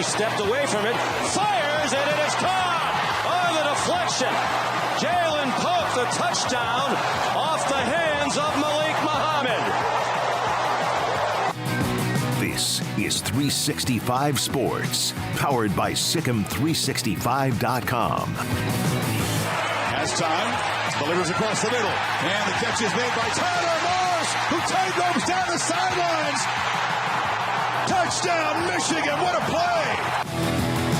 stepped away from it, fires, and it is caught on the deflection. Jalen Pope, the touchdown off the hands of Malik Muhammad. This is 365 Sports, powered by Sikkim365.com. Has time, delivers across the middle, and the catch is made by Tyler Morris, who goes down the sidelines. Touchdown, Michigan, what a play!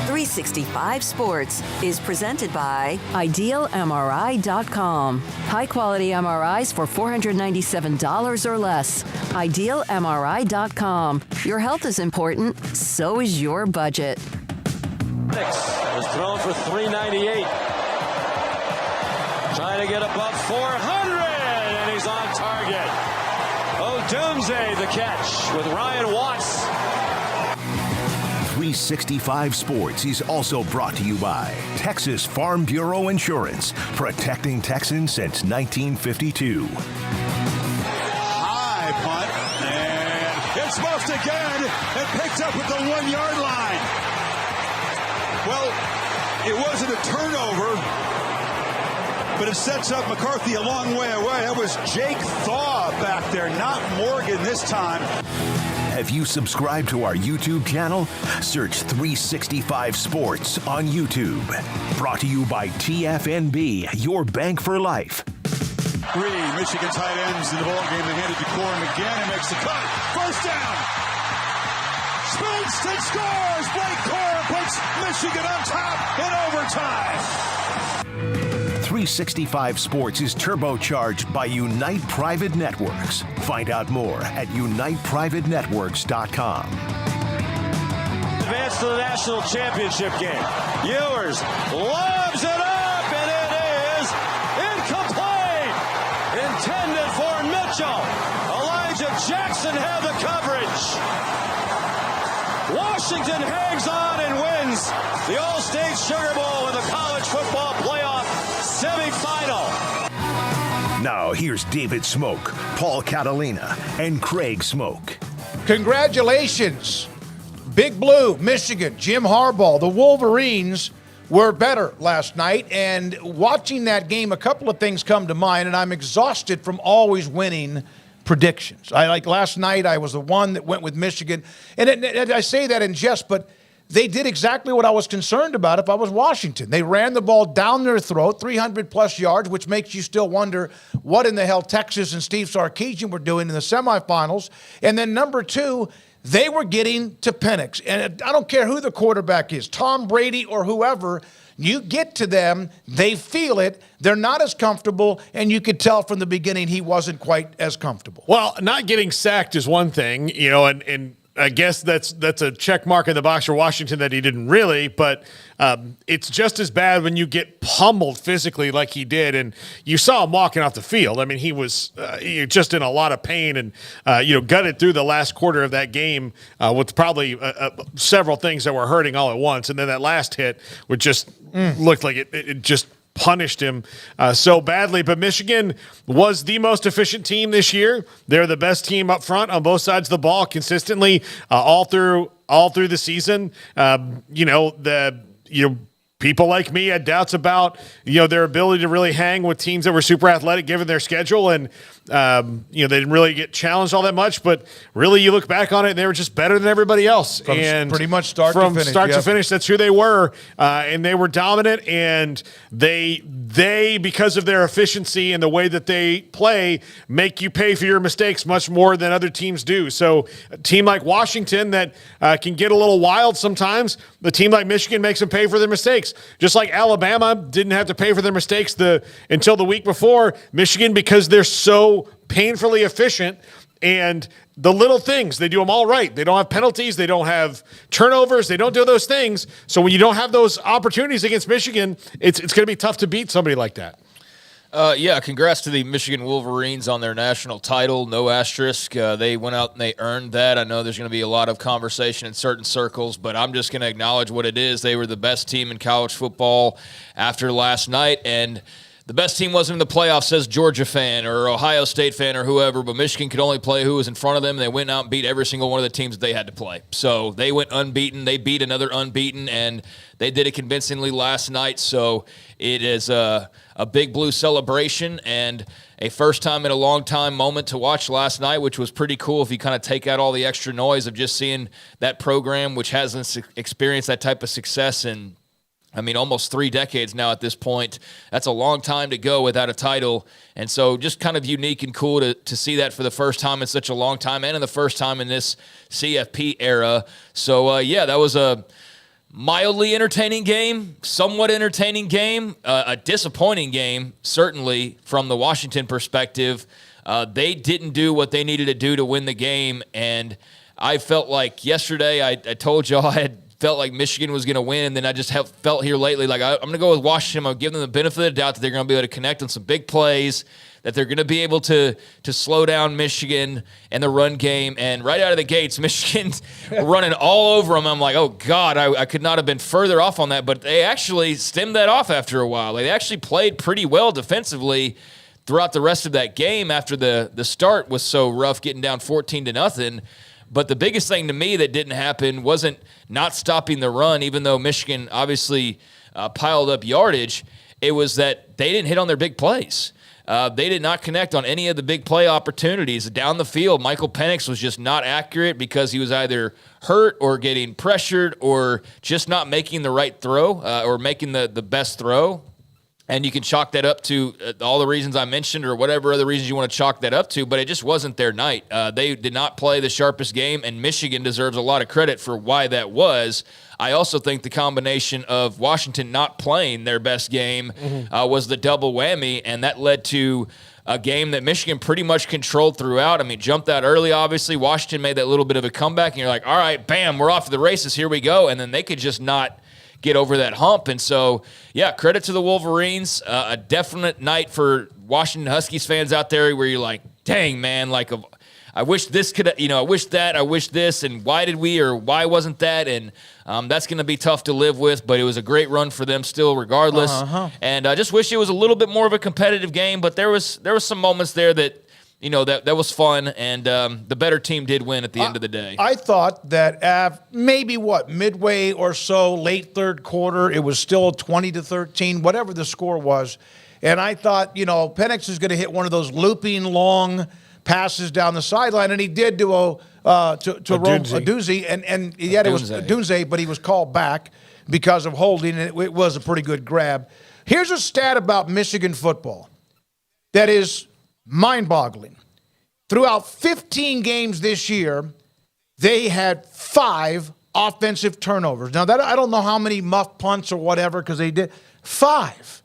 365 Sports is presented by IdealMRI.com. High-quality MRIs for $497 or less. IdealMRI.com. Your health is important, so is your budget. Was thrown for 398. Trying to get above 400, and he's on target. Odunze the catch with Ryan Watts. 365 Sports is also brought to you by Texas Farm Bureau Insurance, protecting Texans since 1952. High punt, and it's muffed again and picked up at the 1 yard line. Well, it wasn't a turnover, but it sets up McCarthy a long way away. That was Jake Thaw back there, not Morgan this time. Have you subscribed to our YouTube channel? Search 365 Sports on YouTube. Brought to you by TFNB, your bank for life. Three Michigan tight ends in the ballgame. They hand it to Corey McGinn, and makes the cut. First down. Spins and scores. Blake Corr puts Michigan on top in overtime. 365 Sports is turbocharged by Unite Private Networks. Find out more at uniteprivatenetworks.com. Advance to the national championship game. Ewers lobs it up, and it is incomplete. Intended for Mitchell. Elijah Jackson had the coverage. Washington hangs on and wins the All-State Sugar Bowl in the college football playoff semifinal. Now here's David Smoak, Paul Catalina, and Craig Smoak. Congratulations, Big Blue, Michigan, Jim Harbaugh. The Wolverines were better last night, and watching that game, a couple of things come to mind, and I'm exhausted from always winning predictions. Last night, I was the one that went with Michigan, and I say that in jest, but they did exactly what I was concerned about if I was Washington. They ran the ball down their throat, 300-plus yards, which makes you still wonder what in the hell Texas and Steve Sarkisian were doing in the semifinals. And then number two, they were getting to Penix. And I don't care who the quarterback is, Tom Brady or whoever, you get to them, they feel it, they're not as comfortable, and you could tell from the beginning he wasn't quite as comfortable. Well, not getting sacked is one thing, and I guess that's a check mark in the box for Washington that he didn't really, but it's just as bad when you get pummeled physically like he did, and you saw him walking off the field. I mean, he was just in a lot of pain and, gutted through the last quarter of that game with probably several things that were hurting all at once, and then that last hit would just looked like it just punished him so badly. But Michigan was the most efficient team this year. They're the best team up front on both sides of the ball consistently all through the season. People like me had doubts about their ability to really hang with teams that were super athletic given their schedule, and they didn't really get challenged all that much. But really, you look back on it, they were just better than everybody else. And pretty much start to finish, that's who they were, and they were dominant. And they because of their efficiency and the way that they play, make you pay for your mistakes much more than other teams do. So a team like Washington that can get a little wild sometimes, the team like Michigan makes them pay for their mistakes. Just like Alabama didn't have to pay for their mistakes until the week before, Michigan, because they're so painfully efficient and the little things, they do them all right. They don't have penalties. They don't have turnovers. They don't do those things. So when you don't have those opportunities against Michigan, it's going to be tough to beat somebody like that. Congrats to the Michigan Wolverines on their national title. No asterisk. They went out and they earned that. I know there's going to be a lot of conversation in certain circles, but I'm just going to acknowledge what it is. They were the best team in college football after last night, and the best team wasn't in the playoffs, says Georgia fan or Ohio State fan or whoever, but Michigan could only play who was in front of them. They went out and beat every single one of the teams that they had to play. So they went unbeaten. They beat another unbeaten, and they did it convincingly last night. So it is a big blue celebration and a first time in a long time moment to watch last night, which was pretty cool if you kind of take out all the extra noise of just seeing that program, which hasn't experienced that type of success in, I mean, almost 3 decades now at this point. That's a long time to go without a title. And so just kind of unique and cool to see that for the first time in such a long time and in the first time in this CFP era. So, that was a mildly entertaining game, somewhat entertaining game, a disappointing game, certainly from the Washington perspective. They didn't do what they needed to do to win the game. And I felt like yesterday, I told y'all I had felt like Michigan was going to win, and then I just have felt here lately like I'm going to go with Washington. I'm going to give them the benefit of the doubt that they're going to be able to connect on some big plays, that they're going to be able to slow down Michigan and the run game. And right out of the gates, Michigan's running all over them. I'm like, oh, God, I could not have been further off on that. But they actually stemmed that off after a while. They actually played pretty well defensively throughout the rest of that game after the start was so rough, getting down 14-0. But the biggest thing to me that didn't happen wasn't not stopping the run, even though Michigan obviously piled up yardage. It was that they didn't hit on their big plays. They did not connect on any of the big play opportunities. Down the field, Michael Penix was just not accurate because he was either hurt or getting pressured or just not making the right throw or making the best throw. And you can chalk that up to all the reasons I mentioned or whatever other reasons you want to chalk that up to, but it just wasn't their night. They did not play the sharpest game, and Michigan deserves a lot of credit for why that was. I also think the combination of Washington not playing their best game was the double whammy, and that led to a game that Michigan pretty much controlled throughout. I mean, jumped out early, obviously. Washington made that little bit of a comeback, and you're like, all right, bam, we're off to the races. Here we go. And then they could just not get over that hump. And so, yeah, credit to the Wolverines. A definite night for Washington Huskies fans out there where you're like, dang, man, like I wish this could, I wish that, I wish this, and why did we or why wasn't that? And that's going to be tough to live with, but it was a great run for them still regardless. And I just wish it was a little bit more of a competitive game, but there was some moments there that, that was fun, and the better team did win at the end of the day. I thought that maybe midway or so, late third quarter, it was still 20-13, whatever the score was. And I thought, Penix is going to hit one of those looping long passes down the sideline, and he did to a doozy, and yet it was a Dunze, but he was called back because of holding, and it was a pretty good grab. Here's a stat about Michigan football that is mind-boggling. Throughout 15 games this year, they had 5 offensive turnovers. Now, that I don't know how many muff punts or whatever, because they did 5.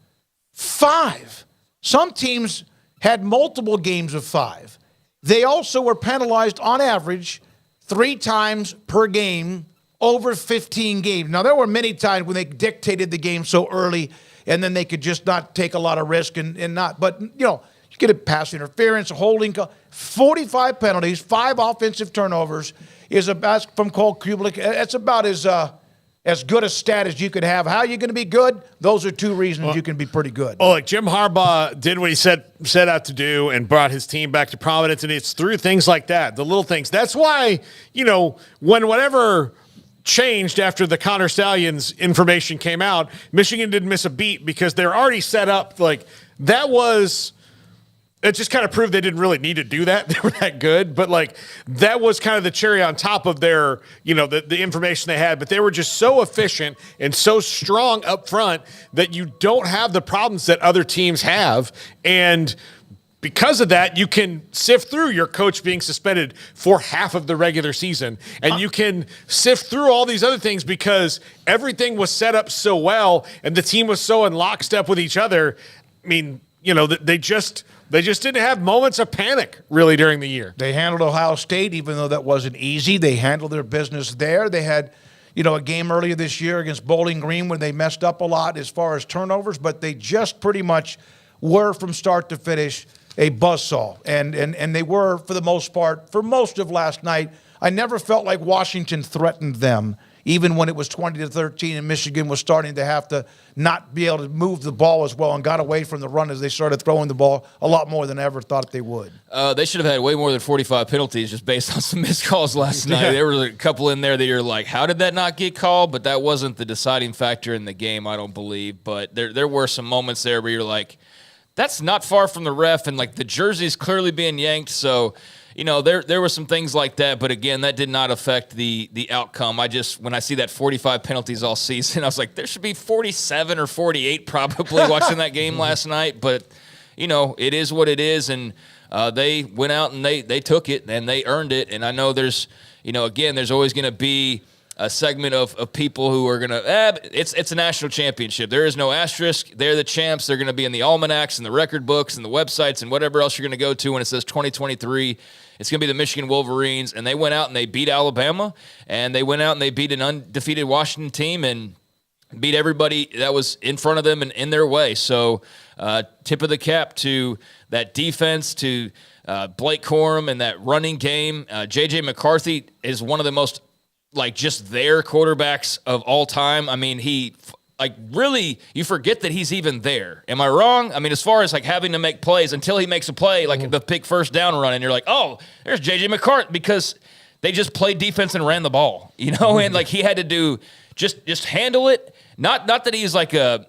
Some teams had multiple games of 5. They also were penalized on average 3 times per game over 15 games. Now, there were many times when they dictated the game so early, and then they could just not take a lot of risk and not. But, you get a pass interference, a holding, 45 penalties, 5 offensive turnovers is about, from Cole Kublik, that's about as good a stat as you could have. How are you going to be good? Those are 2 reasons you can be pretty good. Oh, like Jim Harbaugh did what he set out to do and brought his team back to prominence, and it's through things like that, the little things. That's why, when whatever changed after the Connor Stallions information came out, Michigan didn't miss a beat because they're already set up. Like, it just kind of proved they didn't really need to do that. They were that good. But, that was kind of the cherry on top of their, the information they had. But they were just so efficient and so strong up front that you don't have the problems that other teams have. And because of that, you can sift through your coach being suspended for half of the regular season. And you can sift through all these other things because everything was set up so well and the team was so in lockstep with each other. I mean, they just didn't have moments of panic, really, during the year. They handled Ohio State, even though that wasn't easy. They handled their business there. They had, a game earlier this year against Bowling Green where they messed up a lot as far as turnovers, but they just pretty much were, from start to finish, a buzzsaw. And they were, for the most part, for most of last night. I never felt like Washington threatened them even when it was 20-13 and Michigan was starting to have to not be able to move the ball as well and got away from the run as they started throwing the ball a lot more than I ever thought they would. They should have had way more than 45 penalties just based on some missed calls last night. There were a couple in there that you're like, how did that not get called? But that wasn't the deciding factor in the game, I don't believe. But there were some moments there where you're like, that's not far from the ref, and like the jersey's clearly being yanked. So, there were some things like that. But again, that did not affect the outcome. When I see that 45 penalties all season, I was like, there should be 47 or 48 probably watching that game last night. But, it is what it is. And they went out and they took it and they earned it. And I know there's, again, there's always going to be a segment of people who are going to, it's a national championship. There is no asterisk. They're the champs. They're going to be in the almanacs and the record books and the websites and whatever else you're going to go to when it says 2023. It's going to be the Michigan Wolverines. And they went out and they beat Alabama, and they went out and they beat an undefeated Washington team and beat everybody that was in front of them and in their way. So tip of the cap to that defense, to Blake Corum and that running game. J.J. McCarthy is one of the most just their quarterbacks of all time. I mean, really, you forget that he's even there. Am I wrong? I mean, as far as having to make plays, until he makes a play, the big first down run, and you're like, oh, there's J.J. McCarthy, because they just played defense and ran the ball, and he had to do just handle it. Not that he's like a,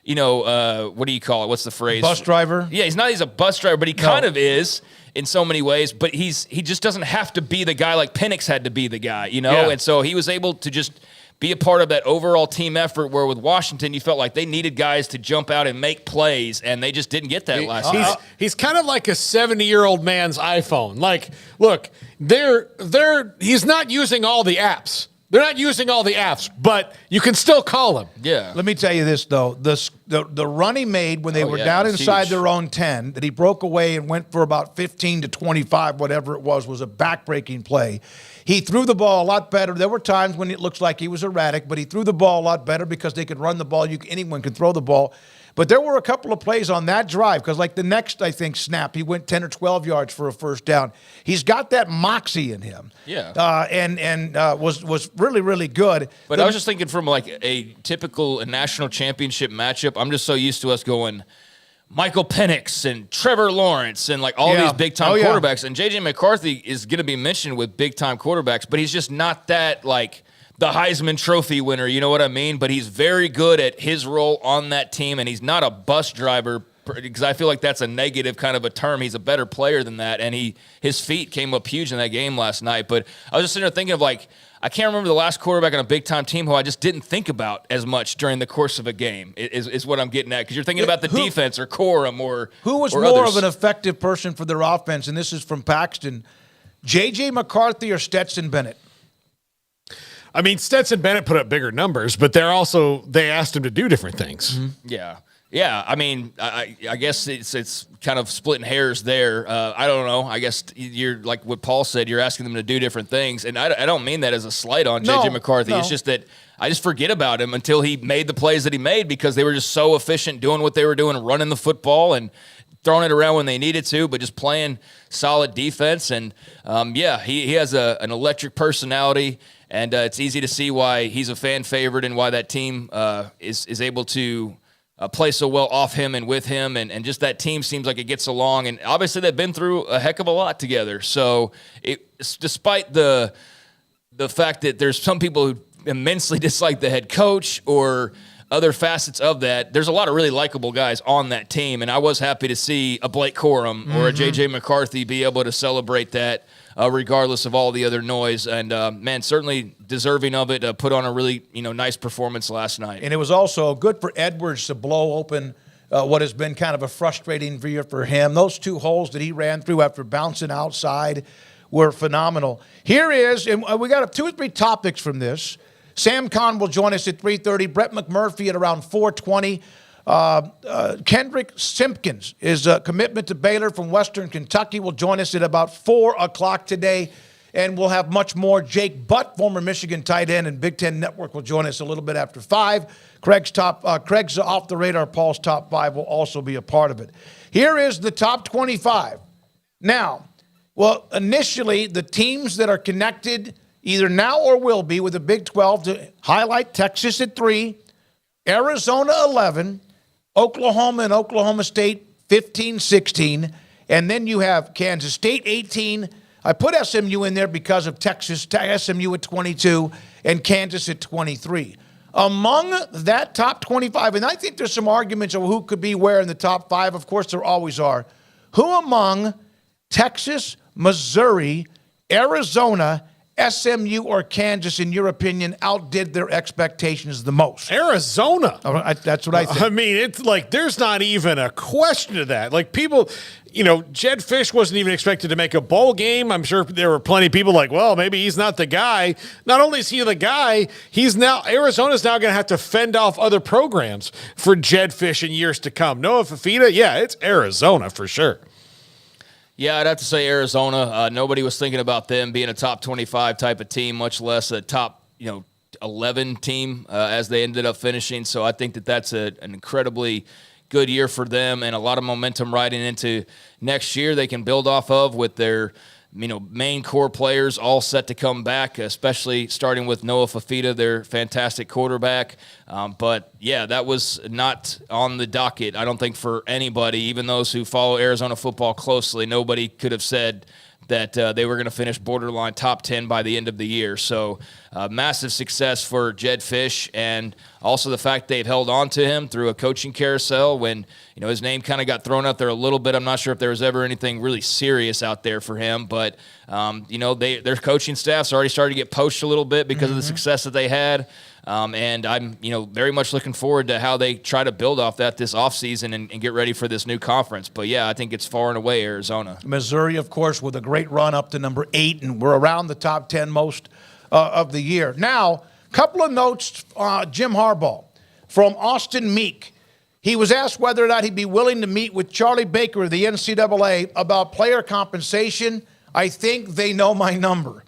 what do you call it? What's the phrase? Bus driver? Yeah, he's a bus driver, but he kind of is in so many ways, but he just doesn't have to be the guy like Penix had to be the guy, Yeah. And so he was able to just be a part of that overall team effort, where with Washington, you felt like they needed guys to jump out and make plays, and they just didn't get that last night. He's kind of like a 70-year-old man's iPhone. Look, he's not using all the apps. They're not using all the apps, but you can still call him. Yeah. Let me tell you this, though. The run he made when they were down inside huge. their own 10, that he broke away and went for about 15 to 25, whatever it was a back-breaking play. He threw the ball a lot better. There were times when it looks like he was erratic, but he threw the ball a lot better because they could run the ball. Anyone could throw the ball. But there were a couple of plays on that drive, because the next, I think, snap, he went 10 or 12 yards for a first down. He's got that moxie in him. Yeah. And was really, really good. But I was just thinking from a typical national championship matchup, I'm just so used to us going Michael Penix and Trevor Lawrence and all these big-time quarterbacks. And J.J. McCarthy is going to be mentioned with big-time quarterbacks, but he's just not that, the Heisman Trophy winner, you know what I mean? But he's very good at his role on that team, and he's not a bus driver, because I feel like that's a negative kind of a term. He's a better player than that, and his feet came up huge in that game last night. But I was just sitting there thinking of, I can't remember the last quarterback on a big-time team who I just didn't think about as much during the course of a game, is what I'm getting at, because you're thinking about the defense or Corum or who was or more others. of an effective person for their offense, and this is from Paxton, J.J. McCarthy or Stetson Bennett? I mean, Stetson Bennett put up bigger numbers, but they asked him to do different things. Mm-hmm. Yeah. Yeah, I mean, I guess it's kind of splitting hairs there. I don't know. I guess you're like what Paul said. You're asking them to do different things, and I don't mean that as a slight on J.J. McCarthy. No. It's just that I just forget about him until he made the plays that he made, because they were just so efficient doing what they were doing, running the football and throwing it around when they needed to, but just playing solid defense. And he has an electric personality. And it's easy to see why he's a fan favorite and why that team is able to play so well off him and with him. And just that team seems like it gets along. And obviously they've been through a heck of a lot together. So despite the fact that there's some people who immensely dislike the head coach or other facets of that, there's a lot of really likable guys on that team. And I was happy to see a Blake Corum or a J.J. McCarthy be able to celebrate that. Regardless of all the other noise, and man, certainly deserving of it. Put on a really nice performance last night. And it was also good for Edwards to blow open what has been kind of a frustrating year for him. Those two holes that he ran through after bouncing outside were phenomenal. Here is, and we got 2 or 3 topics from this. Sam Kahn will join us at 3:30. Brett McMurphy at around 4:20. Kendrick Simpkins, is a commitment to Baylor from Western Kentucky, will join us at about 4 o'clock today. And we'll have much more. Jake Butt, former Michigan tight end and Big Ten Network, will join us a little bit after 5. Craig's Off the Radar, Paul's Top 5 will also be a part of it. Here is the top 25. Now, initially, the teams that are connected, either now or will be, with the Big 12 to highlight Texas at 3, Arizona 11, Oklahoma and Oklahoma State 15, 16, and then you have Kansas State 18. I put SMU in there because of Texas, SMU at 22, and Kansas at 23. Among that top 25, and I think there's some arguments of who could be where in the top 5. Of course, there always are. Who among Texas, Missouri, Arizona, SMU, or Kansas, in your opinion, outdid their expectations the most? Arizona. That's what I think. I mean, it's like there's not even a question of that. Like people, Jedd Fisch wasn't even expected to make a bowl game. I'm sure there were plenty of people like, well, maybe he's not the guy. Not only is he the guy, Arizona's now going to have to fend off other programs for Jedd Fisch in years to come. Noah Fifita, yeah, it's Arizona for sure. Yeah, I'd have to say Arizona. Nobody was thinking about them being a top 25 type of team, much less a top 11 team as they ended up finishing. So I think that's an incredibly good year for them and a lot of momentum riding into next year they can build off of with their main core players all set to come back, especially starting with Noah Fifita, their fantastic quarterback. But, yeah, that was not on the docket, I don't think, for anybody. Even those who follow Arizona football closely, nobody could have said that they were going to finish borderline top 10 by the end of the year. So massive success for Jedd Fisch, and also the fact they've held on to him through a coaching carousel when his name kind of got thrown out there a little bit. I'm not sure if there was ever anything really serious out there for him, but their coaching staff's already started to get poached a little bit because of the success that they had. And I'm, very much looking forward to how they try to build off that this offseason and get ready for this new conference. But, yeah, I think it's far and away Arizona. Missouri, of course, with a great run up to number 8, and we're around the top 10 most of the year. Now, a couple of notes, Jim Harbaugh from Austin Meek. He was asked whether or not he'd be willing to meet with Charlie Baker of the NCAA about player compensation. I think they know my number.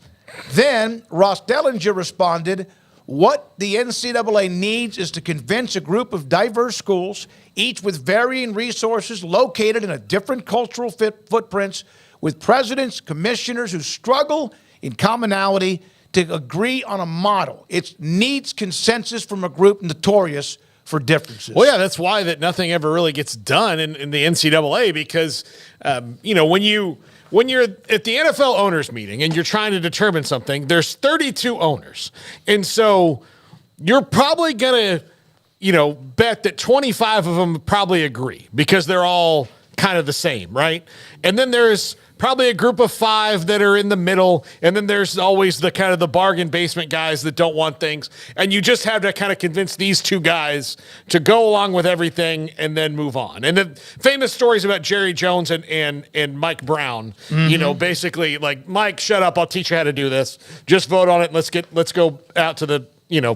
Then Ross Dellinger responded, what the NCAA needs is to convince a group of diverse schools, each with varying resources, located in a different cultural footprints, with presidents, commissioners who struggle in commonality, to agree on a model. It needs consensus from a group notorious for differences. Well, yeah, that's why that nothing ever really gets done in the NCAA because, when you're at the NFL owners meeting and you're trying to determine something, there's 32 owners. And so you're probably going to, bet that 25 of them probably agree because they're all kind of the same, right? And then there's probably a group of 5 that are in the middle, and then there's always the kind of the bargain basement guys that don't want things, and you just have to kind of convince these 2 guys to go along with everything and then move on. And the famous stories about Jerry Jones and Mike Brown, basically like, Mike, shut up, I'll teach you how to do this. Just vote on it, let's go out to the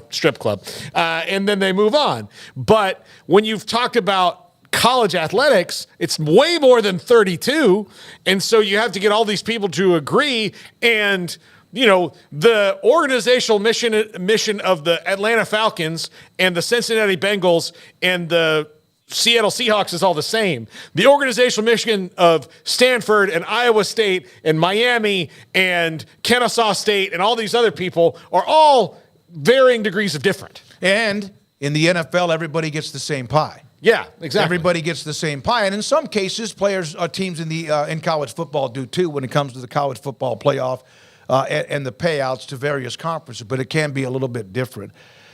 strip club. And then they move on. But when you've talked about college athletics, it's way more than 32. And so you have to get all these people to agree. And, the organizational mission of the Atlanta Falcons and the Cincinnati Bengals and the Seattle Seahawks is all the same. The organizational mission of Stanford and Iowa State and Miami and Kennesaw State and all these other people are all varying degrees of different. And in the NFL, everybody gets the same pie. Yeah, exactly. Everybody gets the same pie. And in some cases, teams in college football do too when it comes to the college football playoff and the payouts to various conferences, but it can be a little bit different.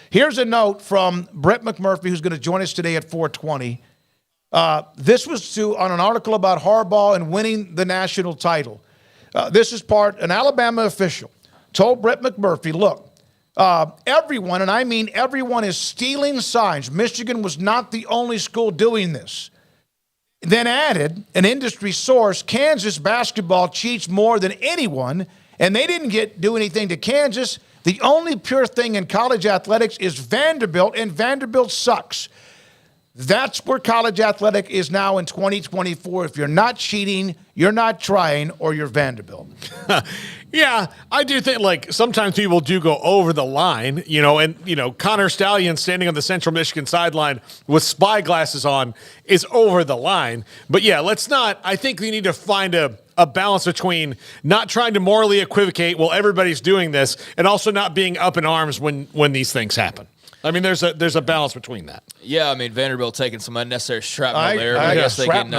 Here's a note from Brett McMurphy, who's going to join us today at 4:20. This was on an article about Harbaugh and winning the national title. This is an Alabama official told Brett McMurphy, look, everyone, and I mean everyone, is stealing signs. Michigan was not the only school doing this. Then added, an industry source, Kansas basketball cheats more than anyone, and they didn't do anything to Kansas. The only pure thing in college athletics is Vanderbilt, and Vanderbilt sucks. That's where college athletic is now in 2024. If you're not cheating, you're not trying, or you're Vanderbilt. Yeah, I do think, like, sometimes people do go over the line, and Connor Stallion standing on the Central Michigan sideline with spy glasses on is over the line. But yeah, I think we need to find a balance between not trying to morally equivocate while everybody's doing this and also not being up in arms when these things happen. I mean, there's a balance between that. Yeah, I mean, Vanderbilt taking some unnecessary shrapnel there. I guess they can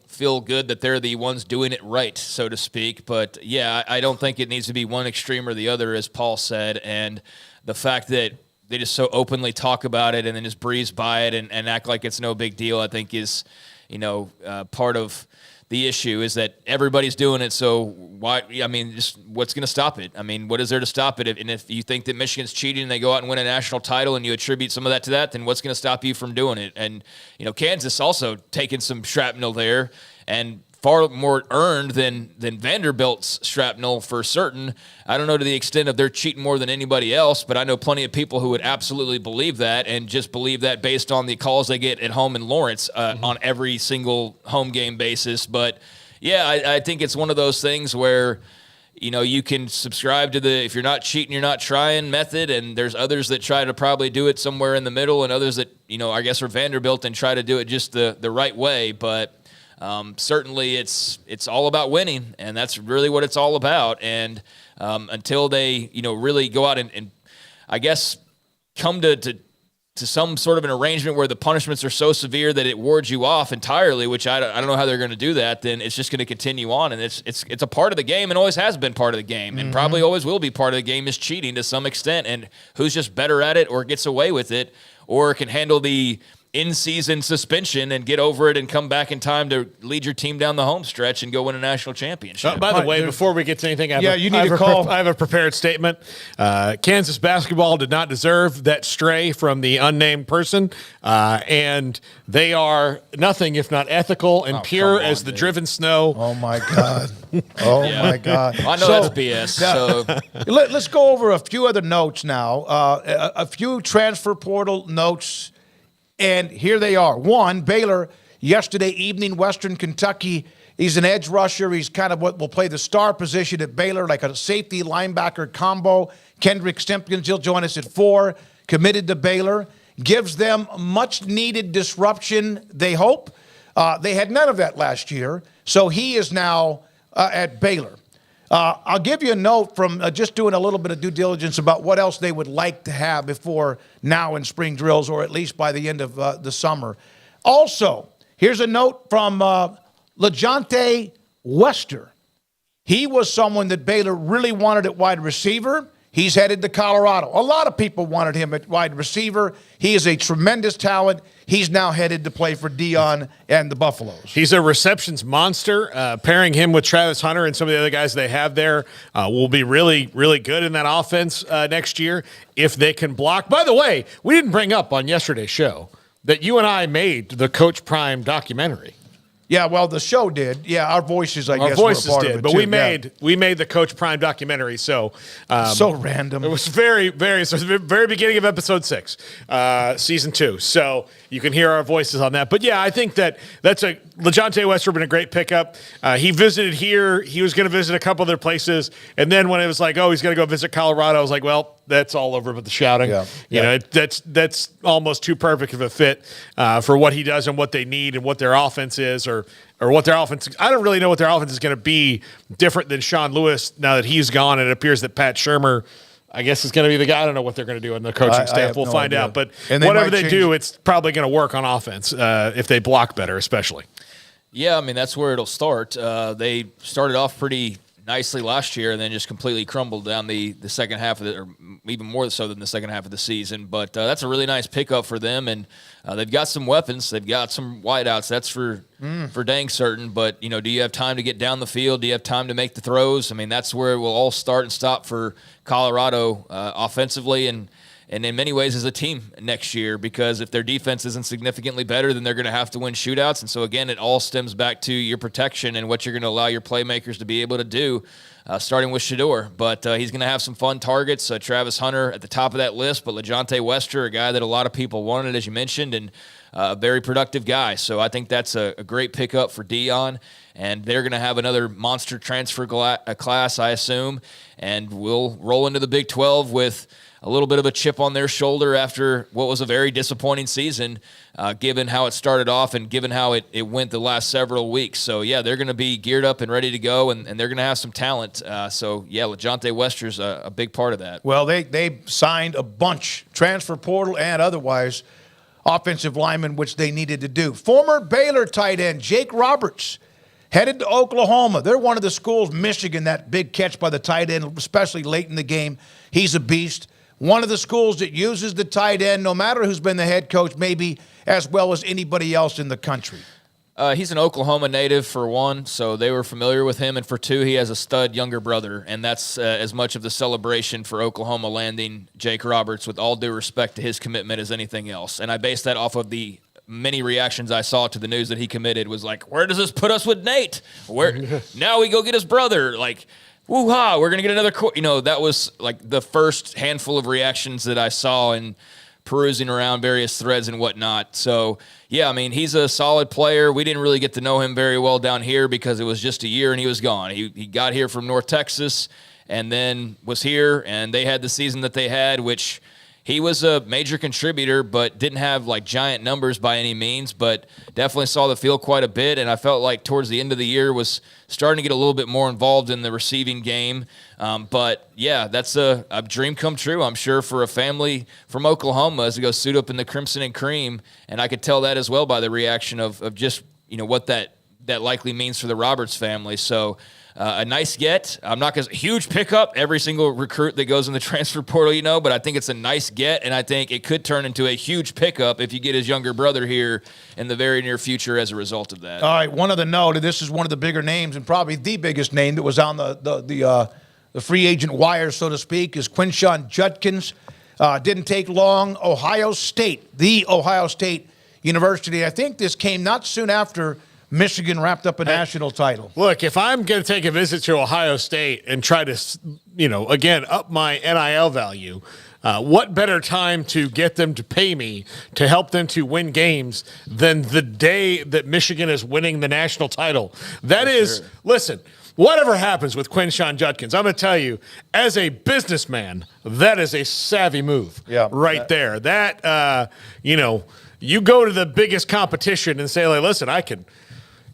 feel good that they're the ones doing it right, so to speak. But, yeah, I don't think it needs to be one extreme or the other, as Paul said. And the fact that they just so openly talk about it and then just breeze by it and act like it's no big deal, I think is, part of the issue is that everybody's doing it, so why? I mean, just what's going to stop it? I mean, what is there to stop it? And if you think that Michigan's cheating and they go out and win a national title and you attribute some of that to that, then what's going to stop you from doing it? And, Kansas also taking some shrapnel there and far more earned than Vanderbilt's shrapnel for certain. I don't know to the extent of they're cheating more than anybody else, but I know plenty of people who would absolutely believe that and just believe that based on the calls they get at home in Lawrence on every single home game basis. But, yeah, I think it's one of those things where, you can subscribe to the if you're not cheating, you're not trying method, and there's others that try to probably do it somewhere in the middle and others that, I guess are Vanderbilt and try to do it just the right way. But certainly it's all about winning, and that's really what it's all about. And until they, really go out and I guess come to some sort of an arrangement where the punishments are so severe that it wards you off entirely, which I don't know how they're going to do that, then it's just going to continue on. And it's a part of the game and always has been part of the game and probably always will be part of the game is cheating to some extent. And who's just better at it or gets away with it or can handle the in-season suspension and get over it and come back in time to lead your team down the home stretch and go win a national championship. By the way, before we get to anything, I have a prepared statement. Kansas basketball did not deserve that stray from the unnamed person, and they are nothing if not ethical and pure as the driven snow. Oh, my God. My God. Well, I know that's BS. So let's go over a few other notes now, a few transfer portal notes. And here they are. One, Baylor, yesterday evening, Western Kentucky. He's an edge rusher. He's kind of what will play the star position at Baylor, like a safety linebacker combo. Kendrick Stimpkins, he'll join us at 4, committed to Baylor. Gives them much-needed disruption, they hope. They had none of that last year, so he is now at Baylor. I'll give you a note from just doing a little bit of due diligence about what else they would like to have before now in spring drills or at least by the end of the summer. Also, here's a note from LaJohntay Wester. He was someone that Baylor really wanted at wide receiver. He's headed to Colorado. A lot of people wanted him at wide receiver. He is a tremendous talent. He's now headed to play for Dion and the Buffaloes. He's a receptions monster. Pairing him with Travis Hunter and some of the other guys they have there will be really, really good in that offense next year if they can block. By the way, we didn't bring up on yesterday's show that you and I made the Coach Prime documentary. Yeah, well, the show did. Yeah, our voices, I guess, our voices were a part did, of it but too. we made the Coach Prime documentary. So so random. It was very, very. So it was the very beginning of episode 6, season 2. So you can hear our voices on that. But yeah, I think that's a LaJohntay Wester been a great pickup. He visited here. He was going to visit a couple other places, and then when it was like, oh, he's going to go visit Colorado, I was like, well, that's all over with the shouting. You know, that's almost too perfect of a fit for what he does and what they need and what their offense is, or what their offense. I don't really know what their offense is going to be different than Sean Lewis now that he's gone. And it appears that Pat Shurmur, I guess, is going to be the guy. I don't know what they're going to do on the coaching staff. We'll find out. But whatever they do, it's probably going to work on offense if they block better, especially. Yeah, I mean, that's where it'll start. They started off pretty nicely last year and then just completely crumbled down the second half of or even more so than the second half of the season. But that's a really nice pickup for them, and they've got some weapons. They've got some wideouts. That's for dang certain. But, you know, do you have time to get down the field? Do you have time to make the throws? I mean, that's where it will all start and stop for Colorado offensively. And and in many ways as a team next year, because if their defense isn't significantly better, then they're going to have to win shootouts. And so, again, it all stems back to your protection and what you're going to allow your playmakers to be able to do, starting with Shedeur. But he's going to have some fun targets. Travis Hunter at the top of that list, but LeJontay Wester, a guy that a lot of people wanted, as you mentioned, and a very productive guy. So I think that's a great pickup for Deion. And they're going to have another monster transfer class, I assume, and we'll roll into the Big 12 with a little bit of a chip on their shoulder after what was a very disappointing season, given how it started off and given how it went the last several weeks. So, yeah, they're going to be geared up and ready to go, and they're going to have some talent. So, yeah, LeJontay Wester's a big part of that. Well, they signed a bunch, transfer portal and otherwise, offensive linemen, which they needed to do. Former Baylor tight end Jake Roberts headed to Oklahoma. They're one of the schools, Michigan, that big catch by the tight end, especially late in the game. He's a beast. One of the schools that uses the tight end, no matter who's been the head coach, maybe as well as anybody else in the country. He's an Oklahoma native, for one, so they were familiar with him. And for two, he has a stud younger brother, and that's as much of the celebration for Oklahoma landing Jake Roberts, with all due respect to his commitment, as anything else. And I base that off of the many reactions I saw to the news that he committed. Was like, where does this put us with Nate? Where now we go get his brother? Like, woo-ha, we're going to get another that was like the first handful of reactions that I saw in perusing around various threads and whatnot. So, yeah, I mean, he's a solid player. We didn't really get to know him very well down here because it was just a year and he was gone. He got here from North Texas and then was here, and they had the season that they had, which he was a major contributor, but didn't have like giant numbers by any means, but definitely saw the field quite a bit. And I felt like towards the end of the year was starting to get a little bit more involved in the receiving game. But yeah, that's a dream come true, I'm sure, for a family from Oklahoma as to go suit up in the crimson and cream. And I could tell that as well by the reaction of just, what that likely means for the Roberts family. So, a nice get. I'm not going to huge pickup every single recruit that goes in the transfer portal, but I think it's a nice get, and I think it could turn into a huge pickup if you get his younger brother here in the very near future as a result of that. All right, one other note, and this is one of the bigger names and probably the biggest name that was on the free agent wire, so to speak, is Quinshon Judkins. Didn't take long. Ohio State University. I think this came not soon after Michigan wrapped up a national title. Look, if I'm going to take a visit to Ohio State and try to, again, up my NIL value, what better time to get them to pay me to help them to win games than the day that Michigan is winning the national title? That is, listen, whatever happens with Quinshon Judkins, I'm going to tell you, as a businessman, that is a savvy move there. That, you go to the biggest competition and say, like, listen,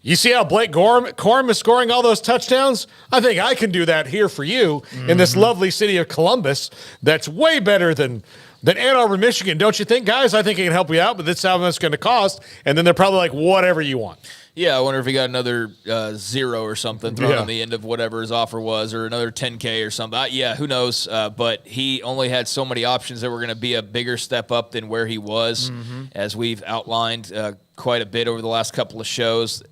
you see how Blake Corum is scoring all those touchdowns? I think I can do that here for you in this lovely city of Columbus that's way better than Ann Arbor, Michigan. Don't you think, guys? I think it can help you out, but that's how much it's going to cost. And then they're probably like, whatever you want. Yeah, I wonder if he got another zero or something thrown on the end of whatever his offer was, or another $10K or something. Yeah, who knows? But he only had so many options that were going to be a bigger step up than where he was, as we've outlined quite a bit over the last couple of shows.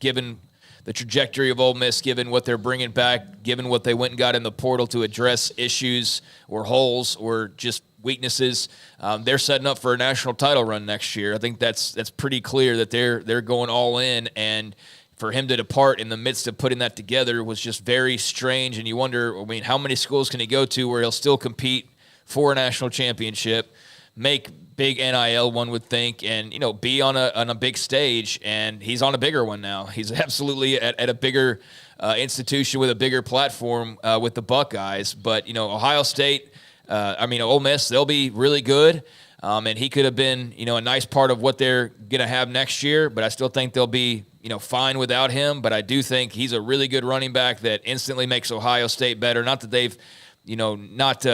Given the trajectory of Ole Miss, given what they're bringing back, given what they went and got in the portal to address issues or holes or just weaknesses, they're setting up for a national title run next year. I think that's pretty clear that they're going all in, and for him to depart in the midst of putting that together was just very strange. And you wonder, how many schools can he go to where he'll still compete for a national championship, make big NIL, one would think, and be on a big stage, and he's on a bigger one now. He's absolutely at a bigger institution with a bigger platform with the Buckeyes. But Ohio State, Ole Miss, they'll be really good, and he could have been a nice part of what they're gonna have next year. But I still think they'll be fine without him. But I do think he's a really good running back that instantly makes Ohio State better. Not that they've not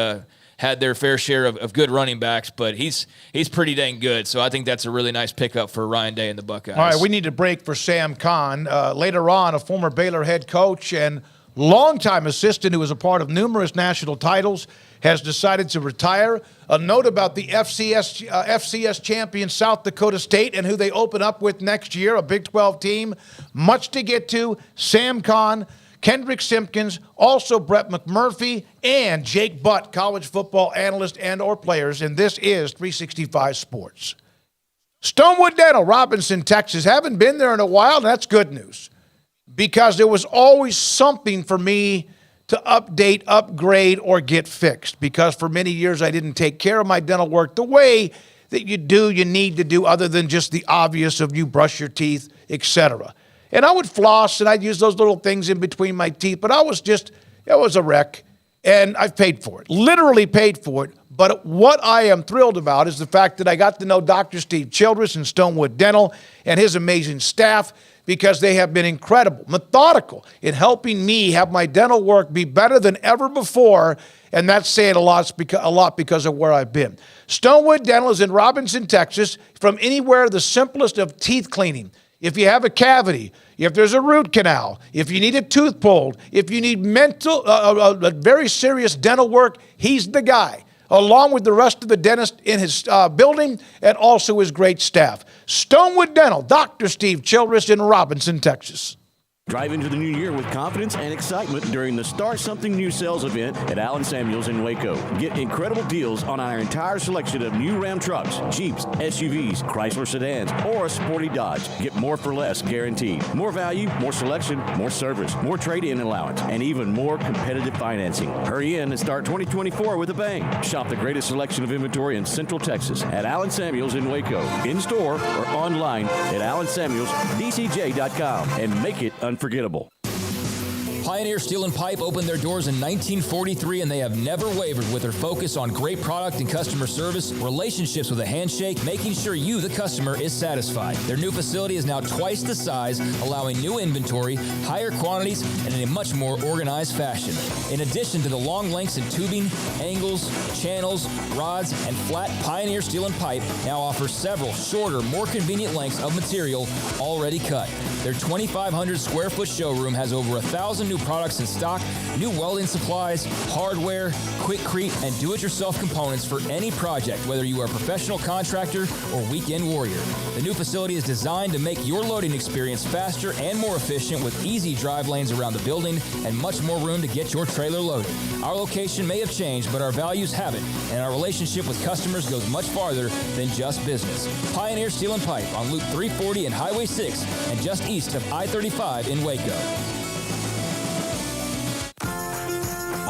had their fair share of good running backs, but he's pretty dang good. So I think that's a really nice pickup for Ryan Day and the Buckeyes. All right, we need to break for Sam Khan. Later on, a former Baylor head coach and longtime assistant who was a part of numerous national titles has decided to retire. A note about the FCS champion South Dakota State and who they open up with next year, a Big 12 team. Much to get to. Sam Khan Kendrick Simpkins, also Brett McMurphy, and Jake Butt, college football analyst and or players, and this is 365 Sports. Stonewood Dental, Robinson, Texas. Haven't been there in a while, and that's good news because there was always something for me to update, upgrade, or get fixed because for many years I didn't take care of my dental work the way that you need to do other than just the obvious of you brush your teeth, etc. And I would floss and I'd use those little things in between my teeth, but it was a wreck and I've paid for it, literally paid for it. But what I am thrilled about is the fact that I got to know Dr. Steve Childress and Stonewood Dental and his amazing staff because they have been incredible, methodical in helping me have my dental work be better than ever before. And that's saying a lot because of where I've been. Stonewood Dental is in Robinson, Texas, from anywhere the simplest of teeth cleaning. If you have a cavity, if there's a root canal, if you need a tooth pulled, if you need very serious dental work, he's the guy, along with the rest of the dentist in his building and also his great staff. Stonewood Dental, Dr. Steve Childress in Robinson, Texas. Drive into the new year with confidence and excitement during the Start Something New sales event at Allen Samuels in Waco. Get incredible deals on our entire selection of new Ram trucks, Jeeps, SUVs, Chrysler sedans, or a sporty Dodge. Get more for less guaranteed. More value, more selection, more service, more trade-in allowance, and even more competitive financing. Hurry in and start 2024 with a bang. Shop the greatest selection of inventory in Central Texas at Allen Samuels in Waco. In-store or online at AllenSamuelsDCJ.com and make it unforgettable. Pioneer Steel and Pipe opened their doors in 1943, and they have never wavered with their focus on great product and customer service, relationships with a handshake, making sure you, the customer, is satisfied. Their new facility is now twice the size, allowing new inventory, higher quantities, and in a much more organized fashion. In addition to the long lengths in tubing, angles, channels, rods, and flat, Pioneer Steel and Pipe now offers several shorter, more convenient lengths of material already cut. Their 2,500 square foot showroom has over 1,000 new products in stock, new welding supplies, hardware, quickcrete, and do-it-yourself components for any project, whether you are a professional contractor or weekend warrior. The new facility is designed to make your loading experience faster and more efficient with easy drive lanes around the building and much more room to get your trailer loaded. Our location may have changed, but our values haven't, and our relationship with customers goes much farther than just business. Pioneer Steel and Pipe on Loop 340 and Highway 6 and just east of I-35 in Waco.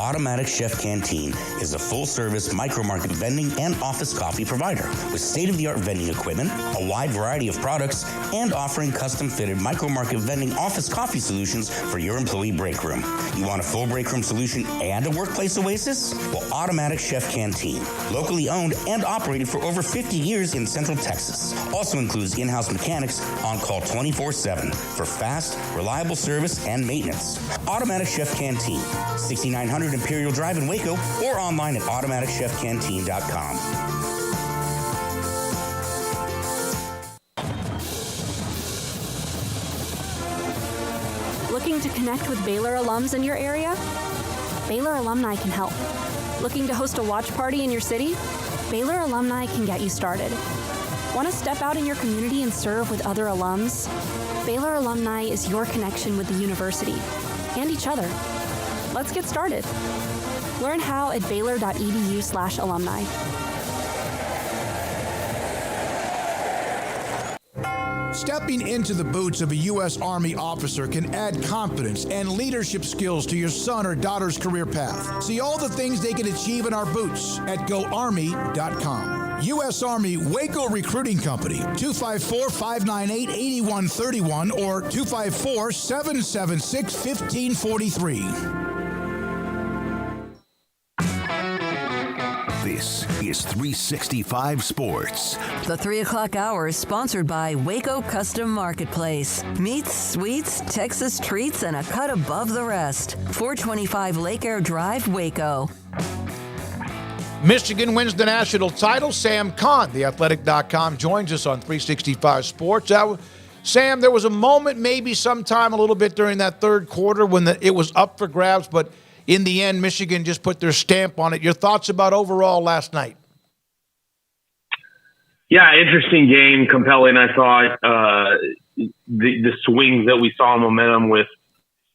Automatic Chef Canteen is a full-service micro-market vending and office coffee provider with state-of-the-art vending equipment, a wide variety of products, and offering custom-fitted micro-market vending office coffee solutions for your employee break room. You want a full break room solution and a workplace oasis? Well, Automatic Chef Canteen, locally owned and operated for over 50 years in Central Texas, also includes in-house mechanics on call 24/7 for fast, reliable service and maintenance. Automatic Chef Canteen, 6900 Imperial Drive in Waco, or online at automaticchefcanteen.com. Looking to connect with Baylor alums in your area? Baylor Alumni can help. Looking to host a watch party in your city? Baylor Alumni can get you started. Want to step out in your community and serve with other alums? Baylor Alumni is your connection with the university and each other. Let's get started. Learn how at baylor.edu/alumni. Stepping into the boots of a U.S. Army officer can add confidence and leadership skills to your son or daughter's career path. See all the things they can achieve in our boots at GoArmy.com. U.S. Army Waco Recruiting Company, 254-598-8131 or 254-776-1543. This is 365 Sports. The 3 o'clock hour is sponsored by Waco Custom Marketplace. Meats, sweets, Texas treats, and a cut above the rest. 425 Lake Air Drive, Waco. Michigan wins the national title. Sam Kahn, theathletic.com, joins us on 365 Sports. Sam, there was a moment, maybe sometime a little bit during that third quarter when it was up for grabs, but in the end, Michigan just put their stamp on it. Your thoughts about overall last night? Yeah, interesting game, compelling. I thought the swings that we saw in momentum with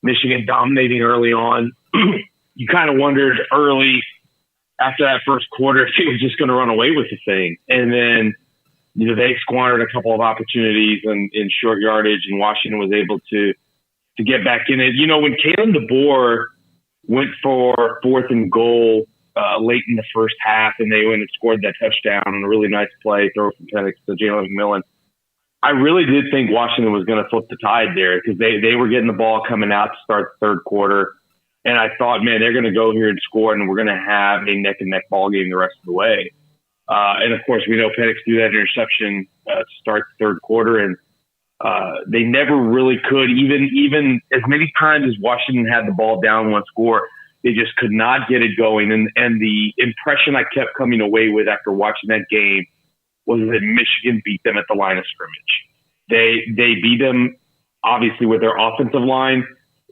Michigan dominating early on. You kind of wondered early after that first quarter if he was just going to run away with the thing. And then, they squandered a couple of opportunities in short yardage, and Washington was able to get back in it. When Kalen DeBoer went for 4th and goal late in the first half, and they went and scored that touchdown on a really nice play, throw from Penix to Jalen McMillan, I really did think Washington was going to flip the tide there because they were getting the ball coming out to start the third quarter. And I thought, man, they're going to go here and score, and we're going to have a neck-and-neck ball game the rest of the way. And, of course, we know Penix threw that interception to start the third quarter, and they never really could. Even as many times as Washington had the ball down one score, they just could not get it going. And the impression I kept coming away with after watching that game was that Michigan beat them at the line of scrimmage. They beat them, obviously, with their offensive line,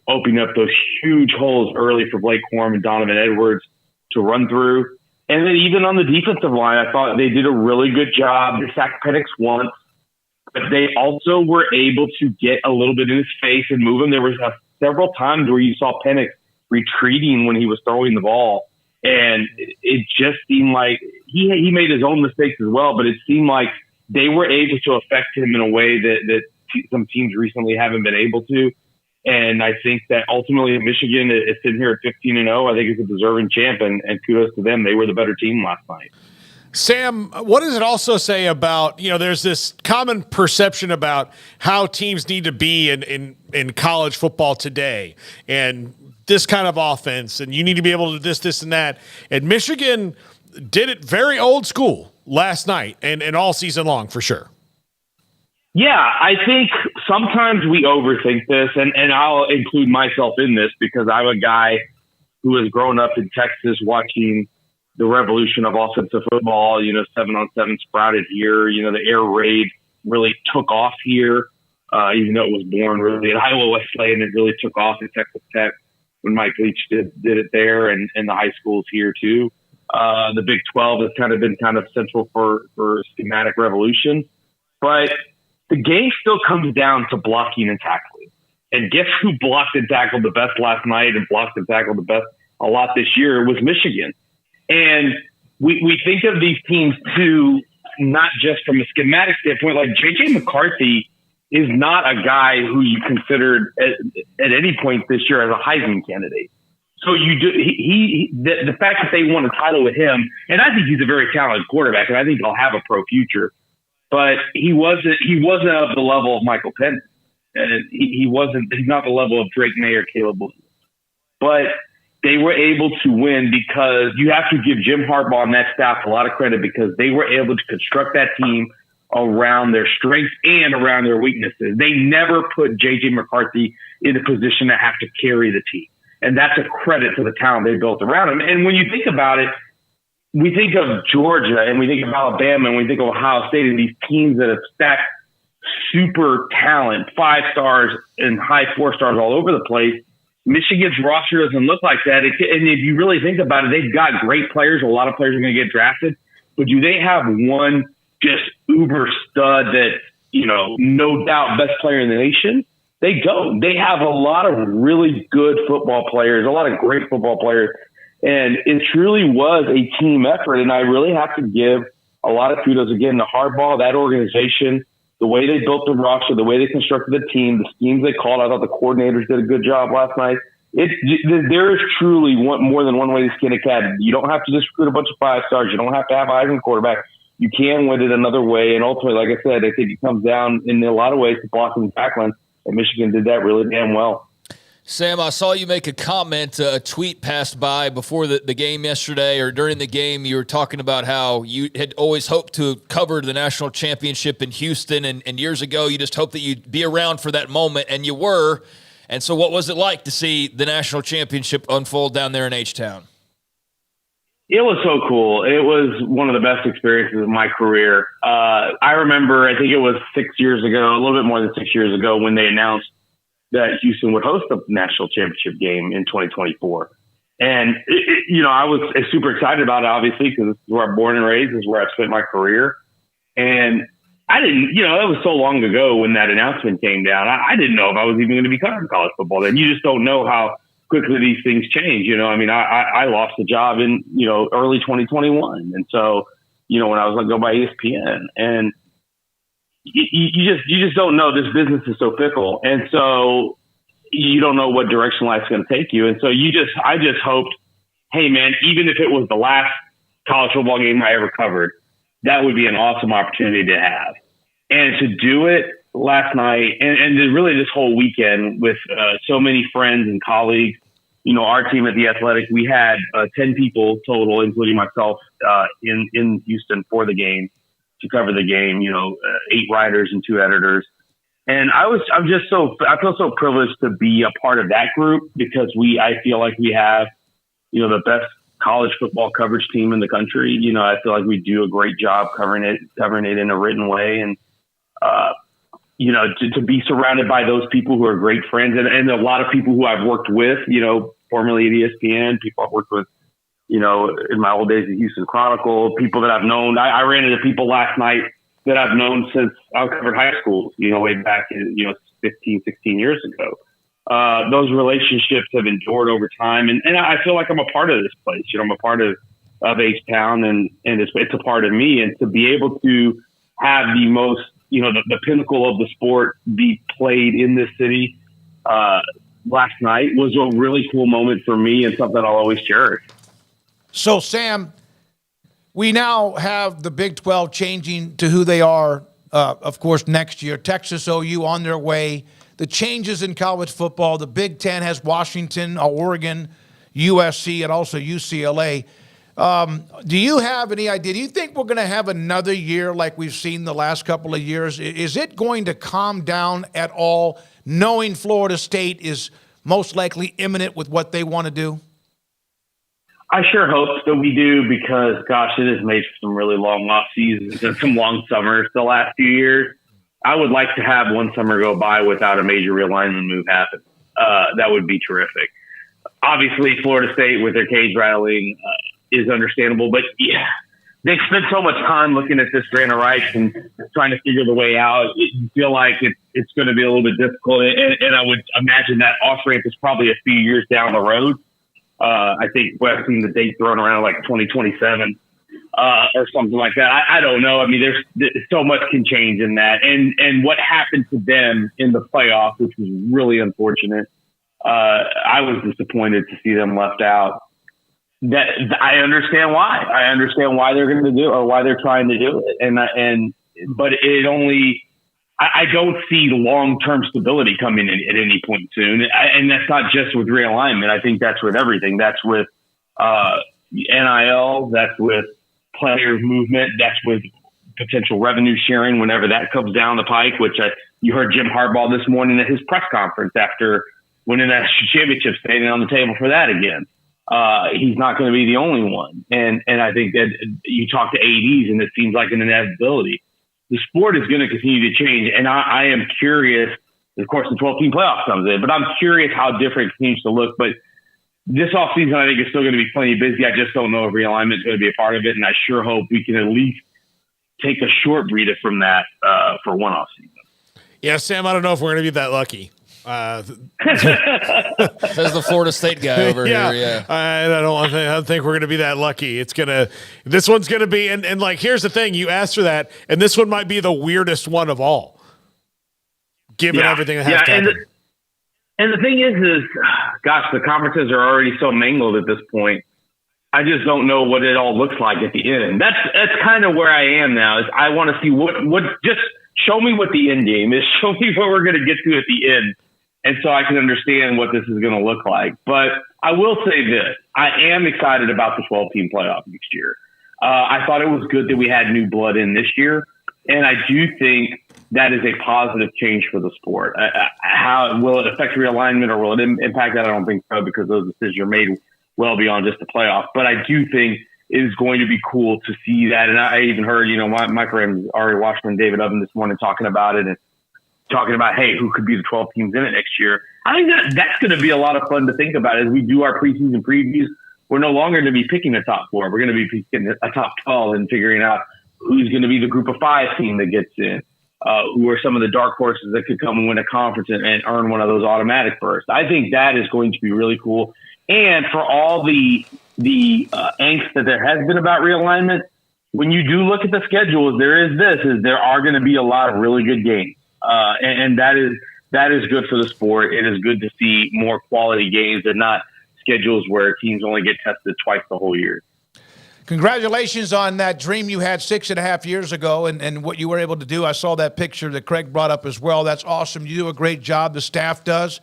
opening up those huge holes early for Blake Corum and Donovan Edwards to run through. And then even on the defensive line, I thought they did a really good job. They sacked Penix once, but they also were able to get a little bit in his face and move him. There was several times where you saw Penix retreating when he was throwing the ball. And it just seemed like he made his own mistakes as well, but it seemed like they were able to affect him in a way that some teams recently haven't been able to. And I think that ultimately Michigan is sitting here at 15-0. I think it's a deserving champ, and kudos to them. They were the better team last night. Sam, what does it also say about, there's this common perception about how teams need to be in college football today and this kind of offense, and you need to be able to do this, and that. And Michigan did it very old school last night and all season long for sure. Yeah, I think sometimes we overthink this, and I'll include myself in this because I'm a guy who has grown up in Texas watching the revolution of offensive football. 7-on-7 sprouted here. The air raid really took off here, even though it was born really at Iowa Wesleyan. It really took off at Texas Tech when Mike Leach did it there, and the high schools here too. The Big 12 has kind of been central for schematic revolution, but the game still comes down to blocking and tackling. And guess who blocked and tackled the best last night and blocked and tackled the best a lot this year? It was Michigan. And we think of these teams too, not just from a schematic standpoint. Like J.J. McCarthy is not a guy who you considered at any point this year as a Heisman candidate. So you do the fact that they won a title with him, and I think he's a very talented quarterback, and I think he'll have a pro future. But he wasn't of the level of Michael Penix. And he's not the level of Drake May or Caleb Williams. But they were able to win because you have to give Jim Harbaugh and that staff a lot of credit because they were able to construct that team around their strengths and around their weaknesses. They never put J.J. McCarthy in a position to have to carry the team. And that's a credit to the talent they built around him. And when you think about it, we think of Georgia and we think of Alabama and we think of Ohio State and these teams that have stacked super talent, 5 stars and high 4 stars all over the place. Michigan's roster doesn't look like that. And if you really think about it, they've got great players. A lot of players are going to get drafted. But do they have one just uber stud that, no doubt best player in the nation? They don't. They have a lot of really good football players, a lot of great football players. And it truly was a team effort. And I really have to give a lot of kudos again to Harbaugh, that organization, the way they built the roster, the way they constructed the team, the schemes they called. I thought the coordinators did a good job last night. There is truly more than one way to skin a cat. You don't have to just recruit a bunch of 5 stars. You don't have to have a Heisman quarterback. You can win it another way. And ultimately, like I said, I think it comes down in a lot of ways to blocking and tackling. And Michigan did that really damn well. Sam, I saw you make a comment, a tweet passed by before the game yesterday or during the game. You were talking about how you had always hoped to cover the national championship in Houston, and years ago you just hoped that you'd be around for that moment, and you were. And so what was it like to see the national championship unfold down there in H-Town? It was so cool. It was one of the best experiences of my career. I remember, I think it was 6 years ago, a little bit more than 6 years ago, when they announced that Houston would host the national championship game in 2024. And, I was super excited about it, obviously, because this is where I'm born and raised. This is where I've spent my career. And I didn't, it was so long ago when that announcement came down. I didn't know if I was even going to be covering college football then. You just don't know how quickly these things change. I lost a job in, early 2021. And so, when I was let go by ESPN, and you just don't know. This business is so fickle. And so you don't know what direction life's going to take you. And so I just hoped, hey man, even if it was the last college football game I ever covered, that would be an awesome opportunity to have. And to do it last night and really this whole weekend with so many friends and colleagues, our team at The Athletic, we had 10 people total, including myself, in Houston for the game, to cover the game, 8 writers and 2 editors. And I feel so privileged to be a part of that group because I feel like we have, the best college football coverage team in the country. I feel like we do a great job covering it in a written way. And, to be surrounded by those people who are great friends and a lot of people who I've worked with, formerly at ESPN, people I've worked with, in my old days at Houston Chronicle, people that I've known. I ran into people last night that I've known since I covered high school, way back, 15, 16 years ago. Those relationships have endured over time. And I feel like I'm a part of this place. I'm a part of H-Town and it's a part of me. And to be able to have the most, the pinnacle of the sport be played in this city last night was a really cool moment for me and something I'll always cherish. So, Sam, we now have the Big 12 changing to who they are, of course, next year. Texas, OU on their way. The changes in college football. The Big 10 has Washington, Oregon, USC, and also UCLA. Do you have any idea? Do you think we're going to have another year like we've seen the last couple of years? Is it going to calm down at all, knowing Florida State is most likely imminent with what they want to do? I sure hope that we do because, gosh, it has made some really long off seasons and some long summers the last few years. I would like to have one summer go by without a major realignment move happen. That would be terrific. Obviously, Florida State with their cage rattling is understandable, but yeah, they've spent so much time looking at this grant of rights and trying to figure the way out. You feel like it's going to be a little bit difficult, and I would imagine that off ramp is probably a few years down the road. I think I've seen the date thrown around like 2027 or something like that. I don't know. I mean, there's so much can change in that, and what happened to them in the playoff, which was really unfortunate. I was disappointed to see them left out. That I understand why. I understand why they're going to do it or why they're trying to do it. But it only, I don't see long-term stability coming in at any point soon. And that's not just with realignment. I think that's with everything. That's with NIL. That's with player movement. That's with potential revenue sharing whenever that comes down the pike, which you heard Jim Harbaugh this morning at his press conference after winning that championship, standing on the table for that again. He's not going to be the only one. And I think that you talk to ADs and it seems like an inevitability. The sport is going to continue to change. And I am curious, of course, the 12-team playoff comes in, but I'm curious how different it continues to look. But this offseason, I think it's still going to be plenty busy. I just don't know if realignment is going to be a part of it. And I sure hope we can at least take a short breather from that for one offseason. Yeah, Sam, I don't know if we're going to be that lucky. Says the Florida State guy over here. Yeah, I don't think we're going to be that lucky. This one's going to be, and like, here's the thing: you asked for that, and this one might be the weirdest one of all, given everything that has to happen. And the thing is, gosh, the conferences are already so mangled at this point. I just don't know what it all looks like at the end. That's kind of where I am now. Is I want to see what just show me what the end game is. Show me what we're going to get to at the end. And so I can understand what this is going to look like. But I will say this. I am excited about the 12-team playoff next year. I thought it was good that we had new blood in this year. And I do think that is a positive change for the sport. How will it affect realignment or will it impact that? I don't think so because those decisions are made well beyond just the playoff. But I do think it is going to be cool to see that. And I even heard, my friend Ari Washington, David Oven this morning talking about it and talking about, hey, who could be the 12 teams in it next year. I think that's going to be a lot of fun to think about as we do our preseason previews. We're no longer going to be picking a top 4. We're going to be picking a top 12 and figuring out who's going to be the group of 5 team that gets in, who are some of the dark horses that could come and win a conference and earn one of those automatic berths. I think that is going to be really cool. And for all the angst that there has been about realignment, when you do look at the schedule, there are going to be a lot of really good games. And that is good for the sport. It is good to see more quality games and not schedules where teams only get tested twice the whole year. Congratulations on that dream you had 6.5 years ago and what you were able to do. I saw that picture that Craig brought up as well. That's awesome. You do a great job. The staff does.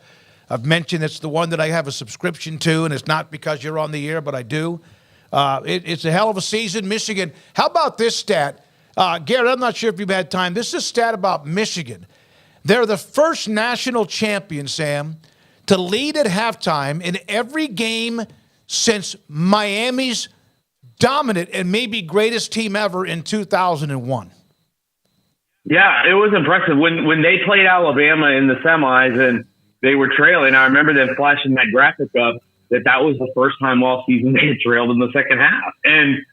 I've mentioned it's the one that I have a subscription to, and it's not because you're on the air, but I do. It's a hell of a season. Michigan, how about this stat? Garrett, I'm not sure if you've had time. This is a stat about Michigan. They're the first national champion, Sam, to lead at halftime in every game since Miami's dominant and maybe greatest team ever in 2001. Yeah, it was impressive. When they played Alabama in the semis and they were trailing, I remember them flashing that graphic up that was the first time all season they had trailed in the second half. And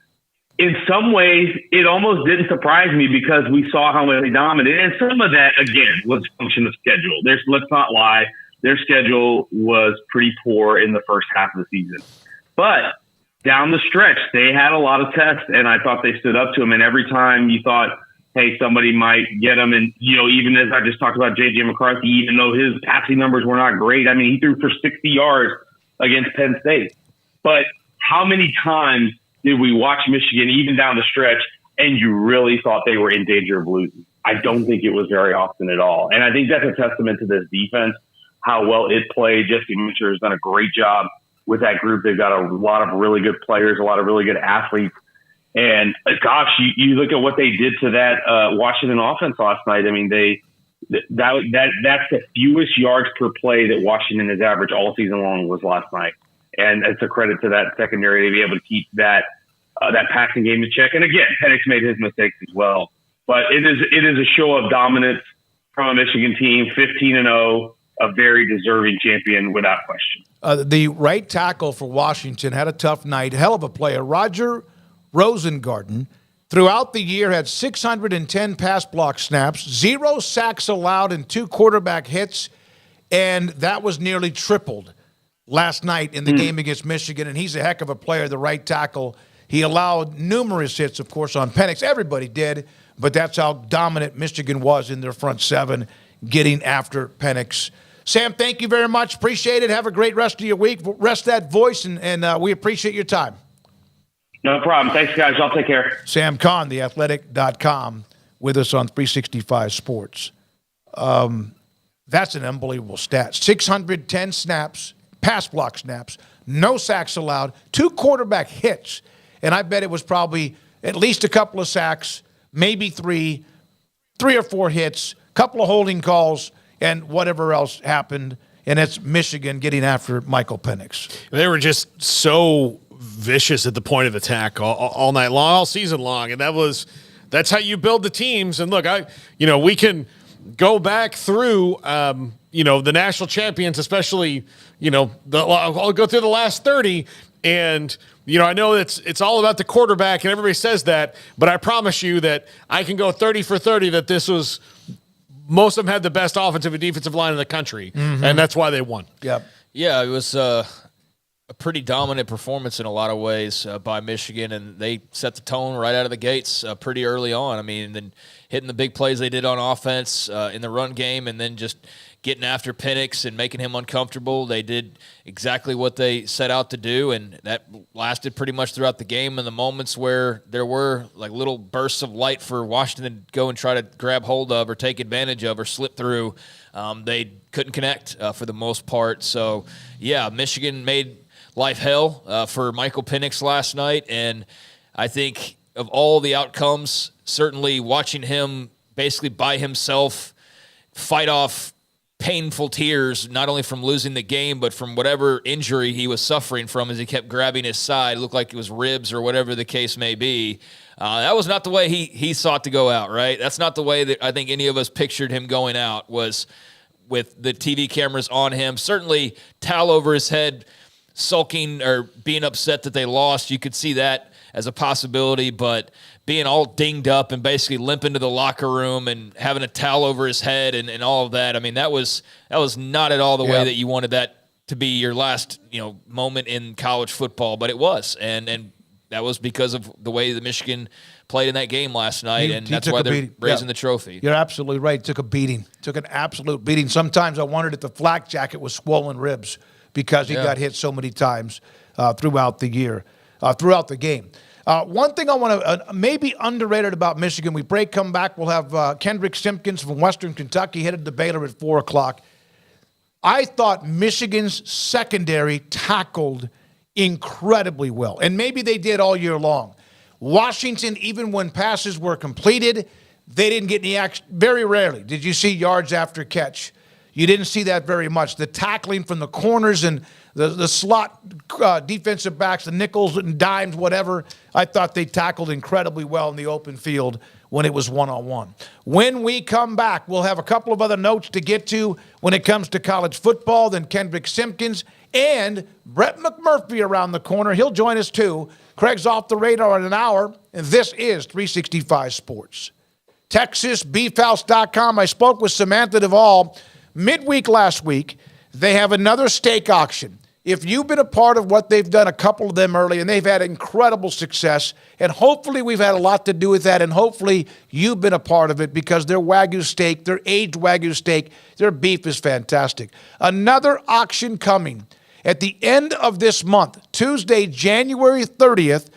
in some ways, it almost didn't surprise me because we saw how they dominated. And some of that, again, was a function of schedule. Let's not lie. Their schedule was pretty poor in the first half of the season. But down the stretch, they had a lot of tests, and I thought they stood up to them. And every time you thought, hey, somebody might get them. And, even as I just talked about J.J. McCarthy, even though his passing numbers were not great, I mean, he threw for 60 yards against Penn State. But how many times did we watch Michigan, even down the stretch, and you really thought they were in danger of losing? I don't think it was very often at all. And I think that's a testament to this defense, how well it played. Jesse Minter has done a great job with that group. They've got a lot of really good players, a lot of really good athletes. And gosh, you look at what they did to that Washington offense last night. I mean, that's the fewest yards per play that Washington has averaged all season long was last night. And it's a credit to that secondary to be able to keep that passing game in check. And again, Penix made his mistakes as well. But it is a show of dominance from a Michigan team, 15-0, a very deserving champion without question. The right tackle for Washington had a tough night. Hell of a player. Roger Rosengarten, throughout the year, had 610 pass block snaps, 0 sacks allowed, and 2 quarterback hits, and that was nearly tripled last night in the game against Michigan, and he's a heck of a player, the right tackle. He allowed numerous hits, of course, on Penix. Everybody did, but that's how dominant Michigan was in their front seven, getting after Penix. Sam, thank you very much. Appreciate it. Have a great rest of your week. Rest that voice, and we appreciate your time. No problem. Thanks, guys. Y'all take care. Sam Kahn, theathletic.com, with us on 365 Sports. That's an unbelievable stat. 610 snaps, pass block snaps, no sacks allowed, 2 quarterback hits, and I bet it was probably at least a couple of sacks, maybe 3 or 4 hits, couple of holding calls, and whatever else happened, and it's Michigan getting after Michael Penix. They were just so vicious at the point of attack all night long, all season long, and that's how you build the teams. And look, we can go back through, the national champions, especially, I'll go through the last 30, and I know it's all about the quarterback, and everybody says that, but I promise you that I can go 30 for 30 that this was. Most of them had the best offensive and defensive line in the country, and that's why they won. Yep. Yeah, it was a pretty dominant performance in a lot of ways by Michigan, and they set the tone right out of the gates pretty early on. I mean, then hitting the big plays they did on offense in the run game, and then just getting after Penix and making him uncomfortable. They did exactly what they set out to do, and that lasted pretty much throughout the game. And the moments where there were like little bursts of light for Washington to go and try to grab hold of or take advantage of or slip through, they couldn't connect for the most part. So, yeah, Michigan made life hell for Michael Penix last night, and I think of all the outcomes, certainly watching him basically by himself fight off painful tears, not only from losing the game, but from whatever injury he was suffering from as he kept grabbing his side. It looked like it was ribs or whatever the case may be. That was not the way he sought to go out, right? That's not the way that I think any of us pictured him going out, was with the TV cameras on him. Certainly towel over his head, sulking or being upset that they lost. You could see that as a possibility, but being all dinged up and basically limping to the locker room and having a towel over his head and all of that, I mean, that was not at all the way that you wanted that to be your last, moment in college football, but it was. And that was because of the way that Michigan played in that game last night, and that's why they're raising the trophy. You're absolutely right. Took a beating. Took an absolute beating. Sometimes I wondered if the flak jacket was swollen ribs because he got hit so many times throughout the year, throughout the game. One thing I want to maybe underrated about Michigan, we come back, we'll have Kendrick Simpkins from Western Kentucky headed to Baylor at 4 o'clock. I thought Michigan's secondary tackled incredibly well, and maybe they did all year long. Washington, even when passes were completed, they didn't get any action. Very rarely did you see yards after catch. You didn't see that very much. The tackling from the corners and the slot defensive backs, the nickels and dimes, whatever, I thought they tackled incredibly well in the open field when it was one-on-one. When we come back, we'll have a couple of other notes to get to when it comes to college football, then Kendrick Simpkins and Brett McMurphy around the corner. He'll join us too. Craig's off the radar in an hour, and this is 365 Sports. TexasBeefHouse.com. I spoke with Samantha Duvall midweek last week. They have another steak auction. If you've been a part of what they've done, a couple of them early, and they've had incredible success, and hopefully we've had a lot to do with that, and hopefully you've been a part of it because their Wagyu steak, their aged Wagyu steak, their beef is fantastic. Another auction coming at the end of this month, Tuesday, January 30th.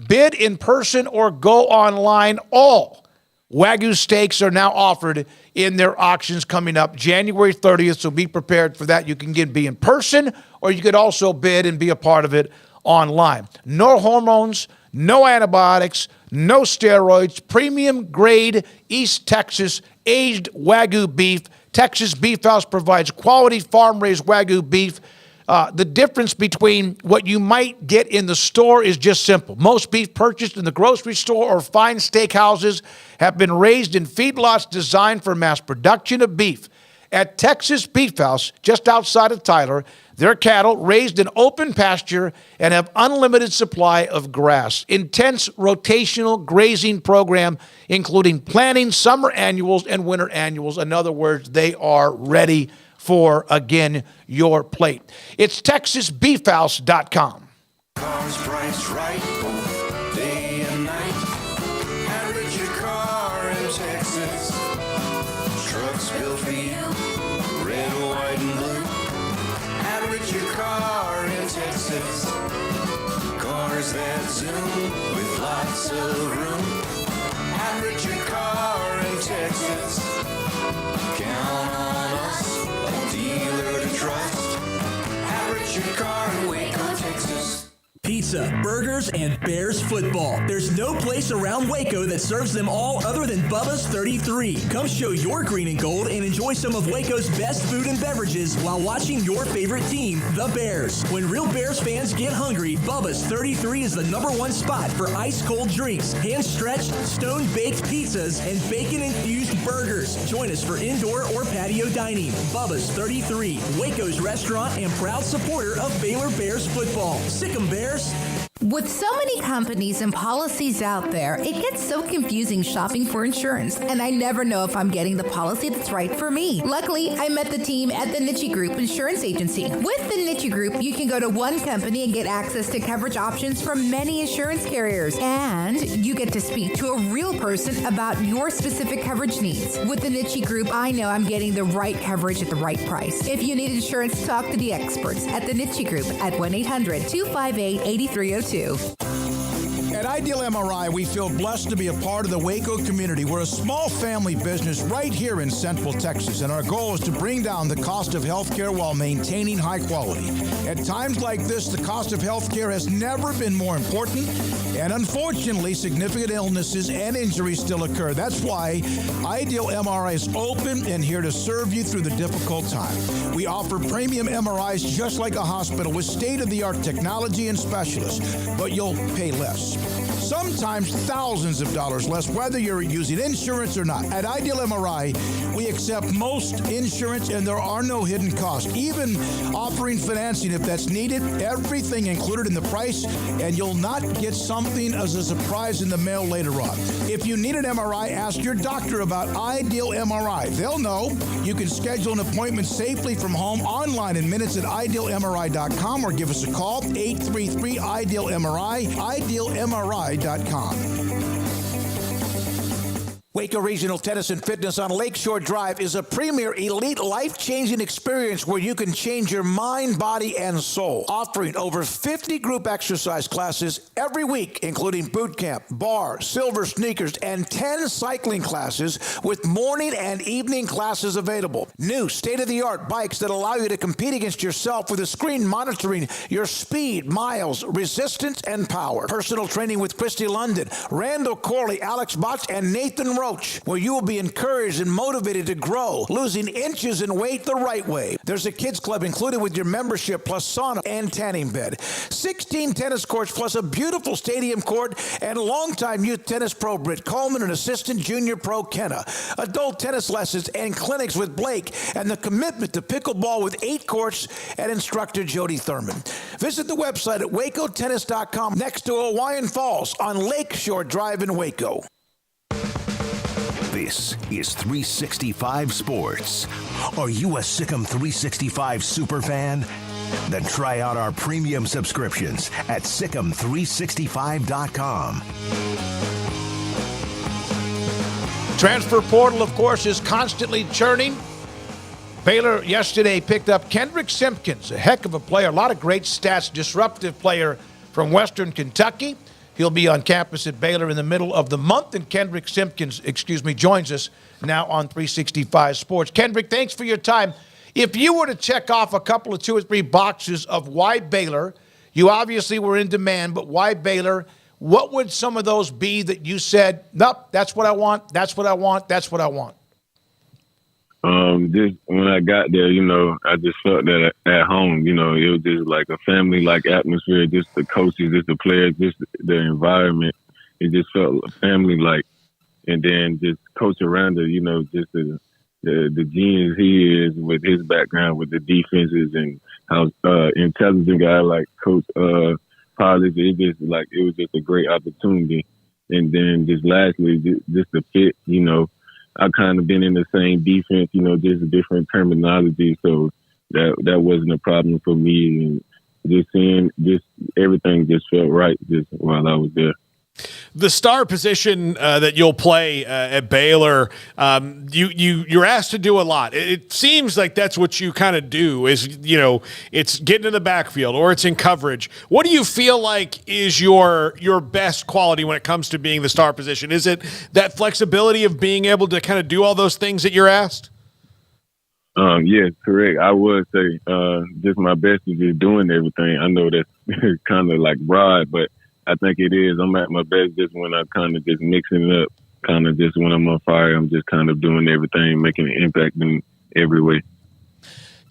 Bid in person or go online. All Wagyu steaks are now offered in their auctions coming up January 30th, so be prepared for that. You can be in person, or you could also bid and be a part of it online. No hormones, no antibiotics, no steroids, premium grade East Texas aged Wagyu beef. Texas Beef House provides quality farm-raised Wagyu beef. The difference between what you might get in the store is just simple. Most beef purchased in the grocery store or fine steakhouses have been raised in feedlots designed for mass production of beef. At Texas Beef House, just outside of Tyler, their cattle raised in open pasture and have unlimited supply of grass. Intense rotational grazing program, including planting summer annuals and winter annuals. In other words, they are ready for, again, your plate. It's TexasBeefHouse.com. Cars priced right, day and night. Average your car in Texas. Trucks built for you, red, white, and blue. Average your car in Texas. Cars that zoom with lots of room. Average your car in Texas. Count on us, a dealer to trust. Average your car in Waco, Texas. Pizza, burgers, and Bears football. There's no place around Waco that serves them all other than Bubba's 33. Come show your green and gold and enjoy some of Waco's best food and beverages while watching your favorite team, the Bears. When real Bears fans get hungry, Bubba's 33 is the #1 spot for ice-cold drinks, hand-stretched, stone-baked pizzas, and bacon-infused burgers. Join us for indoor or patio dining. Bubba's 33, Waco's restaurant and proud supporter of Baylor Bears football. Sick 'em, Bears. With so many companies and policies out there, it gets so confusing shopping for insurance, and I never know if I'm getting the policy that's right for me. Luckily, I met the team at the Niche Group Insurance Agency. With the Niche Group, you can go to one company and get access to coverage options from many insurance carriers, and you get to speak to a real person about your specific coverage needs. With the Niche Group, I know I'm getting the right coverage at the right price. If you need insurance, talk to the experts at the Niche Group at 1-800-258-8302. At Ideal MRI, we feel blessed to be a part of the Waco community. We're a small family business right here in Central Texas, and our goal is to bring down the cost of healthcare while maintaining high quality. At times like this, the cost of healthcare has never been more important, and unfortunately, significant illnesses and injuries still occur. That's why Ideal MRI is open and here to serve you through the difficult time. We offer premium MRIs just like a hospital with state-of-the-art technology and specialists, but you'll pay less. sometimes thousands of dollars less, whether you're using insurance or not. At Ideal MRI, we accept most insurance and there are no hidden costs, even offering financing if that's needed. Everything included in the price, and you'll not get something as a surprise in the mail later on. If you need an MRI, ask your doctor about Ideal MRI. They'll know. You can schedule an appointment safely from home online in minutes at idealmri.com or give us a call, 833-IDEAL-MRI, idealmri.com. Waco Regional Tennis and Fitness on Lakeshore Drive is a premier elite life-changing experience where you can change your mind, body, and soul. Offering over 50 group exercise classes every week, including boot camp, bar, silver sneakers, and 10 cycling classes with morning and evening classes available. New state-of-the-art bikes that allow you to compete against yourself with a screen monitoring your speed, miles, resistance, and power. Personal training with Christy London, Randall Corley, Alex Botch, and Nathan Roach, where you will be encouraged and motivated to grow, losing inches in weight the right way. There's a kids club included with your membership, plus sauna and tanning bed. 16 tennis courts, plus a beautiful stadium court, and longtime youth tennis pro Britt Coleman and assistant junior pro Kenna. Adult tennis lessons and clinics with Blake, and the commitment to pickleball with 8 courts and instructor Jody Thurman. Visit the website at wacotennis.com next to Hawaiian Falls on Lakeshore Drive in Waco. This is 365 Sports. Are you a Sikkim 365 super fan? Then try out our premium subscriptions at Sikkim365.com. Transfer portal, of course, is constantly churning. Baylor yesterday picked up Kendrick Simpkins, a heck of a player, a lot of great stats, disruptive player from Western Kentucky. He'll be on campus at Baylor in the middle of the month, and Kendrick Simpkins, joins us now on 365 Sports. Kendrick, thanks for your time. If you were to check off a couple of 2 or 3 boxes of why Baylor, you obviously were in demand, but why Baylor, what would some of those be that you said, nope, that's what I want, that's what I want, that's what I want? Just when I got there, I just felt that at home, it was just like a family-like atmosphere, just the coaches, just the players, just the environment. It just felt family-like. And then just Coach Aranda, just the genius he is with his background with the defenses and how intelligent guy like Coach Pollard. It was just a great opportunity. And then just lastly, just the fit, I've kind of been in the same defense, just different terminology. So that wasn't a problem for me. And just seeing everything just felt right just while I was there. The star position that you'll play at Baylor, you're asked to do a lot. It seems like that's what you kind of do is, it's getting in the backfield or it's in coverage. What do you feel like is your best quality when it comes to being the star position? Is it that flexibility of being able to kind of do all those things that you're asked? Yes, correct. I would say just my best is just doing everything. I know that's kind of like broad, but I think it is. I'm at my best just when I'm kind of just mixing it up, kind of just when I'm on fire, I'm just kind of doing everything, making an impact in every way.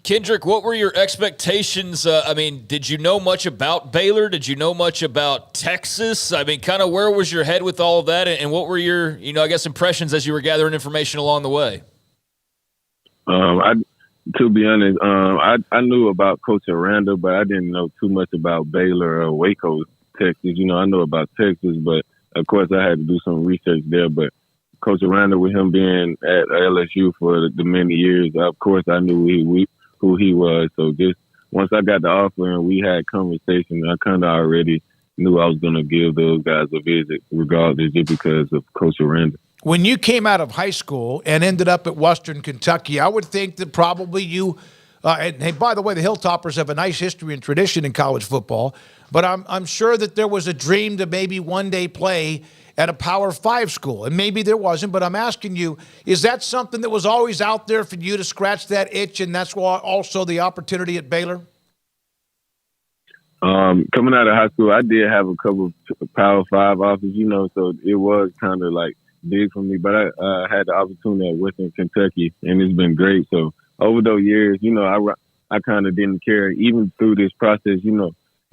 Kendrick, what were your expectations? Did you know much about Baylor? Did you know much about Texas? Kind of where was your head with all of that? And what were your, impressions as you were gathering information along the way? To be honest, I knew about Coach Aranda, but I didn't know too much about Baylor or Waco, Texas. I know about Texas, but of course I had to do some research there. But Coach Aranda, with him being at LSU for the many years, of course I knew who he was. So just once I got the offer and we had conversation, I kind of already knew I was going to give those guys a visit regardless, just because of Coach Aranda. When you came out of high school and ended up at Western Kentucky, I would think that probably you and hey, by the way, the Hilltoppers have a nice history and tradition in college football, but I'm sure that there was a dream to maybe one day play at a Power 5 school, and maybe there wasn't, but I'm asking you, is that something that was always out there for you to scratch that itch, and that's why also the opportunity at Baylor? Coming out of high school, I did have a couple of Power 5 offers, so it was kind of like big for me, but I had the opportunity at Western Kentucky, and it's been great. So over those years, I kind of didn't care. Even through this process,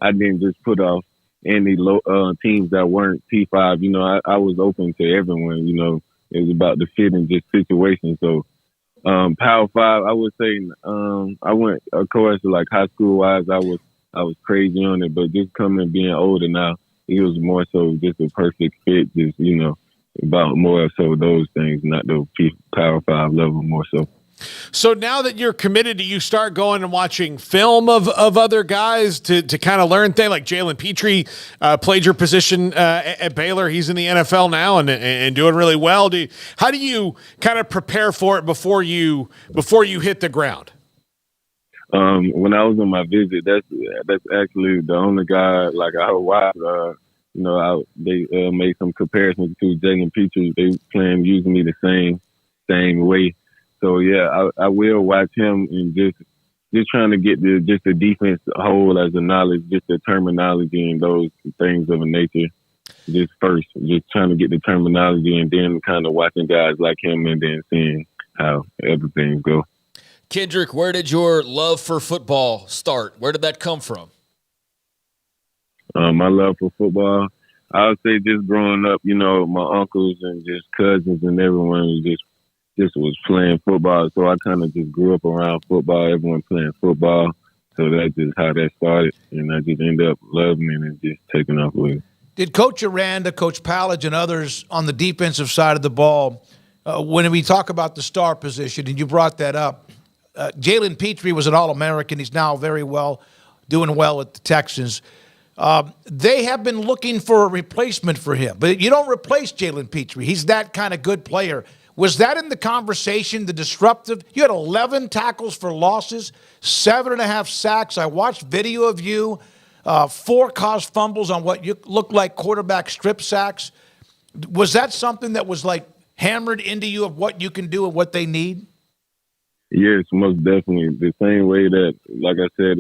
I didn't just put off, any teams that weren't P5. You know, I was open to everyone. You know, it was about the fit and just situation. So Power 5, I would say I went, of course, like high school wise, I was crazy on it, but just coming and being older now, it was more so just a perfect fit. Just, you know, about more so those things, not the Power 5 level more so. So now that you're committed, do you start going and watching film of other guys to kind of learn things? Like Jalen Petrie played your position at Baylor. He's in the NFL now and doing really well. How do you kind of prepare for it before you hit the ground? When I was on my visit, that's actually the only guy like I watched. You know, they made some comparisons to Jalen Petrie. They playing using me the same way. So yeah, I will watch him and just trying to get the defense whole as a knowledge, just the terminology and those things of a nature. Just trying to get the terminology and then kind of watching guys like him and then seeing how everything go. Kendrick, where did your love for football start? Where did that come from? My love for football, I would say just growing up, you know, my uncles and just cousins and everyone just was playing football. So I kind of just grew up around football, everyone playing football. So that's just how that started. And I just ended up loving it and just taking off with it. Did Coach Aranda, Coach Palage, and others on the defensive side of the ball, when we talk about the star position, and you brought that up, Jalen Petrie was an All-American. He's now doing well at the Texans. They have been looking for a replacement for him. But you don't replace Jalen Petrie. He's that kind of good player. Was that in the conversation, the disruptive? You had 11 tackles for losses, 7.5 sacks. I watched video of you, 4 caused fumbles on what you looked like quarterback strip sacks. Was that something that was like hammered into you of what you can do and what they need? Yes, most definitely. The same way that, like I said,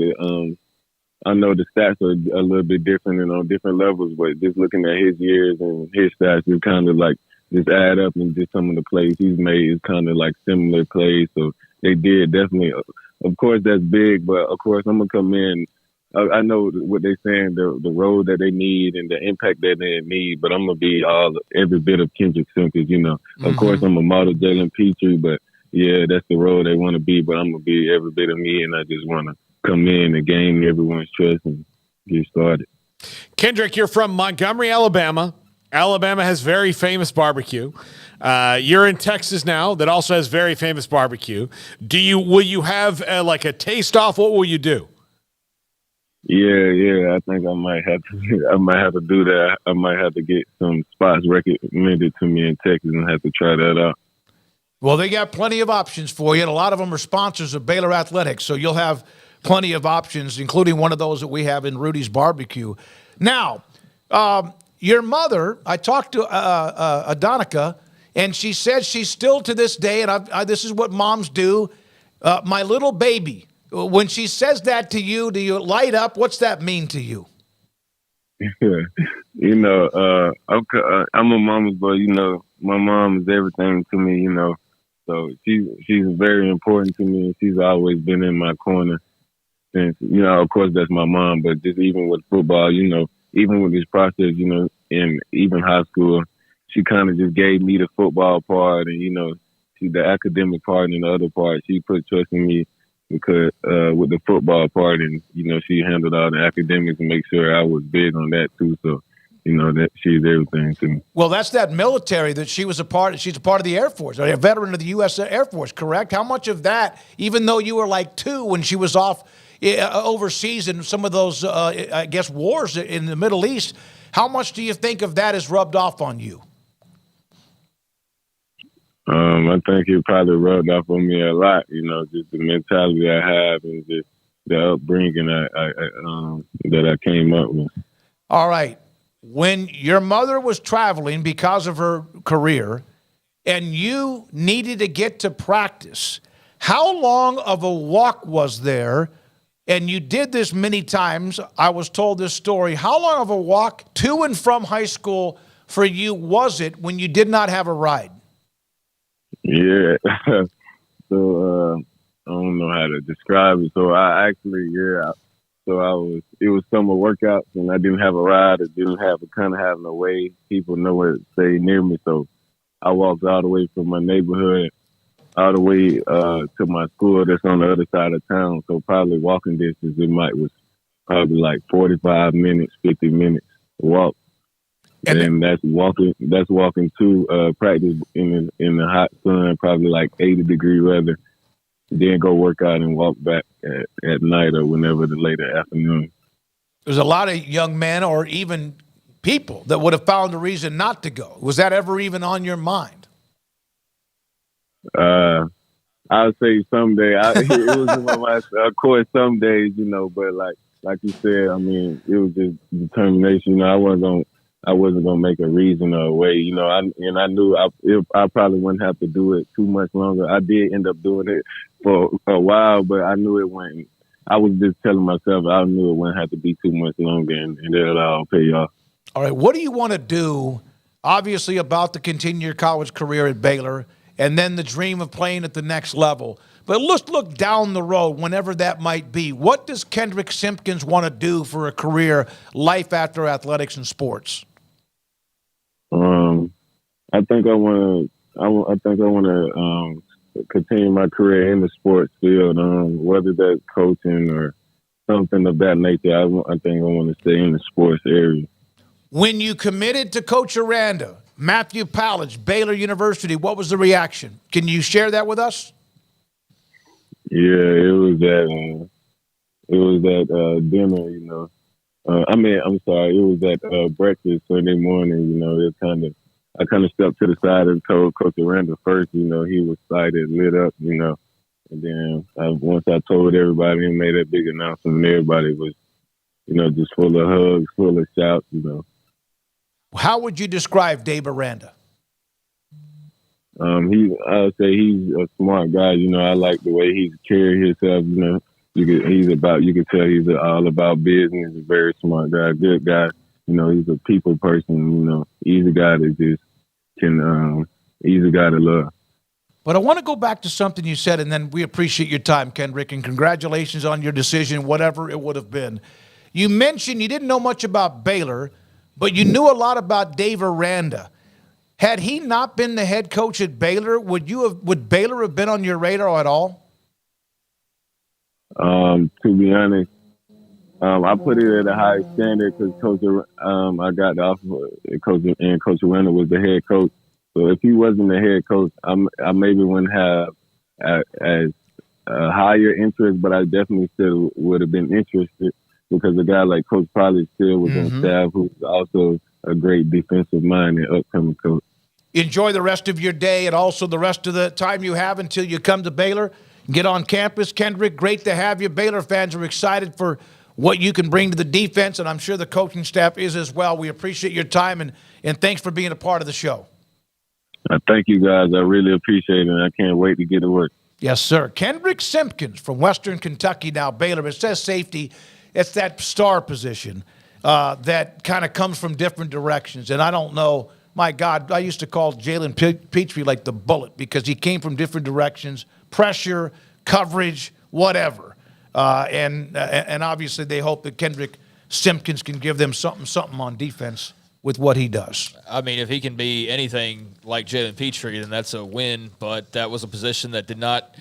I know the stats are a little bit different and on different levels, but just looking at his years and his stats, it's kind of like just add up and just some of the plays he's made is kind of like similar plays. So they did definitely, of course, that's big, but of course I'm going to come in. I know what they're saying, the role that they need and the impact that they need, but I'm going to be every bit of Kendrick Simpkins, you know. Mm-hmm. Of course, I'm a model Jalen Petrie, but yeah, that's the role they want to be, but I'm going to be every bit of me, and I just want to come in and gain everyone's trust and get started. Kendrick, you're from Montgomery, Alabama. Alabama has very famous barbecue. You're in Texas now that also has very famous barbecue. Will you have like a taste off? What will you do? Yeah. I think I might have to do that. I might have to get some spots recommended to me in Texas and have to try that out. Well, they got plenty of options for you, and a lot of them are sponsors of Baylor Athletics, so you'll have plenty of options, including one of those that we have in Rudy's Barbecue. Now, your mother, I talked to Adonica, and she said she's still to this day, and this is what moms do, my little baby. When she says that to you, do you light up? What's that mean to you? You know, I'm a mama's boy. You know, my mom is everything to me, you know. So she's very important to me. She's always been in my corner. And, you know, of course, that's my mom. But just even with football, you know, even with this process, you know, and even high school, she kind of just gave me the football part and, you know, the academic part and the other part. She put trust in me because with the football part and, you know, she handled all the academics and make sure I was big on that too. So, you know, that she's everything to me. Well, that's that military that she's a part of the Air Force, a veteran of the U.S. Air Force, correct? How much of that, even though you were like 2 when she was off overseas in some of those, I guess, wars in the Middle East, how much do you think of that has rubbed off on you? I think it probably rubbed off on me a lot, you know, just the mentality I have and just the upbringing that I came up with. All right. When your mother was traveling because of her career and you needed to get to practice, how long of a walk was there? And you did this many times. I was told this story. How long of a walk to and from high school for you was it when you did not have a ride? Yeah. So I don't know how to describe it. So I actually, So it was summer workouts, and I didn't have a ride. I didn't have no way. People nowhere to stay near me, so I walked all the way from my neighborhood all the way to my school that's on the other side of town. So probably walking distance, was probably like 45 minutes, 50 minutes walk. And that's walking to practice in the hot sun, probably like 80-degree weather. Then go work out and walk back at night or whenever the later afternoon. There's a lot of young men or even people that would have found a reason not to go. Was that ever even on your mind? I would say someday. It was in my mind. Of course, some days, but like you said, I mean, it was just determination. I wasn't gonna make a reason or a way. I knew I probably wouldn't have to do it too much longer. I did end up doing it for a while, but I knew it wouldn't. I was just telling myself I knew it wouldn't have to be too much longer, and it'll all pay off. All right, what do you want to do? Obviously, about to continue your college career at Baylor, and then the dream of playing at the next level. But let's look down the road, whenever that might be. What does Kendrick Simpkins want to do for a career, life after athletics and sports? I think I want to continue my career in the sports field, whether that's coaching or something of that nature. I think I want to stay in the sports area. When you committed to Coach Aranda, Matthew Pallage, Baylor University, what was the reaction? Can you share that with us? Yeah, it was that dinner, I'm sorry, it was that breakfast Sunday morning, I kind of stepped to the side and told Coach Aranda first, he was excited, lit up, and then once I told everybody and made that big announcement, and everybody was, just full of hugs, full of shouts, How would you describe Dave Aranda? I would say he's a smart guy. I like the way he carries himself. You can tell he's all about business. He's a very smart guy, good guy. He's a people person. He's a guy that just he's a guy to love. But I want to go back to something you said, and then we appreciate your time, Kendrick, and congratulations on your decision, whatever it would have been. You mentioned you didn't know much about Baylor, but you knew a lot about Dave Aranda. Had he not been the head coach at Baylor, would Baylor have been on your radar at all? To be honest, I put it at a high standard because I got the offer. Coach Aranda was the head coach. So if he wasn't the head coach, I maybe wouldn't have as higher interest, but I definitely still would have been interested because a guy like Coach Pollard still was on staff, who's also a great defensive mind and upcoming coach. Enjoy the rest of your day and also the rest of the time you have until you come to Baylor. Get on campus. Kendrick, great to have you. Baylor fans are excited for what you can bring to the defense, and I'm sure the coaching staff is as well. We appreciate your time, and thanks for being a part of the show. Thank you, guys. I really appreciate it, and I can't wait to get to work. Yes, sir. Kendrick Simpkins from Western Kentucky, now Baylor. It says safety. It's that star position that kind of comes from different directions. And I don't know, my God, I used to call Jalen Petrie like the bullet because he came from different directions, pressure, coverage, whatever. And obviously they hope that Kendrick Simpkins can give them something on defense with what he does. I mean, if he can be anything like Jalen Petrie, then that's a win. But that was a position that did not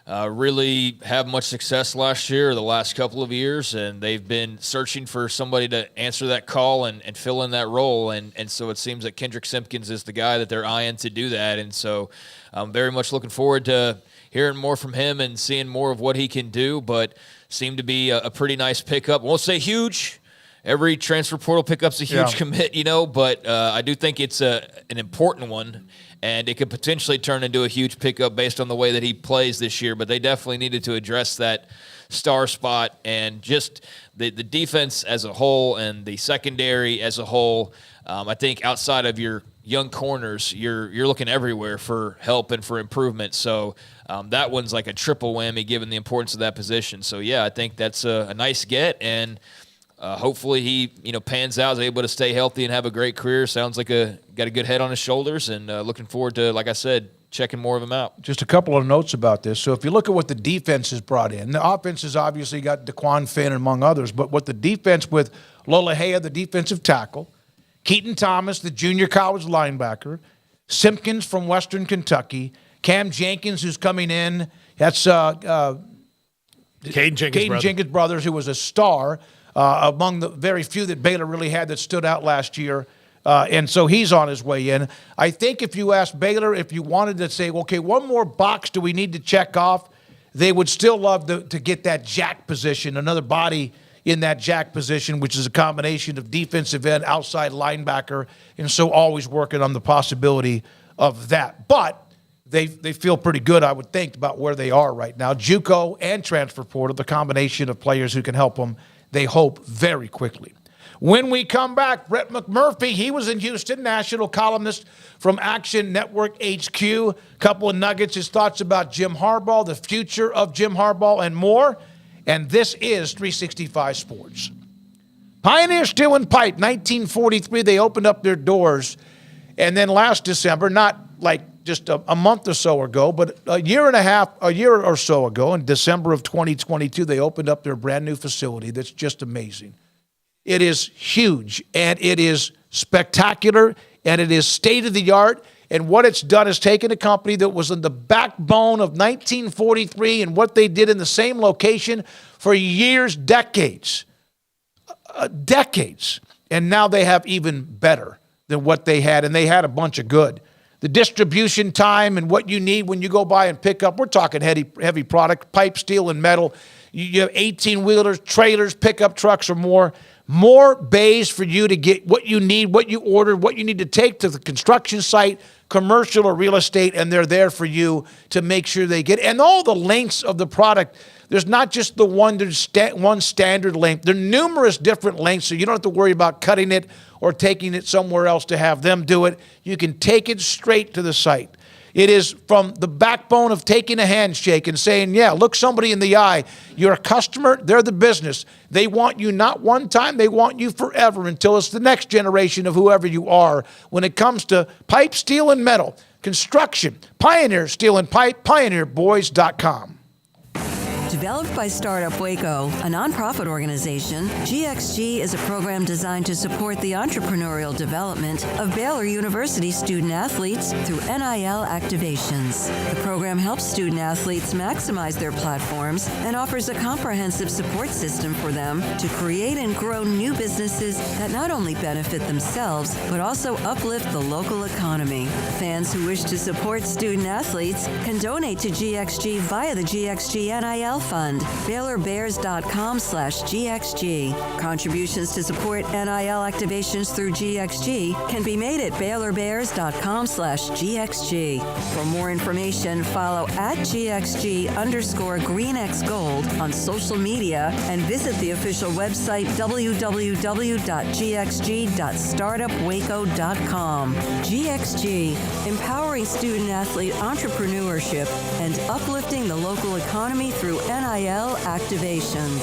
really have much success last year or the last couple of years, and they've been searching for somebody to answer that call and fill in that role. And so it seems that Kendrick Simpkins is the guy that they're eyeing to do that. And so I'm very much looking forward to hearing more from him and seeing more of what he can do, but seemed to be a pretty nice pickup. Won't say huge. Every transfer portal pickup's a huge commit, but I do think it's an important one, and it could potentially turn into a huge pickup based on the way that he plays this year. But they definitely needed to address that star spot and just the defense as a whole and the secondary as a whole. I think outside of your young corners, you're looking everywhere for help and for improvement. So that one's like a triple whammy given the importance of that position. So, yeah, I think that's a nice get, and hopefully he, pans out, is able to stay healthy and have a great career. Sounds like got a good head on his shoulders, and looking forward to, like I said, checking more of them out. Just a couple of notes about this. So if you look at what the defense has brought in, the offense has obviously got DeQuan Finn among others, but what the defense with Lola Hea, the defensive tackle, Keaton Thomas, the junior college linebacker, Simpkins from Western Kentucky, Cam Jenkins, who's coming in. That's Caden Jenkins brothers, who was a star among the very few that Baylor really had that stood out last year. And so he's on his way in. I think if you asked Baylor, if you wanted to say, okay, one more box do we need to check off, they would still love to get that jack position, another body in that jack position, which is a combination of defensive end, outside linebacker, and so always working on the possibility of that. But they feel pretty good, I would think, about where they are right now. JUCO and transfer portal, the combination of players who can help them, they hope, very quickly. When we come back, Brett McMurphy, he was in Houston, national columnist from Action Network HQ. Couple of nuggets, his thoughts about Jim Harbaugh, the future of Jim Harbaugh, and more. And this is 365 Sports. Pioneer Steel and Pipe, 1943, they opened up their doors. And then last December, not like just a month or so ago, but a year or so ago, in December of 2022, they opened up their brand new facility that's just amazing. It is huge, and it is spectacular, and it is state-of-the-art. And what it's done is taken a company that was in the backbone of 1943 and what they did in the same location for years, decades. And now they have even better than what they had, and they had a bunch of good. The distribution time and what you need when you go by and pick up, we're talking heavy product, pipe, steel, and metal. You have 18-wheelers, trailers, pickup trucks, or more. More bays for you to get what you need, what you ordered, what you need to take to the construction site, commercial or real estate, and they're there for you to make sure they get. And all the lengths of the product, there's not just the one standard length. There are numerous different lengths, so you don't have to worry about cutting it or taking it somewhere else to have them do it. You can take it straight to the site. It is from the backbone of taking a handshake and saying, yeah, look somebody in the eye. You're a customer. They're the business. They want you not one time. They want you forever until it's the next generation of whoever you are. When it comes to pipe, steel, and metal, construction, Pioneer Steel and Pipe, pioneerboys.com. Developed by Startup Waco, a nonprofit organization, GXG is a program designed to support the entrepreneurial development of Baylor University student-athletes through NIL activations. The program helps student-athletes maximize their platforms and offers a comprehensive support system for them to create and grow new businesses that not only benefit themselves, but also uplift the local economy. Fans who wish to support student-athletes can donate to GXG via the GXG NIL Fund, BaylorBears.com/GXG. Contributions to support NIL activations through GXG can be made at BaylorBears.com/GXG. For more information, follow @GXG_GreenXGold on social media and visit the official website www.gxg.startupwaco.com. GXG, empowering student-athlete entrepreneurship and uplifting the local economy through NIL activations.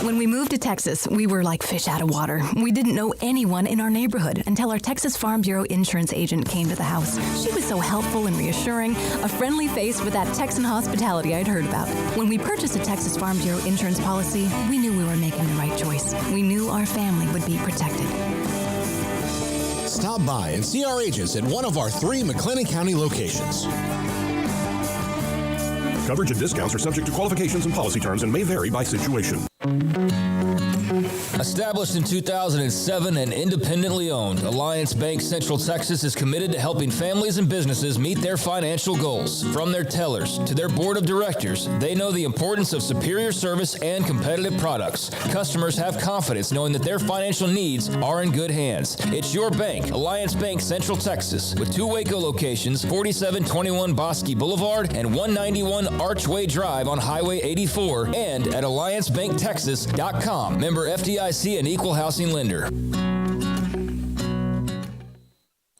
When we moved to Texas, we were like fish out of water. We didn't know anyone in our neighborhood until our Texas Farm Bureau insurance agent came to the house. She was so helpful and reassuring, a friendly face with that Texan hospitality I'd heard about. When we purchased a Texas Farm Bureau insurance policy, we knew we were making the right choice. We knew our family would be protected. Stop by and see our agents at one of our 3 McLennan County locations. Coverage and discounts are subject to qualifications and policy terms and may vary by situation. Established in 2007 and independently owned, Alliance Bank Central Texas is committed to helping families and businesses meet their financial goals. From their tellers to their board of directors, they know the importance of superior service and competitive products. Customers have confidence knowing that their financial needs are in good hands. It's your bank, Alliance Bank Central Texas, with 2 Waco locations, 4721 Bosque Boulevard and 191 Archway Drive on Highway 84, and at AllianceBankTexas.com. Member FDIC and Equal Housing Lender.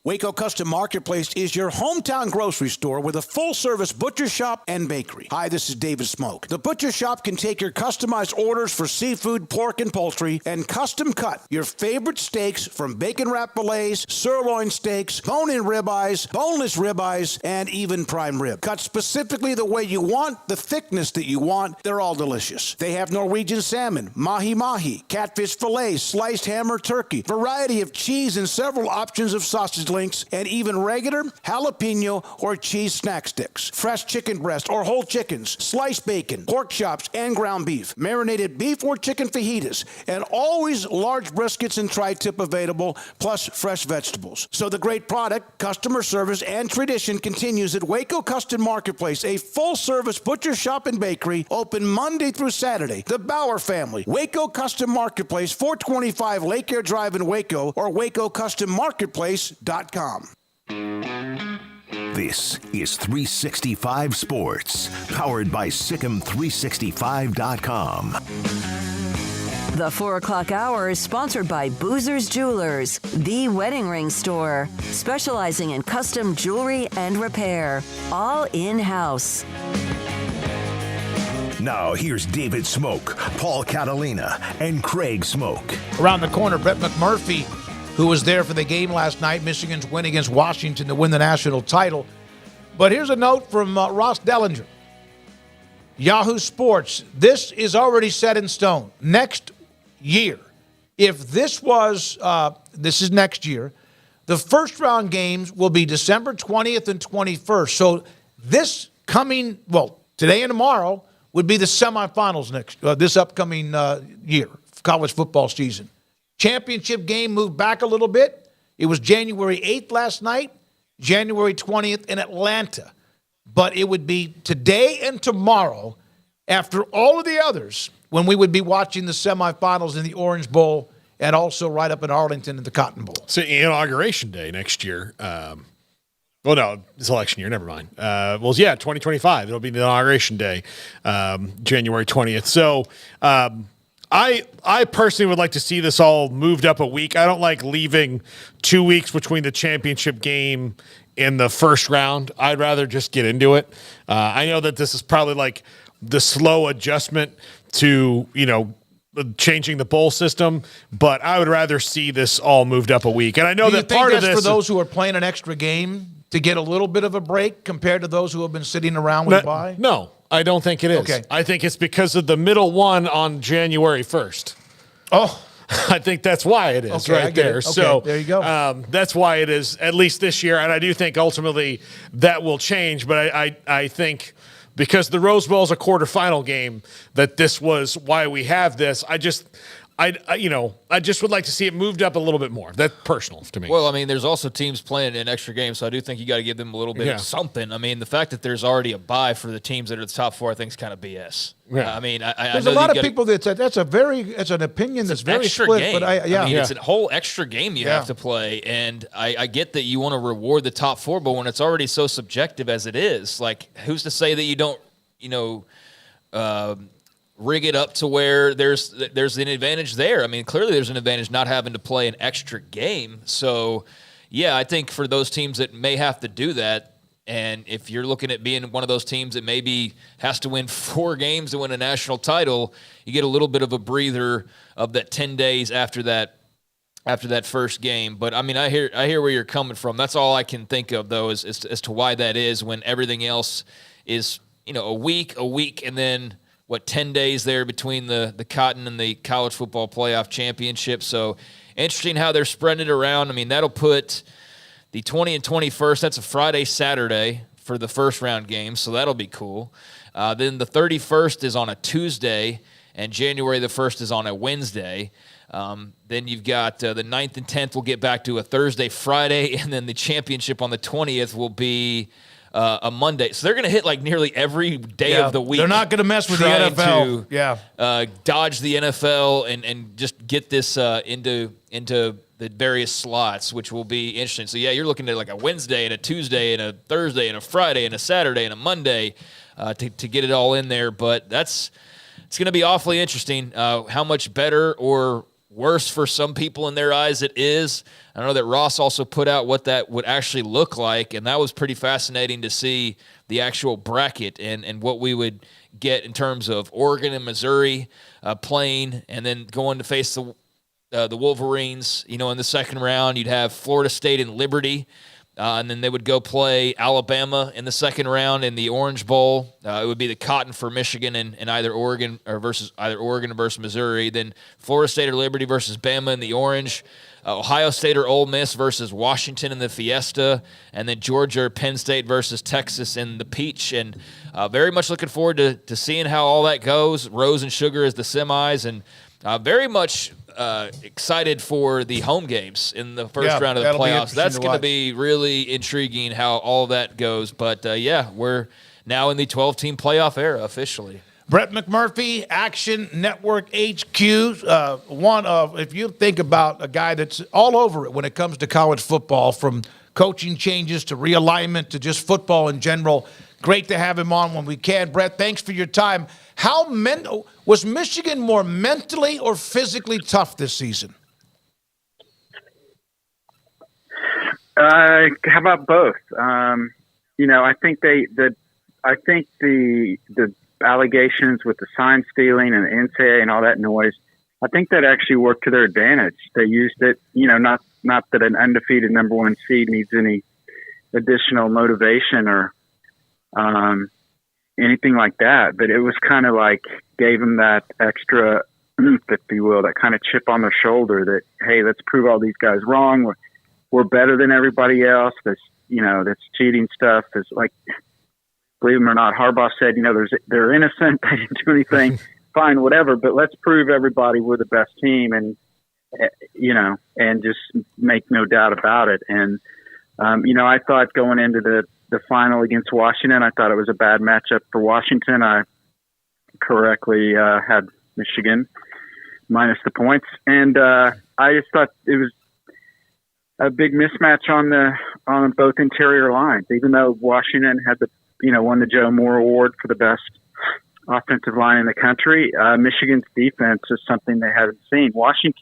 Waco Custom Marketplace is your hometown grocery store with a full-service butcher shop and bakery. Hi, this is David Smoak. The butcher shop can take your customized orders for seafood, pork, and poultry and custom cut your favorite steaks from bacon-wrapped fillets, sirloin steaks, bone-in ribeyes, boneless ribeyes, and even prime rib. Cut specifically the way you want, the thickness that you want. They're all delicious. They have Norwegian salmon, mahi-mahi, catfish fillets, sliced ham or turkey, variety of cheese and several options of sausage links, and even regular, jalapeno, or cheese snack sticks. Fresh chicken breast or whole chickens, sliced bacon, pork chops, and ground beef, marinated beef or chicken fajitas, and always large briskets and tri-tip available, plus fresh vegetables. So the great product, customer service, and tradition continues at Waco Custom Marketplace, a full-service butcher shop and bakery, open Monday through Saturday. The Bauer family, Waco Custom Marketplace, 425 Lake Air Drive in Waco, or WacoCustomMarketplace.com. This is 365 Sports, powered by Sikkim365.com. The 4 o'clock hour is sponsored by Boozer's Jewelers, the wedding ring store, specializing in custom jewelry and repair, all in-house. Now here's David Smoak, Paul Catalina, and Craig Smoak. Around the corner, Brett McMurphy, who was there for the game last night, Michigan's win against Washington to win the national title. But here's a note from Ross Dellinger. Yahoo Sports, this is already set in stone. Next year, if this was, this is next year, the first round games will be December 20th and 21st. So this coming, today and tomorrow would be the semifinals this upcoming year, college football season. Championship game moved back a little bit. It was January 8th last night, January 20th in Atlanta. But it would be today and tomorrow, after all of the others, when we would be watching the semifinals in the Orange Bowl and also right up in Arlington in the Cotton Bowl. So Inauguration Day next year. No, it's election year. Never mind. 2025. It'll be the Inauguration Day, January 20th. So I personally would like to see this all moved up a week. I don't like leaving 2 weeks between the championship game and the first round. I'd rather just get into it. I know that this is probably like the slow adjustment to, changing the bowl system, but I would rather see this all moved up a week. And I know that part of this for those who are playing an extra game to get a little bit of a break compared to those who have been sitting around with a bye? No, I don't think it is. Okay. I think it's because of the middle one on January 1st. Oh, I think that's why it is right there. Okay, so there you go. That's why it is, at least this year. And I do think ultimately that will change. But I think because the Rose Bowl is a quarterfinal game, that this was why we have this. I just would like to see it moved up a little bit more. That's personal to me. Well, I mean, there's also teams playing in extra games, so I do think you got to give them a little bit of something. I mean, the fact that there's already a bye for the teams that are the top four, I think is kind of BS. Yeah. I mean, there's a lot of people that's an opinion that's very extra split. Game. But I mean, it's a whole extra game you have to play, and I get that you want to reward the top four, but when it's already so subjective as it is, like who's to say that you don't, rig it up to where there's an advantage there. I mean, clearly there's an advantage not having to play an extra game. So, yeah, I think for those teams that may have to do that, and if you're looking at being one of those teams that maybe has to win 4 games to win a national title, you get a little bit of a breather of that 10 days after that first game. But, I mean, I hear where you're coming from. That's all I can think of, though, as to why that is when everything else is, a week, and then – 10 days there between the Cotton and the College Football Playoff Championship. So interesting how they're spreading it around. I mean, that'll put the 20 and 21st, that's a Friday, Saturday for the first round game, so that'll be cool. Then the 31st is on a Tuesday, and January the 1st is on a Wednesday. Then you've got the 9th and 10th will get back to a Thursday, Friday, and then the championship on the 20th will be a Monday. So they're going to hit like nearly every day of the week. They're not going to mess with the NFL. Dodge the NFL and just get this into the various slots, which will be interesting. So, yeah, you're looking at like a Wednesday and a Tuesday and a Thursday and a Friday and a Saturday and a Monday to get it all in there. But it's going to be awfully interesting how much better or worse for some people in their eyes it is. I know that Ross also put out what that would actually look like, and that was pretty fascinating to see the actual bracket and what we would get in terms of Oregon and Missouri playing, and then going to face the Wolverines. In the second round, you'd have Florida State and Liberty, and then they would go play Alabama in the second round in the Orange Bowl. It would be the Cotton for Michigan and either Oregon versus Missouri. Then Florida State or Liberty versus Bama in the Orange. Ohio State or Ole Miss versus Washington in the Fiesta, and then Georgia or Penn State versus Texas in the Peach. And very much looking forward to seeing how all that goes. Rose and Sugar as the semis, and very much excited for the home games in the first round of the playoffs. That's going to be really intriguing how all that goes. But, we're now in the 12-team playoff era officially. Brett McMurphy, Action Network HQ, one of, if you think about a guy that's all over it when it comes to college football, from coaching changes to realignment to just football in general, great to have him on when we can. Brett, thanks for your time. Was Michigan more mentally or physically tough this season? How about both? I think the allegations with the sign stealing and the NCAA and all that noise, I think that actually worked to their advantage. They used it, not that an undefeated number one seed needs any additional motivation or anything like that, but it was kind of like gave them that extra, if you will, that kind of chip on their shoulder that, hey, let's prove all these guys wrong. We're better than everybody else. That's cheating stuff is like, believe them or not, Harbaugh said, they're innocent. They didn't do anything. Fine, whatever. But let's prove everybody we're the best team, and and just make no doubt about it. And I thought going into the final against Washington, I thought it was a bad matchup for Washington. I correctly had Michigan minus the points, and I just thought it was a big mismatch on both interior lines. Even though Washington had won the Joe Moore Award for the best offensive line in the country, Michigan's defense is something they haven't seen. Washington,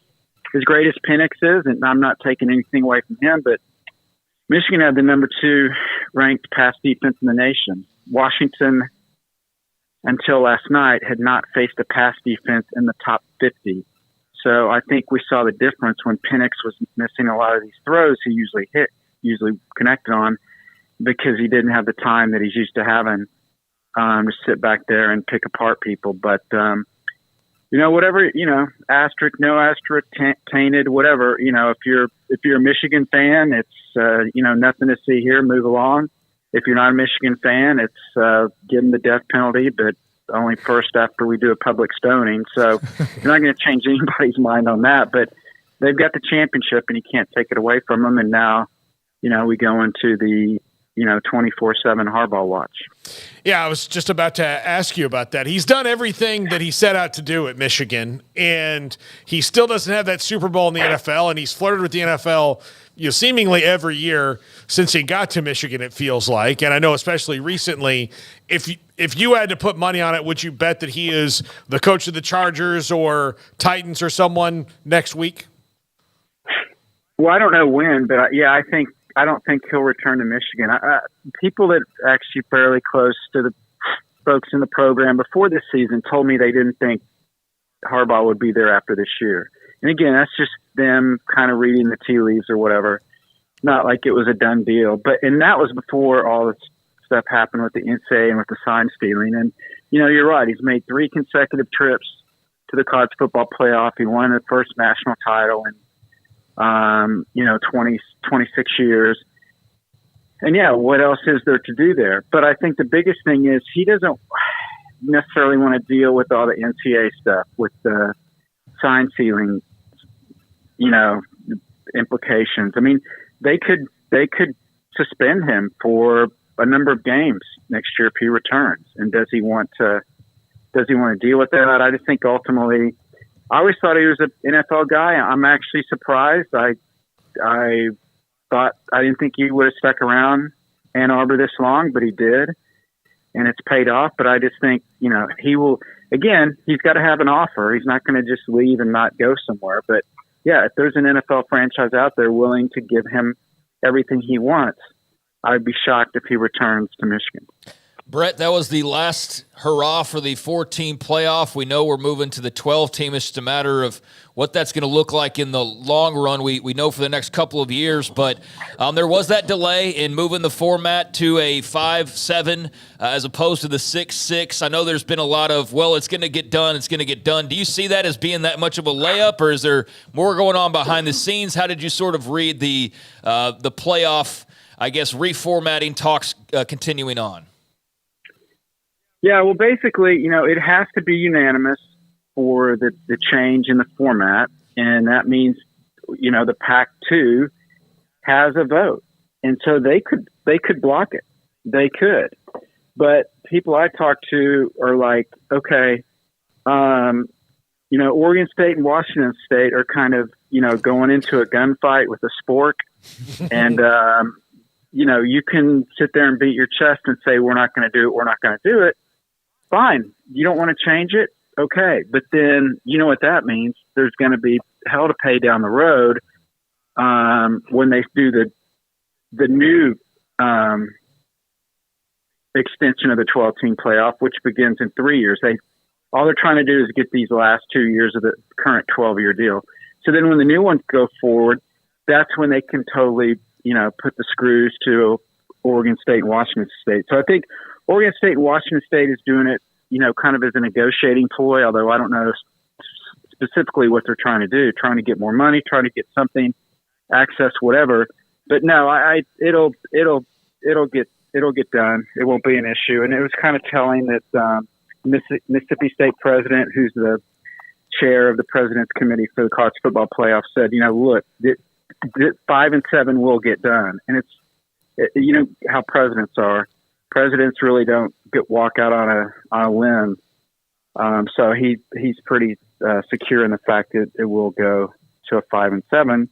as great as Penix is, and I'm not taking anything away from him, but Michigan had the number 2 ranked pass defense in the nation. Washington, until last night, had not faced a pass defense in the top 50. So I think we saw the difference when Penix was missing a lot of these throws he usually connected on, because he didn't have the time that he's used to having to sit back there and pick apart people. But, whatever, asterisk, no asterisk, tainted, whatever, if you're a Michigan fan, it's, nothing to see here, move along. If you're not a Michigan fan, it's give them the death penalty, but only first after we do a public stoning. So you're not going to change anybody's mind on that. But they've got the championship, and you can't take it away from them. And now, we go into the 24/7 Harbaugh watch. Yeah, I was just about to ask you about that. He's done everything that he set out to do at Michigan, and he still doesn't have that Super Bowl in the NFL, and he's flirted with the NFL seemingly every year since he got to Michigan, it feels like. And I know especially recently, if you had to put money on it, would you bet that he is the coach of the Chargers or Titans or someone next week? Well, I don't know when, but I don't think he'll return to Michigan. People that actually fairly close to the folks in the program before this season told me they didn't think Harbaugh would be there after this year. And again, that's just them kind of reading the tea leaves or whatever. Not like it was a done deal. And that was before all this stuff happened with the NCAA and with the sign stealing. And, you're right. He's made 3 consecutive trips to the college football playoff. He won the first national title in 26 years. And what else is there to do there? But I think the biggest thing is he doesn't necessarily want to deal with all the NCAA stuff, with the sign stealing, implications. I mean, they could suspend him for a number of games next year if he returns. And does he want to deal with that? I just think ultimately, I always thought he was an NFL guy. I'm actually surprised. I didn't think he would have stuck around Ann Arbor this long, but he did. and it's paid off. But I just think, he will, again, he's got to have an offer. He's not going to just leave and not go somewhere. But yeah, if there's an NFL franchise out there willing to give him everything he wants, I'd be shocked if he returns to Michigan. Brett, that was the last hurrah for the 4-team playoff. We know we're moving to the 12-team. It's just a matter of what that's going to look like in the long run. We know for the next couple of years, but there was that delay in moving the format to a 5-7 as opposed to the 6-6. I know there's been a lot of, it's going to get done, it's going to get done. Do you see that as being that much of a layup, or is there more going on behind the scenes? How did you sort of read the playoff, I guess, reformatting talks continuing on? Yeah, well, basically, it has to be unanimous for the change in the format, and that means, the Pac-2 has a vote, and so they could block it. They could, but people I talk to are like, okay, Oregon State and Washington State are kind of, going into a gunfight with a spork, and you can sit there and beat your chest and say, we're not going to do it. We're not going to do it. Fine. You don't want to change it? Okay. But then you know what that means. There's going to be hell to pay down the road when they do the new extension of the 12-team playoff, which begins in 3 years. All they're trying to do is get these last 2 years of the current 12-year deal. So then when the new ones go forward, that's when they can totally, put the screws to Oregon State and Washington State. So I think Oregon State and Washington State is doing it, kind of as a negotiating ploy, although I don't know specifically what they're trying to do, trying to get more money, trying to get something, access, whatever. But no, it'll get done. It won't be an issue. And it was kind of telling that Mississippi State president, who's the chair of the President's Committee for the College Football Playoff, said, look, 5 and 7 will get done. And it's how presidents are. Presidents really don't walk out on a limb. So he's pretty secure in the fact that it will go to a 5 and 7,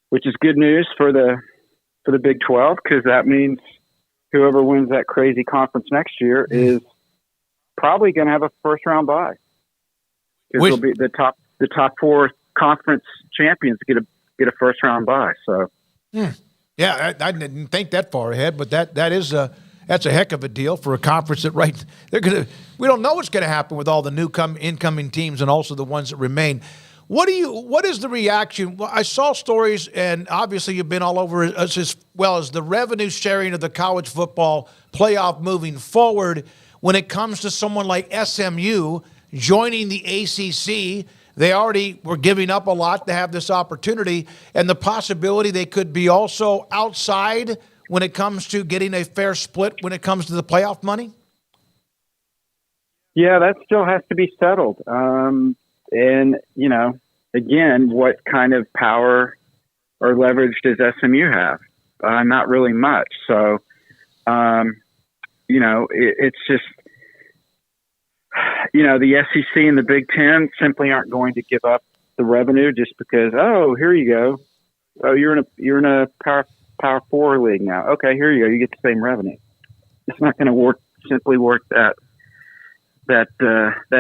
which is good news for the Big 12, because that means whoever wins that crazy conference next year is probably going to have a first round bye. Because it'll be the top 4 conference champions get a first round bye. So yeah, I didn't think that far ahead, but that's a heck of a deal for a conference that we don't know what's going to happen with all the new incoming teams and also the ones that remain. What is the reaction? Well, I saw stories, and obviously you've been all over as well as the revenue sharing of the college football playoff moving forward when it comes to someone like SMU joining the ACC. They already were giving up a lot to have this opportunity, and the possibility they could be also outside when it comes to getting a fair split when it comes to the playoff money? Yeah, that still has to be settled. And, again, what kind of power or leverage does SMU have? Not really much. So, it's just, the SEC and the Big Ten simply aren't going to give up the revenue just because, oh, here you go. Oh, you're in a Power 4 league now. Okay, here you go. You get the same revenue. It's not going to work that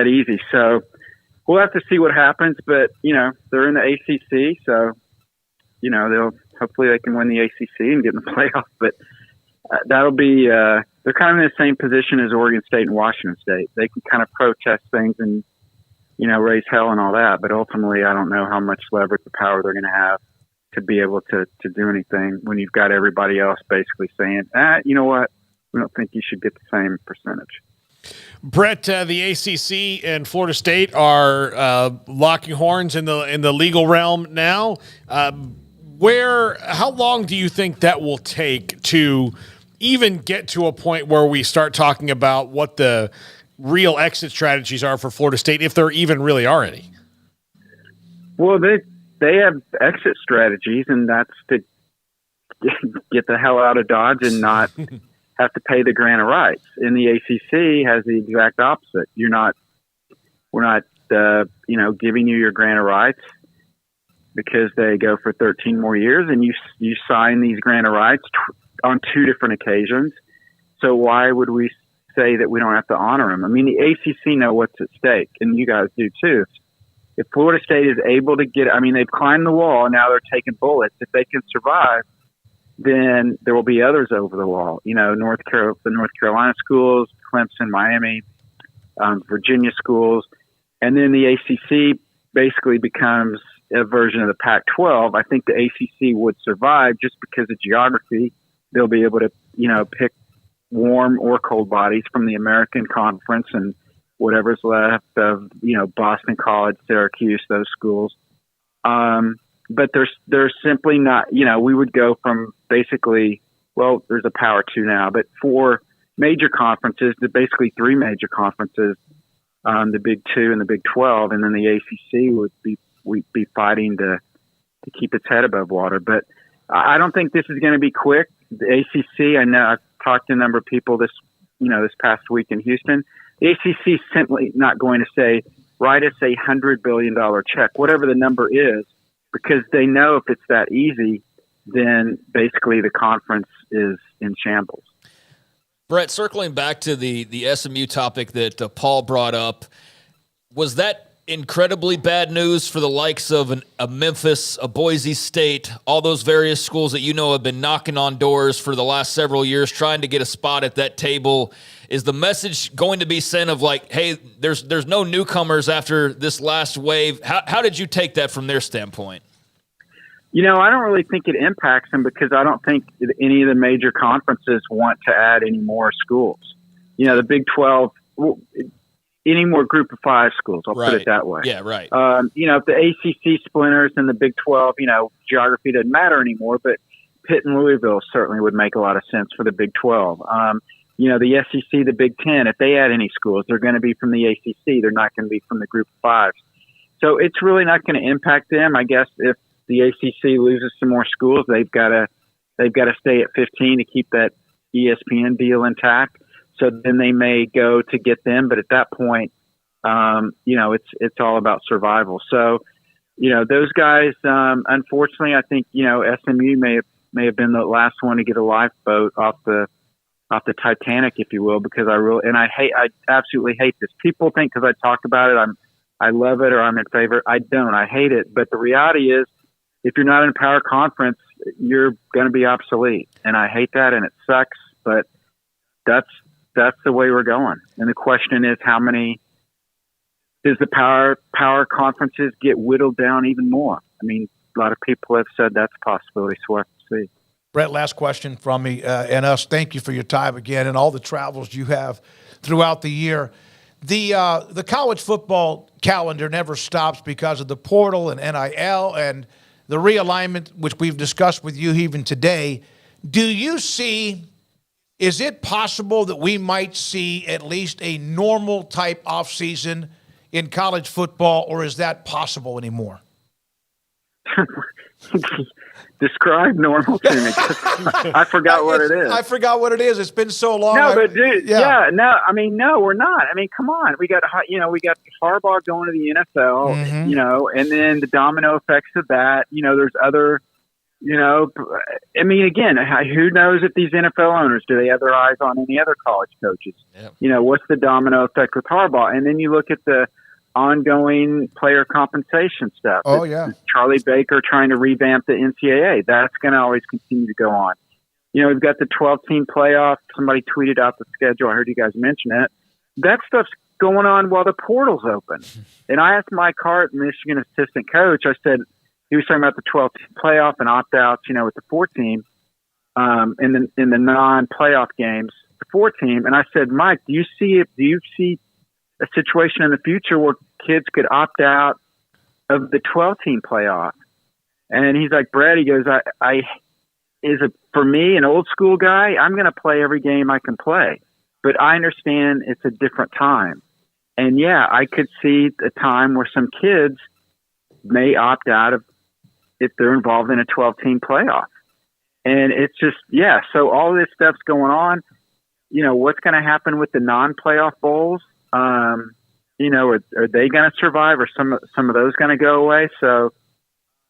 easy. So we'll have to see what happens. But they're in the ACC, so hopefully they can win the ACC and get in the playoff. But that'll be they're kind of in the same position as Oregon State and Washington State. They can kind of protest things and raise hell and all that. But ultimately, I don't know how much leverage or power they're going to have to be able to do anything when you've got everybody else basically saying, you know what, we don't think you should get the same percentage. Brett, the ACC and Florida State are locking horns in the legal realm now. How long do you think that will take to even get to a point where we start talking about what the real exit strategies are for Florida State, if there even really are any? Well, they have exit strategies, and that's to get the hell out of Dodge and not have to pay the grant of rights. And the ACC has the exact opposite. We're not giving you your grant of rights because they go for 13 more years, and you sign these grant of rights on 2 different occasions. So why would we say that we don't have to honor them. I mean, the ACC know what's at stake, and you guys do too. If Florida State is able to get, I mean, they've climbed the wall, and now they're taking bullets. If they can survive, then there will be others over the wall. You know, the North Carolina schools, Clemson, Miami, Virginia schools, and then the ACC basically becomes a version of the Pac-12. I think the ACC would survive just because of geography. They'll be able to, you know, pick warm or cold bodies from the American Conference and whatever's left of, you know, Boston College, Syracuse, those schools. But there's simply not, you know, we would go from basically, well, there's a Power 2 now, but 4 major conferences to basically 3 major conferences, the Big 2 and the Big 12, and then the ACC would be fighting to keep its head above water. But I don't think this is going to be quick. The ACC, I know I've talked to a number of people this past week in Houston. The ACC is simply not going to say, write us $100 billion check, whatever the number is, because they know if it's that easy, then basically the conference is in shambles. Brett, circling back to the SMU topic that Paul brought up, was that incredibly bad news for the likes of a Memphis, a Boise State, all those various schools that you know have been knocking on doors for the last several years trying to get a spot at that table? Is the message going to be sent of like, hey, there's no newcomers after this last wave? How did you take that from their standpoint? You know, I don't really think it impacts them because I don't think any of the major conferences want to add any more schools. You know, the Big 12, any more Group of 5 schools, I'll put it that way. Yeah, right. You know, if the ACC splinters and the Big 12, you know, geography doesn't matter anymore, but Pitt and Louisville certainly would make a lot of sense for the Big 12. You know, the SEC, the Big 10, if they add any schools, they're going to be from the ACC. They're not going to be from the Group of 5. So it's really not going to impact them. I guess if the ACC loses some more schools, they've got to stay at 15 to keep that ESPN deal intact. So then they may go to get them, but at that point, you know, it's all about survival. So, you know, those guys, unfortunately, I think, you know, SMU may have been the last one to get a lifeboat off the Titanic, if you will, because I absolutely hate this. People think because I talk about it, I love it or I'm in favor. I don't. I hate it. But the reality is, if you're not in a power conference, you're going to be obsolete. And I hate that, and it sucks, but that's the way we're going. And the question is, how many does the power conferences get whittled down even more? I mean, a lot of people have said that's a possibility, so we'll have to see. Brett, last question from me and us. Thank you for your time again and all the travels you have throughout the year. The college football calendar never stops because of the portal and NIL and the realignment, which we've discussed with you even today. Do you see, is it possible that we might see at least a normal type offseason in college football, or is that possible anymore? Describe normal to me. I forgot what it is. I forgot what it is. It's been so long. No, but dude, no. I mean, no, we're not. I mean, come on. We got Harbaugh going to the NFL, you know, and then the domino effects of that. You know, there's other, you know, I mean, again, who knows if these NFL owners, do they have their eyes on any other college coaches? Yeah. You know, what's the domino effect with Harbaugh? And then you look at the ongoing player compensation stuff. Oh, yeah. Charlie Baker trying to revamp the NCAA. That's going to always continue to go on. You know, we've got the 12-team playoff. Somebody tweeted out the schedule. I heard you guys mention it. That stuff's going on while the portal's open. And I asked Mike Hart, Michigan assistant coach, I said, he was talking about the 12-team playoff and opt-outs, you know, with the 4-team in the non-playoff games, the 4-team. And I said, Mike, do you see a situation in the future where kids could opt out of the 12-team playoff? And he's like, Brad, he goes, for me, an old school guy, I'm going to play every game I can play, but I understand it's a different time. And yeah, I could see a time where some kids may opt out of if they're involved in a 12-team playoff. And it's just, yeah. So all this stuff's going on. You know, what's going to happen with the non-playoff bowls? You know, are they going to survive, or some of those going to go away? So,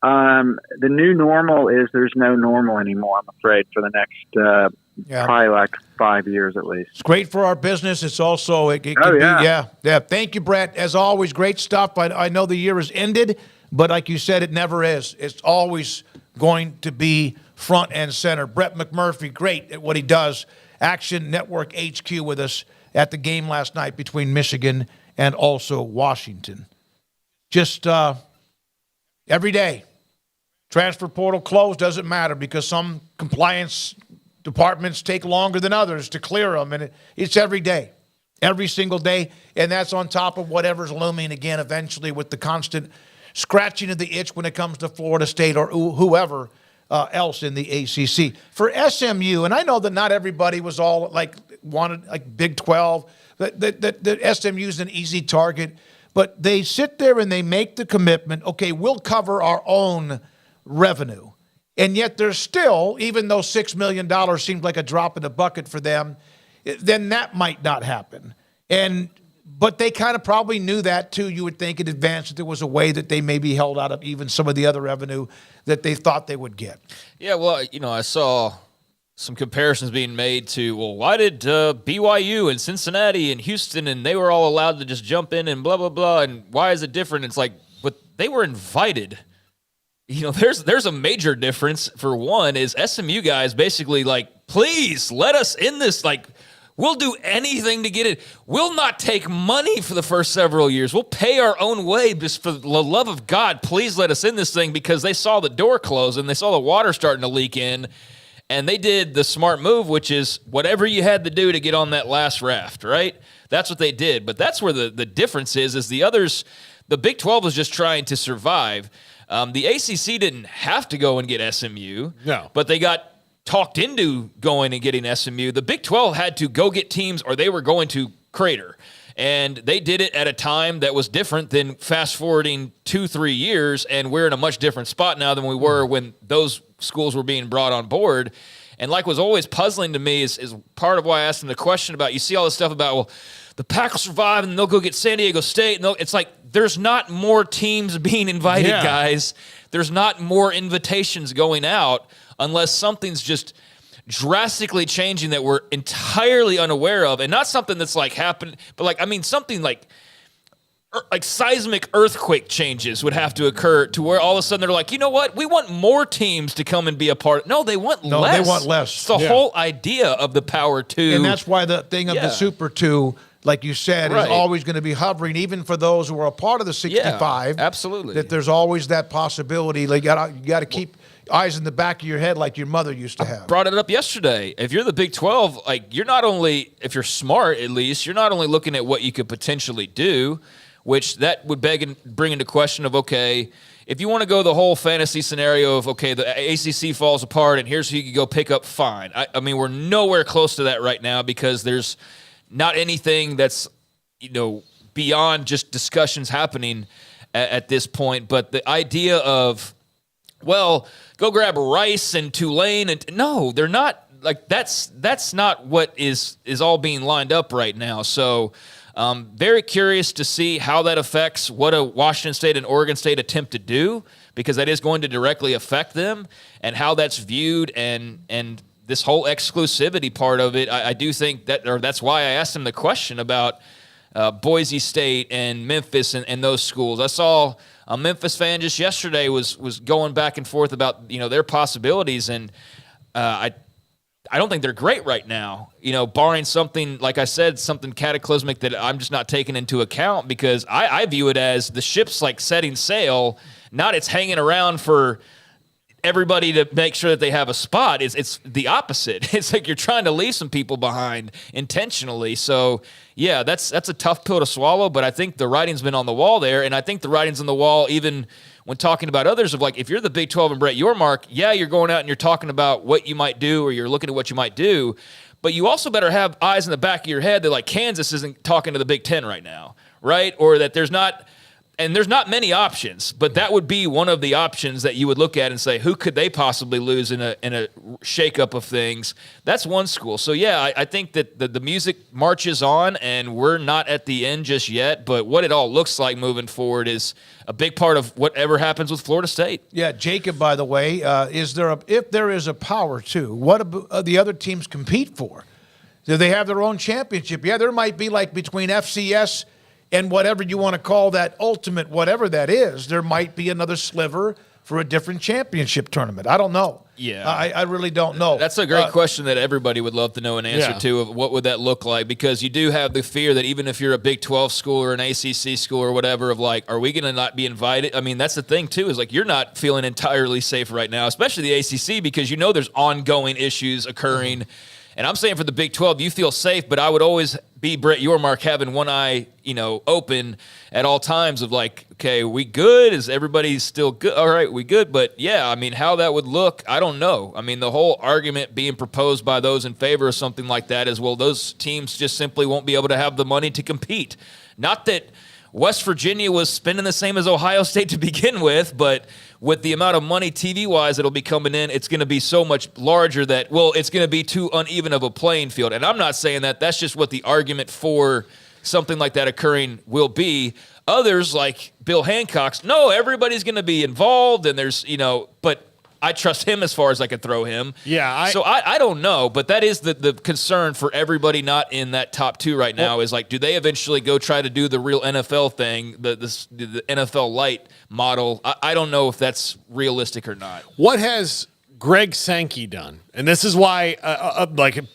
The new normal is there's no normal anymore, I'm afraid, for the next probably like 5 years at least. It's great for our business. It's also it can be. Yeah. Thank you, Brett. As always, great stuff. I know the year has ended, but like you said, it never is. It's always going to be front and center. Brett McMurphy, great at what he does. Action Network HQ with us at the game last night between Michigan and also Washington. Just every day. Transfer portal closed, doesn't matter because some compliance departments take longer than others to clear them, and it's every day, every single day, and that's on top of whatever's looming again eventually with the constant scratching of the itch when it comes to Florida State or whoever else in the ACC. For SMU, and I know that not everybody was all wanted Big 12, that SMU's an easy target, but they sit there and they make the commitment, okay, we'll cover our own revenue. And yet there's still, even though $6 million seems like a drop in the bucket for them, then that might not happen. But they kind of probably knew that too, you would think in advance, that there was a way that they maybe held out of even some of the other revenue that they thought they would get. Yeah, well, I saw some comparisons being made to, well, why did BYU and Cincinnati and Houston and they were all allowed to just jump in and blah, blah, blah, and why is it different? It's like, but they were invited. There's a major difference. For one, is SMU guys basically please let us in this. We'll do anything to get it. We'll not take money for the first several years. We'll pay our own way. Just for the love of God, please let us in this thing, because they saw the door close and they saw the water starting to leak in, and they did the smart move, which is whatever you had to do to get on that last raft, right? That's what they did. But that's where the difference is the others, the Big 12 was just trying to survive. The ACC didn't have to go and get SMU, but they got talked into going and getting SMU. The Big 12 had to go get teams or they were going to crater. And they did it at a time that was different than fast-forwarding 2-3 years, and we're in a much different spot now than we were when those schools were being brought on board. And was always puzzling to me is part of why I asked them the question about, you see all this stuff about, well, the Pack will survive and they'll go get San Diego State. And it's like, there's not more teams being invited, guys. There's not more invitations going out unless something's just drastically changing that we're entirely unaware of. And not something that's happened, but something like seismic earthquake changes would have to occur to where all of a sudden they're like, you know what? We want more teams to come and be a part. No, they want less. No, they want less. It's the whole idea of the Power 2. And that's why the thing of the Super 2, like you said, is always going to be hovering, even for those who are a part of the 65. Yeah, absolutely. That there's always that possibility. You got to keep eyes in the back of your head like your mother used to have. Brought it up yesterday. If you're the Big 12, you're not only, if you're smart at least, you're not only looking at what you could potentially do, which that would bring into question of, okay, if you want to go the whole fantasy scenario of, okay, the ACC falls apart and here's who you can go pick up, fine. I mean, we're nowhere close to that right now because there's not anything that's, beyond just discussions happening at this point. But the idea of, well, go grab Rice and Tulane, and no, they're not. That's not what is all being lined up right now. So very curious to see how that affects what a Washington State and Oregon State attempt to do, because that is going to directly affect them, and how that's viewed, and this whole exclusivity part of it. I do think that's why I asked him the question about Boise State and Memphis and those schools. I saw a Memphis fan just yesterday was going back and forth about their possibilities, and I don't think they're great right now, barring something, like I said, something cataclysmic that I'm just not taking into account, because I view it as the ship's setting sail, not it's hanging around for everybody to make sure that they have a spot. It's the opposite. It's like you're trying to leave some people behind intentionally. So, yeah, that's a tough pill to swallow, but I think the writing's been on the wall there, and I think the writing's on the wall even when talking about others of if you're the Big 12 and Brett Yormark, you're going out and you're talking about what you might do, or you're looking at what you might do, but you also better have eyes in the back of your head that Kansas isn't talking to the Big 10 right now, right? Or that there's not and there's not many options, but that would be one of the options that you would look at and say, who could they possibly lose in a shakeup of things? That's one school. So yeah, I think that the music marches on, and we're not at the end just yet. But what it all looks like moving forward is a big part of whatever happens with Florida State. Yeah, Jacob. By the way, if there is a power two, what do the other teams compete for? Do they have their own championship? Yeah, there might be like between FCS and whatever you want to call that ultimate, whatever that is, there might be another sliver for a different championship tournament. I don't know. Yeah. I really don't know. That's a great question that everybody would love to know an answer to, of what would that look like, because you do have the fear that even if you're a Big 12 school or an ACC school or whatever, of like, are we going to not be invited? I mean, that's the thing too, is like you're not feeling entirely safe right now, especially the ACC, because you know there's ongoing issues occurring. And I'm saying for the Big 12, you feel safe, but I would always be Brett Yormark, having one eye, open at all times of like, okay, we good? Is everybody still good? All right, we good. But yeah, I mean, how that would look, I don't know. I mean, the whole argument being proposed by those in favor of something like that is, well, those teams just simply won't be able to have the money to compete. Not that West Virginia was spending the same as Ohio State to begin with, but with the amount of money TV-wise that'll be coming in, it's going to be so much larger that, well, it's going to be too uneven of a playing field. And I'm not saying that. That's just what the argument for something like that occurring will be. Others, like Bill Hancock's, no, everybody's going to be involved, and there's, but I trust him as far as I could throw him. Yeah. So I don't know, but that is the concern for everybody not in that top two right now, is like, do they eventually go try to do the real NFL thing, the NFL light model? I don't know if that's realistic or not. What has Greg Sankey done? And this is why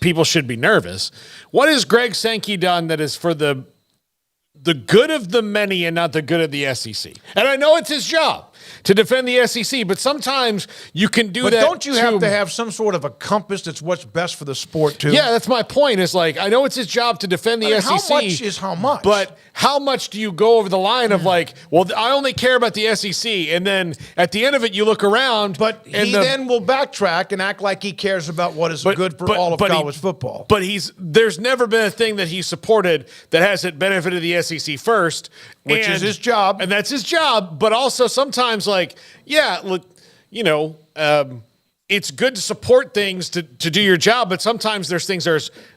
people should be nervous. What has Greg Sankey done that is for the good of the many and not the good of the SEC? And I know it's his job to defend the SEC, but sometimes you can do that. But don't you have to have some sort of a compass that's what's best for the sport, too? Yeah, that's my point. Is like, I know it's his job to defend the SEC. How much is how much? But how much do you go over the line of like, well, I only care about the SEC, and then at the end of it, you look around. But he then will backtrack and act like he cares about what is good for all of college football. But there's never been a thing that he supported that hasn't benefited the SEC first. Which is his job. And that's his job. But also sometimes, like, yeah, look, it's good to support things to do your job, but sometimes there's things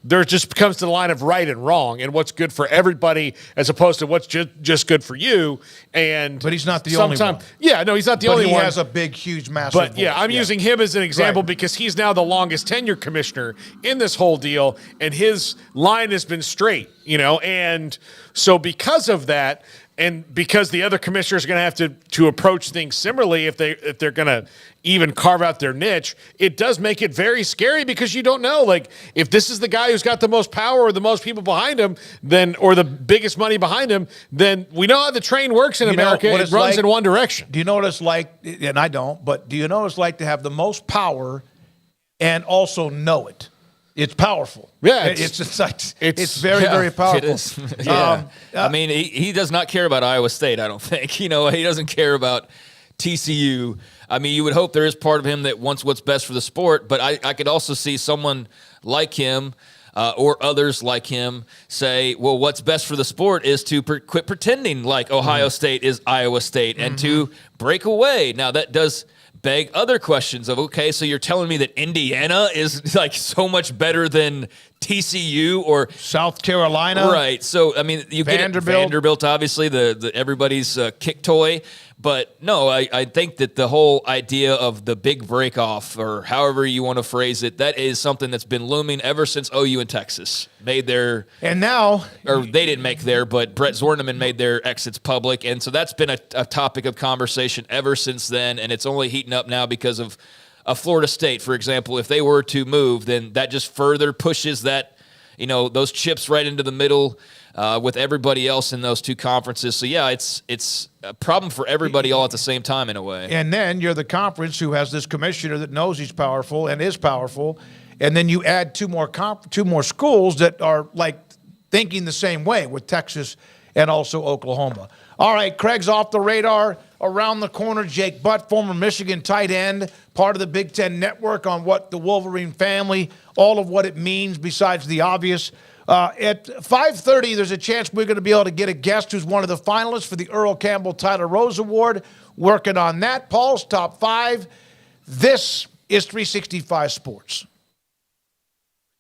there just comes to the line of right and wrong and what's good for everybody as opposed to what's just good for you. But he's not the only one. Yeah, no, he's not the only one. But he has a big, huge, massive But yeah, I'm using him as an example because he's now the longest tenured commissioner in this whole deal, and his line has been straight, and so because of that, and because the other commissioners are going to have to approach things similarly if they're going to even carve out their niche, it does make it very scary because you don't know, like, if this is the guy who's got the most power or the most people behind him, or the biggest money behind him, then we know how the train works in America. It runs in one direction. Do you know what it's like? And I don't, but do you know what it's like to have the most power and also know it? It's powerful. Yeah, it's very, very powerful. It is. Yeah. I mean, he does not care about Iowa State, I don't think. He doesn't care about TCU. I mean, you would hope there is part of him that wants what's best for the sport, but I could also see someone like him or others like him say, well, what's best for the sport is to quit pretending like Ohio State is Iowa State and to break away. Now, that does beg other questions of, okay, so you're telling me that Indiana is like so much better than TCU or South Carolina? Right. So, I mean, you get Vanderbilt, obviously, the everybody's kick toy. But no, I think that the whole idea of the big break-off, or however you want to phrase it, that is something that's been looming ever since OU and Texas made their... And now... Or they didn't make their, but Brett Zorneman made their exits public. And so that's been a topic of conversation ever since then, and it's only heating up now because of Florida State, for example. If they were to move, then that just further pushes that, those chips right into the middle with everybody else in those two conferences. So, yeah, it's a problem for everybody all at the same time in a way. And then you're the conference who has this commissioner that knows he's powerful and is powerful, and then you add two more schools that are like thinking the same way with Texas and also Oklahoma. All right, Craig's off the radar. Around the corner, Jake Butt, former Michigan tight end, part of the Big Ten Network on what the Wolverine family, all of what it means besides the obvious. At 5:30, there's a chance we're going to be able to get a guest who's one of the finalists for the Earl Campbell Tyler Rose Award. Working on that. Paul's Top 5. This is 365 Sports.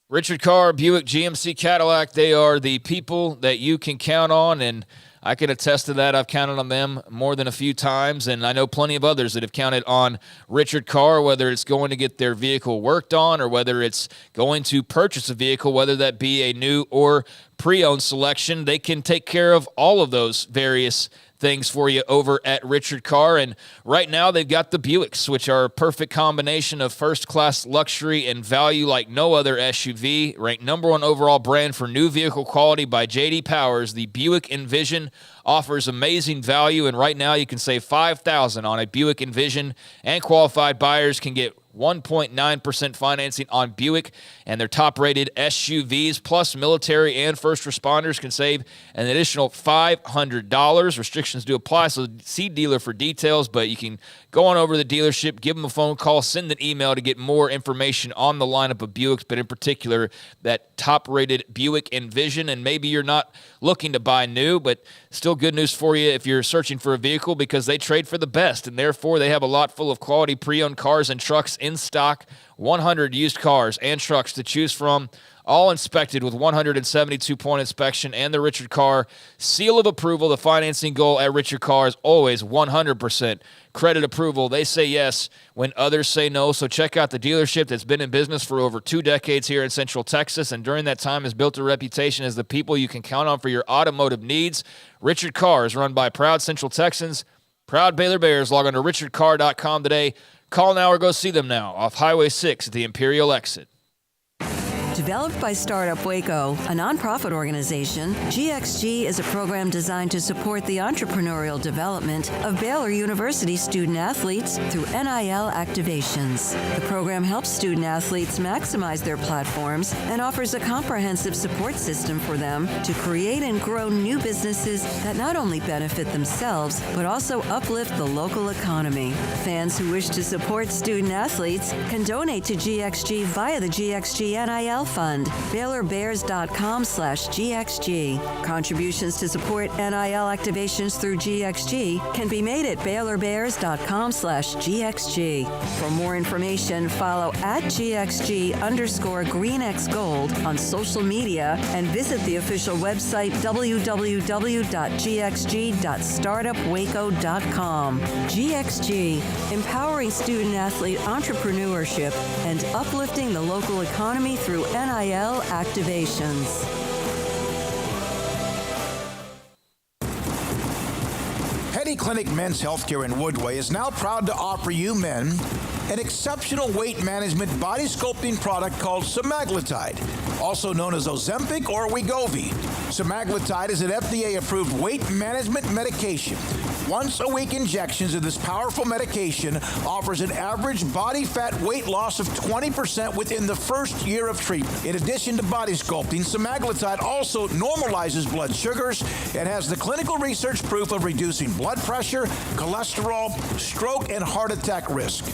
Richard Carr, Buick, GMC, Cadillac, they are the people that you can count on, and I can attest to that. I've counted on them more than a few times, and I know plenty of others that have counted on Richard Carr, whether it's going to get their vehicle worked on or whether it's going to purchase a vehicle, whether that be a new or pre-owned selection. They can take care of all of those various things for you over at Richard Carr. And right now they've got the Buicks, which are a perfect combination of first-class luxury and value like no other SUV. Ranked number 1 overall brand for new vehicle quality by J.D. Powers, the Buick Envision offers amazing value, and right now you can save $5,000 on a Buick Envision, and qualified buyers can get 1.9% financing on Buick and their top-rated SUVs, plus military and first responders can save an additional $500. Restrictions do apply, so see dealer for details, but you can go on over to the dealership, give them a phone call, send an email to get more information on the lineup of Buicks, but in particular, that top-rated Buick Envision. And maybe you're not looking to buy new, but still good news for you if you're searching for a vehicle, because they trade for the best, and therefore they have a lot full of quality pre-owned cars and trucks in stock. 100 used cars and trucks to choose from, all inspected with 172-point inspection and the Richard Carr seal of approval. The financing goal at Richard Carr is always 100% credit approval. They say yes when others say no. So check out the dealership that's been in business for over 2 decades here in Central Texas, and during that time has built a reputation as the people you can count on for your automotive needs. Richard Carr is run by proud Central Texans, proud Baylor Bears. Log on to richardcarr.com today. Call now or go see them now off Highway 6 at the Imperial exit. Developed by Startup Waco, a nonprofit organization, GXG is a program designed to support the entrepreneurial development of Baylor University student-athletes through NIL activations. The program helps student-athletes maximize their platforms and offers a comprehensive support system for them to create and grow new businesses that not only benefit themselves, but also uplift the local economy. Fans who wish to support student-athletes can donate to GXG via the GXG NIL Fund, BaylorBears.com/GXG. Contributions to support NIL activations through GXG can be made at BaylorBears.com/GXG. For more information, follow at GXG_GreenXGold on social media and visit the official website www.gxg.startupwaco.com. GXG, empowering student-athlete entrepreneurship and uplifting the local economy through NIL activations. Petty Clinic Men's Healthcare in Woodway is now proud to offer you men an exceptional weight management body sculpting product called semaglutide, also known as Ozempic or Wegovy. Semaglutide is an FDA-approved weight management medication. Once-a-week injections of this powerful medication offers an average body fat weight loss of 20% within the first year of treatment. In addition to body sculpting, semaglutide also normalizes blood sugars and has the clinical research proof of reducing blood pressure, cholesterol, stroke, and heart attack risk.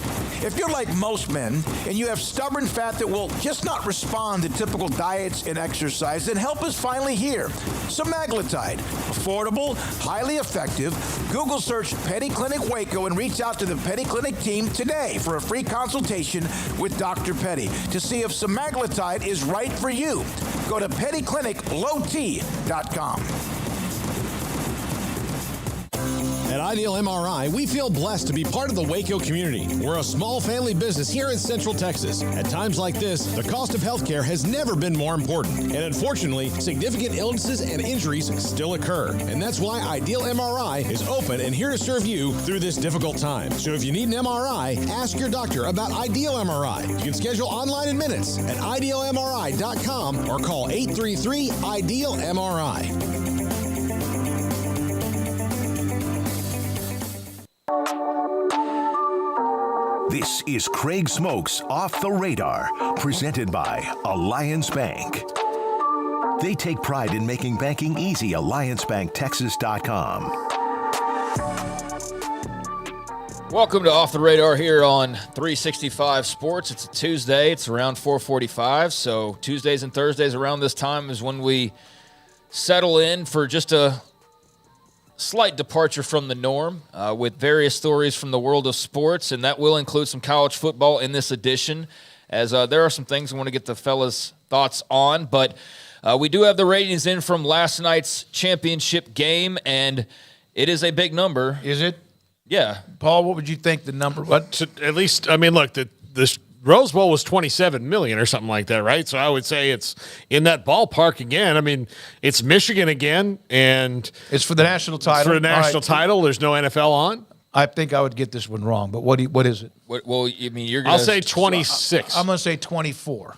If you're like most men and you have stubborn fat that will just not respond to typical diets and exercise, then help is finally here. Semaglutide, affordable, highly effective. Google search Petty Clinic Waco and reach out to the Petty Clinic team today for a free consultation with Dr. Petty to see if semaglutide is right for you. Go to pettycliniclowt.com. At Ideal MRI, we feel blessed to be part of the Waco community. We're a small family business here in Central Texas. At times like this, the cost of healthcare has never been more important. And unfortunately, significant illnesses and injuries still occur. And that's why Ideal MRI is open and here to serve you through this difficult time. So if you need an MRI, ask your doctor about Ideal MRI. You can schedule online in minutes at idealmri.com or call 833-IDEAL-MRI. This is Craig Smoak's Off the Radar, presented by Alliance Bank. They take pride in making banking easy. AllianceBankTexas.com. Welcome to Off the Radar here on 365 Sports. It's a Tuesday. It's around 4:45. So Tuesdays and Thursdays around this time is when we settle in for just a slight departure from the norm with various stories from the world of sports, and that will include some college football in this edition, as there are some things I want to get the fellas' thoughts on. But we do have the ratings in from last night's championship game, and it is a big number. Is it? Yeah. Paul, what would you think the number was? At least, I mean, look, the Rose Bowl was $27 million or something like that, right? So I would say it's in that ballpark again. I mean, it's Michigan again, and it's for the national title. It's for the national title. There's no NFL on. I think I would get this one wrong, but what is it? Well, I mean, you're going I'll say 26. I'm going to say 24.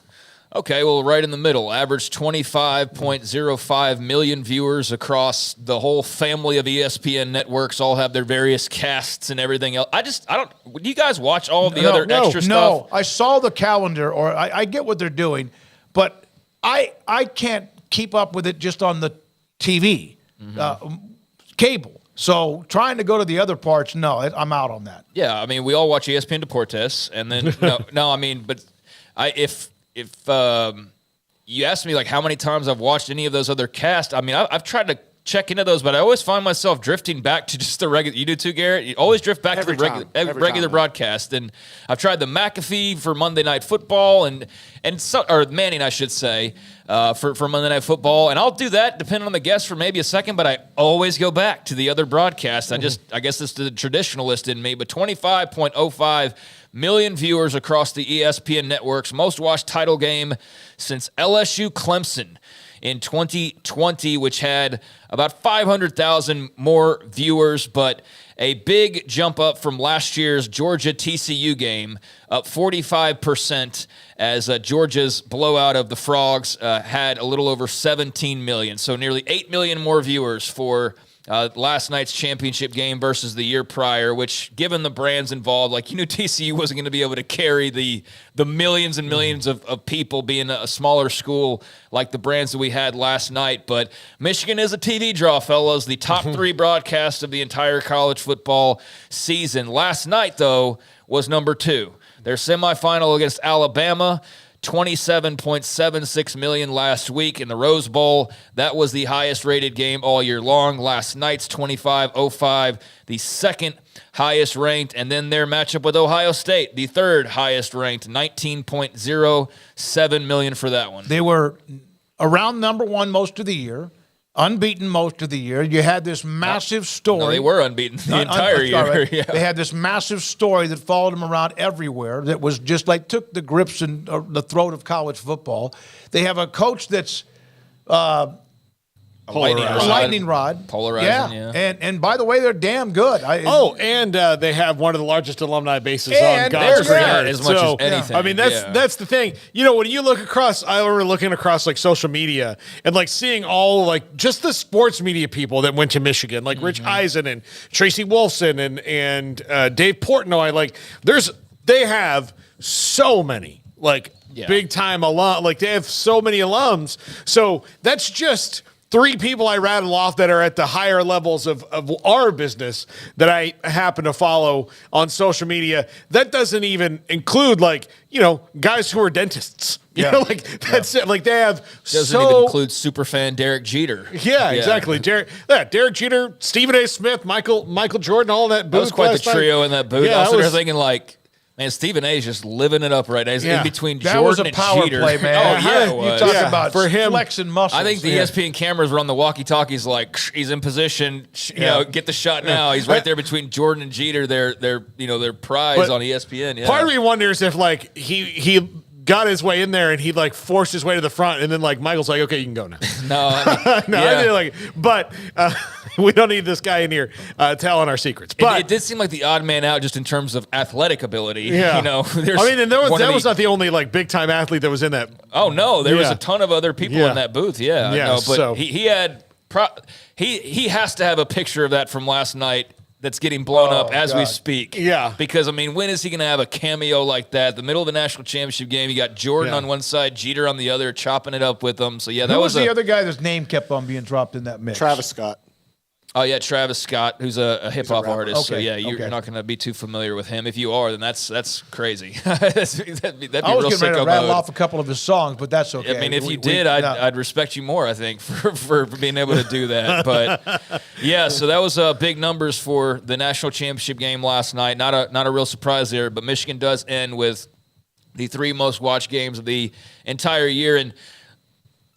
Okay, well, right in the middle. Average 25.05 million viewers across the whole family of ESPN networks. All have their various casts and everything else. I don't. Do you guys watch all of the other extra stuff? No, I saw the calendar, or I get what they're doing, but I can't keep up with it just on the TV, cable. So trying to go to the other parts, no, I'm out on that. Yeah, I mean, we all watch ESPN Deportes, and then no, I mean, but if you ask me like how many times I've watched any of those other casts, I mean, I've tried to check into those, but I always find myself drifting back to just the regular. You do too, Garrett? You always drift back to the regular broadcast. And I've tried the McAfee for Monday Night Football or Manning, I should say, for Monday Night Football. And I'll do that depending on the guest for maybe a second, but I always go back to the other broadcasts. I guess it's the traditionalist in me, but 25.05 million viewers across the ESPN networks. Most watched title game since LSU Clemson in 2020, which had about 500,000 more viewers, but a big jump up from last year's Georgia TCU game, up 45%, as Georgia's blowout of the Frogs had a little over 17 million. So nearly 8 million more viewers for last night's championship game versus the year prior, which, given the brands involved, like, you knew TCU wasn't going to be able to carry the millions and millions of people being a smaller school like the brands that we had last night. But Michigan is a TV draw, fellas. The top three broadcasts of the entire college football season. Last night, though, was number 2. Their semifinal against Alabama, 27.76 million last week in the Rose Bowl. That was the highest rated game all year long. Last night's 25.05, the second highest ranked. And then their matchup with Ohio State, the third highest ranked, 19.07 million for that one. They were around number 1 most of the year, unbeaten most of the year. You had this massive story. No, they were unbeaten the entire year. Right. Yeah. They had this massive story that followed them around everywhere that was just like took the grips and the throat of college football. They have a coach that's a lightning rod. Polarizing, yeah. And by the way, they're damn good. They have one of the largest alumni bases on God's green earth. as much as anything. I mean, that's the thing. You know, when you look across, I remember looking across like social media and like seeing all like just the sports media people that went to Michigan, like Rich Eisen and Tracy Wolfson and Dave Portnoy. They have so many big time alum. Like they have so many alums. So that's just 3 people I rattle off that are at the higher levels of our business that I happen to follow on social media. That doesn't even include guys who are dentists. You know, that's it. Like they have doesn't even include superfan Derek Jeter. Yeah, exactly. Derek Jeter, Stephen A. Smith, Michael Jordan, all that booth. That was quite the trio in that booth. Yeah, I was there thinking man, Stephen A. is just living it up right now. He's in between Jordan and Jeter. That was a power play, man. Oh, yeah, it was. You talk about for him, flexing muscles. I think the ESPN cameras were on the walkie-talkies like, he's in position, get the shot now. He's right there between Jordan and Jeter, their prize on ESPN. Yeah. Part of me wonders if he got his way in there and he forced his way to the front, and then Michael's like, okay, you can go now. But we don't need this guy in here telling our secrets. But it did seem like the odd man out just in terms of athletic ability. Yeah. That was not the only big time athlete that was in that. Oh no, there was a ton of other people in that booth. Yeah. Yeah. He had he has to have a picture of that from last night that's getting blown up as we speak. Yeah. Because, when is he going to have a cameo like that? The middle of the national championship game, you got Jordan on one side, Jeter on the other, chopping it up with them. So, that was the other guy whose name kept on being dropped in that mix? Travis Scott. Oh, yeah, Travis Scott, who's a hip-hop artist. Okay. So, yeah, you're not going to be too familiar with him. If you are, then that's crazy. that'd be I was real getting ready to sicko rattle mode. off a couple of his songs, but that's okay. I mean, if you did, I'd respect you more, I think, for being able to do that. But, yeah, so that was big numbers for the national championship game last night. Not a real surprise there, but Michigan does end with the 3 most watched games of the entire year. And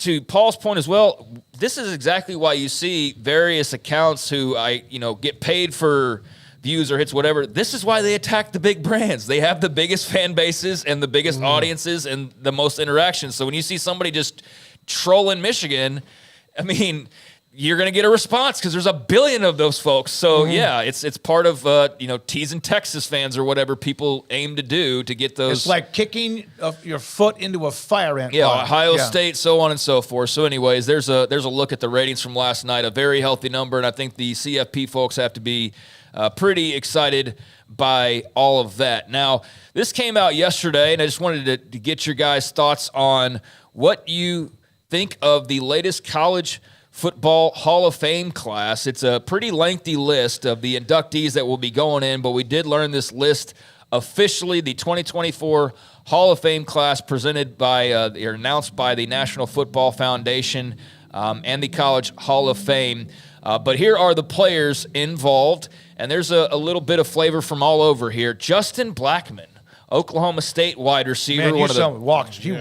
to Paul's point as well, this is exactly why you see various accounts who get paid for views or hits, whatever. This is why they attack the big brands. They have the biggest fan bases and the biggest audiences and the most interactions. So when you see somebody just trolling Michigan, I mean, you're going to get a response because there's a billion of those folks. So, yeah, it's part of, teasing Texas fans or whatever people aim to do to get those. It's like kicking your foot into a fire ant. Yeah, Ohio State, so on and so forth. So anyways, there's a look at the ratings from last night, a very healthy number, and I think the CFP folks have to be pretty excited by all of that. Now, this came out yesterday, and I just wanted to get your guys' thoughts on what you think of the latest college Football Hall of Fame class. It's a pretty lengthy list of the inductees that will be going in, but we did learn this list officially, the 2024 Hall of Fame class presented by, or announced by the National Football Foundation and the College Hall of Fame. But here are the players involved, and there's a little bit of flavor from all over here. Justin Blackmon, Oklahoma State wide receiver. Man, you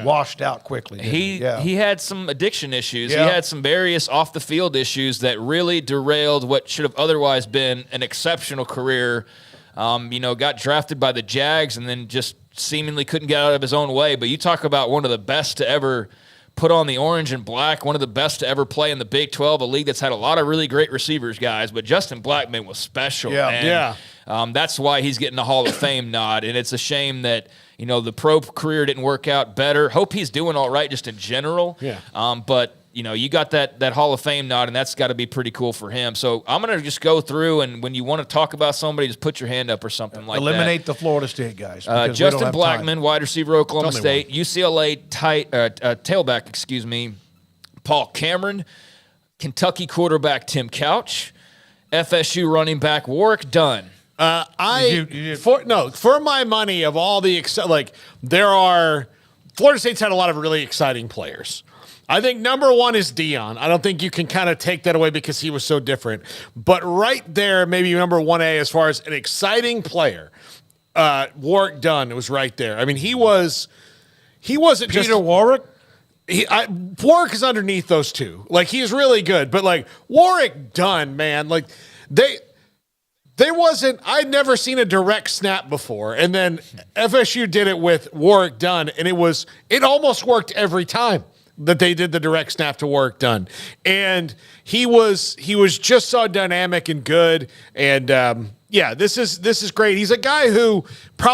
washed out quickly. He had some addiction issues. Yeah. He had some various off-the-field issues that really derailed what should have otherwise been an exceptional career. Got drafted by the Jags and then just seemingly couldn't get out of his own way. But you talk about one of the best to ever put on the orange and black, one of the best to ever play in the Big 12, a league that's had a lot of really great receivers, guys. But Justin Blackmon was special. That's why he's getting the Hall of Fame nod. And it's a shame that, the pro career didn't work out better. Hope he's doing all right just in general. Yeah. But, you got that Hall of Fame nod, and that's got to be pretty cool for him. So I'm going to just go through, and when you want to talk about somebody, just put your hand up or something like that. Eliminate the Florida State guys. Justin Blackmon, wide receiver, Oklahoma State. UCLA tailback, Paul Cameron. Kentucky quarterback Tim Couch. FSU running back Warwick Dunn. For my money, of all the Florida State's had a lot of really exciting players. I think number 1 is Dion. I don't think you can kind of take that away because he was so different. But right there, maybe number 1A as far as an exciting player, Warwick Dunn was right there. I mean, he wasn't Peter just Warwick. Warwick is underneath those two. He is really good, but Warwick Dunn, man, there wasn't. I'd never seen a direct snap before, and then FSU did it with Warwick Dunn, and it almost worked every time that they did the direct snap to Warwick Dunn, and he was just so dynamic and good, and this is great. He's a guy who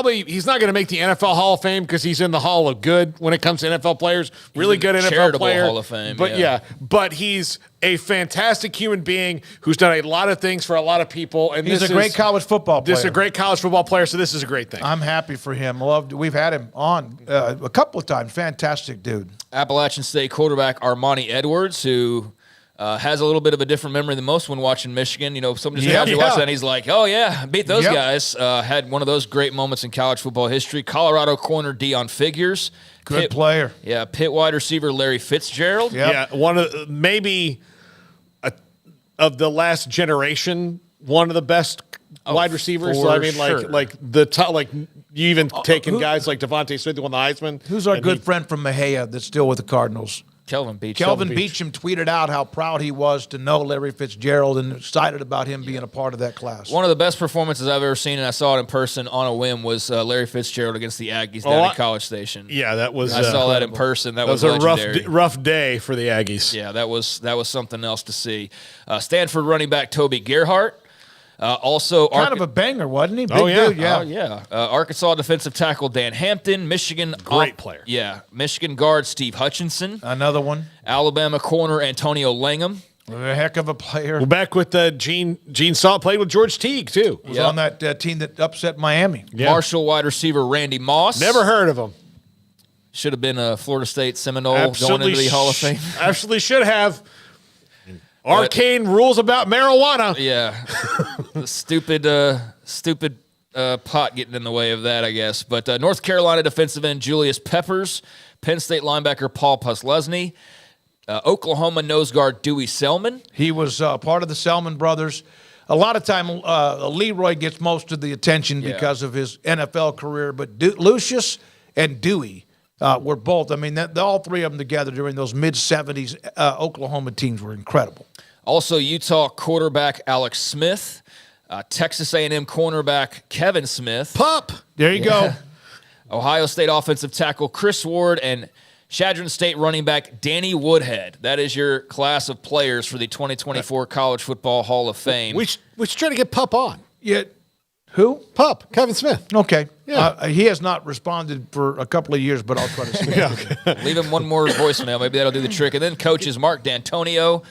he's not going to make the NFL Hall of Fame because he's in the Hall of Good when it comes to NFL players. Really good NFL player, Hall of Fame, but he's a fantastic human being who's done a lot of things for a lot of people, and he's a great college football player. This is a great college football player, so this is a great thing. I'm happy for him. We've had him on a couple of times. Fantastic dude. Appalachian State quarterback Armani Edwards, who has a little bit of a different memory than most when watching Michigan. Some just watch that and he's like, oh, yeah, beat those guys. Had one of those great moments in college football history. Colorado corner Deion Figures. Good player. Yeah, Pitt wide receiver Larry Fitzgerald. Yep. Yeah, one of of the last generation, one of the best wide receivers. For I mean, sure. You even taking guys like Devontae Smith who won the Heisman. Who's our good friend from Mejia that's still with the Cardinals? Kelvin Beach. Kelvin Beachum tweeted out how proud he was to know Larry Fitzgerald and excited about him being a part of that class. One of the best performances I've ever seen, and I saw it in person on a whim, was Larry Fitzgerald against the Aggies down at College Station. Yeah, that was. I saw that in person. That was a legendary. rough day for the Aggies. Yeah, that was something else to see. Stanford running back Toby Gerhart. Also, kind of a banger, wasn't he? Big dude, yeah. Oh, yeah. Arkansas defensive tackle Dan Hampton. Michigan great player. Yeah. Michigan guard Steve Hutchinson. Another one. Alabama corner Antonio Langham. A heck of a player. We're back with Gene Salt, played with George Teague, too. Was on that team that upset Miami. Yeah. Marshall wide receiver Randy Moss. Never heard of him. Should have been a Florida State Seminole going into the Hall of Fame. Absolutely should have. Arcane rules about marijuana. Yeah. The stupid pot getting in the way of that, I guess. But North Carolina defensive end Julius Peppers, Penn State linebacker Paul Puslesny, Oklahoma nose guard Dewey Selman. He was part of the Selman brothers. A lot of time, Leroy gets most of the attention because of his NFL career, but Lucius and Dewey were both. I mean, all three of them together during those mid-'70s Oklahoma teams were incredible. Also, Utah quarterback Alex Smith, Texas A&M cornerback Kevin Smith. Pup! There you go. Ohio State offensive tackle Chris Ward, and Chadron State running back Danny Woodhead. That is your class of players for the 2024 College Football Hall of Fame. We should try to get Pup on. Yeah. Who? Pup, Kevin Smith. Okay. Yeah. He has not responded for a couple of years, but I'll try to see. Leave him one more voicemail. Maybe that'll do the trick. And then coaches Mark D'Antonio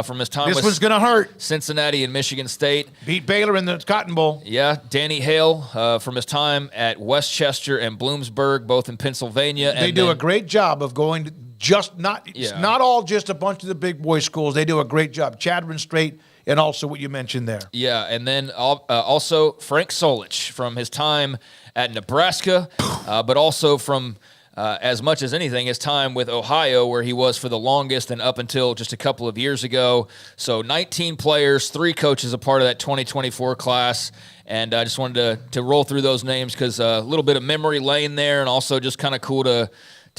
from his time This with one's going to hurt. Cincinnati and Michigan State. Beat Baylor in the Cotton Bowl. Yeah. Danny Hale from his time at Westchester and Bloomsburg, both in Pennsylvania. They do a great job of going to it's not all just a bunch of the big boy schools. They do a great job. Chadron State and also what you mentioned there. Yeah, and then also Frank Solich from his time at Nebraska, but also from as much as anything, his time with Ohio, where he was for the longest and up until just a couple of years ago. So 19 players, 3 coaches a part of that 2024 class. And I just wanted to roll through those names because a little bit of memory lane there, and also just kind of cool to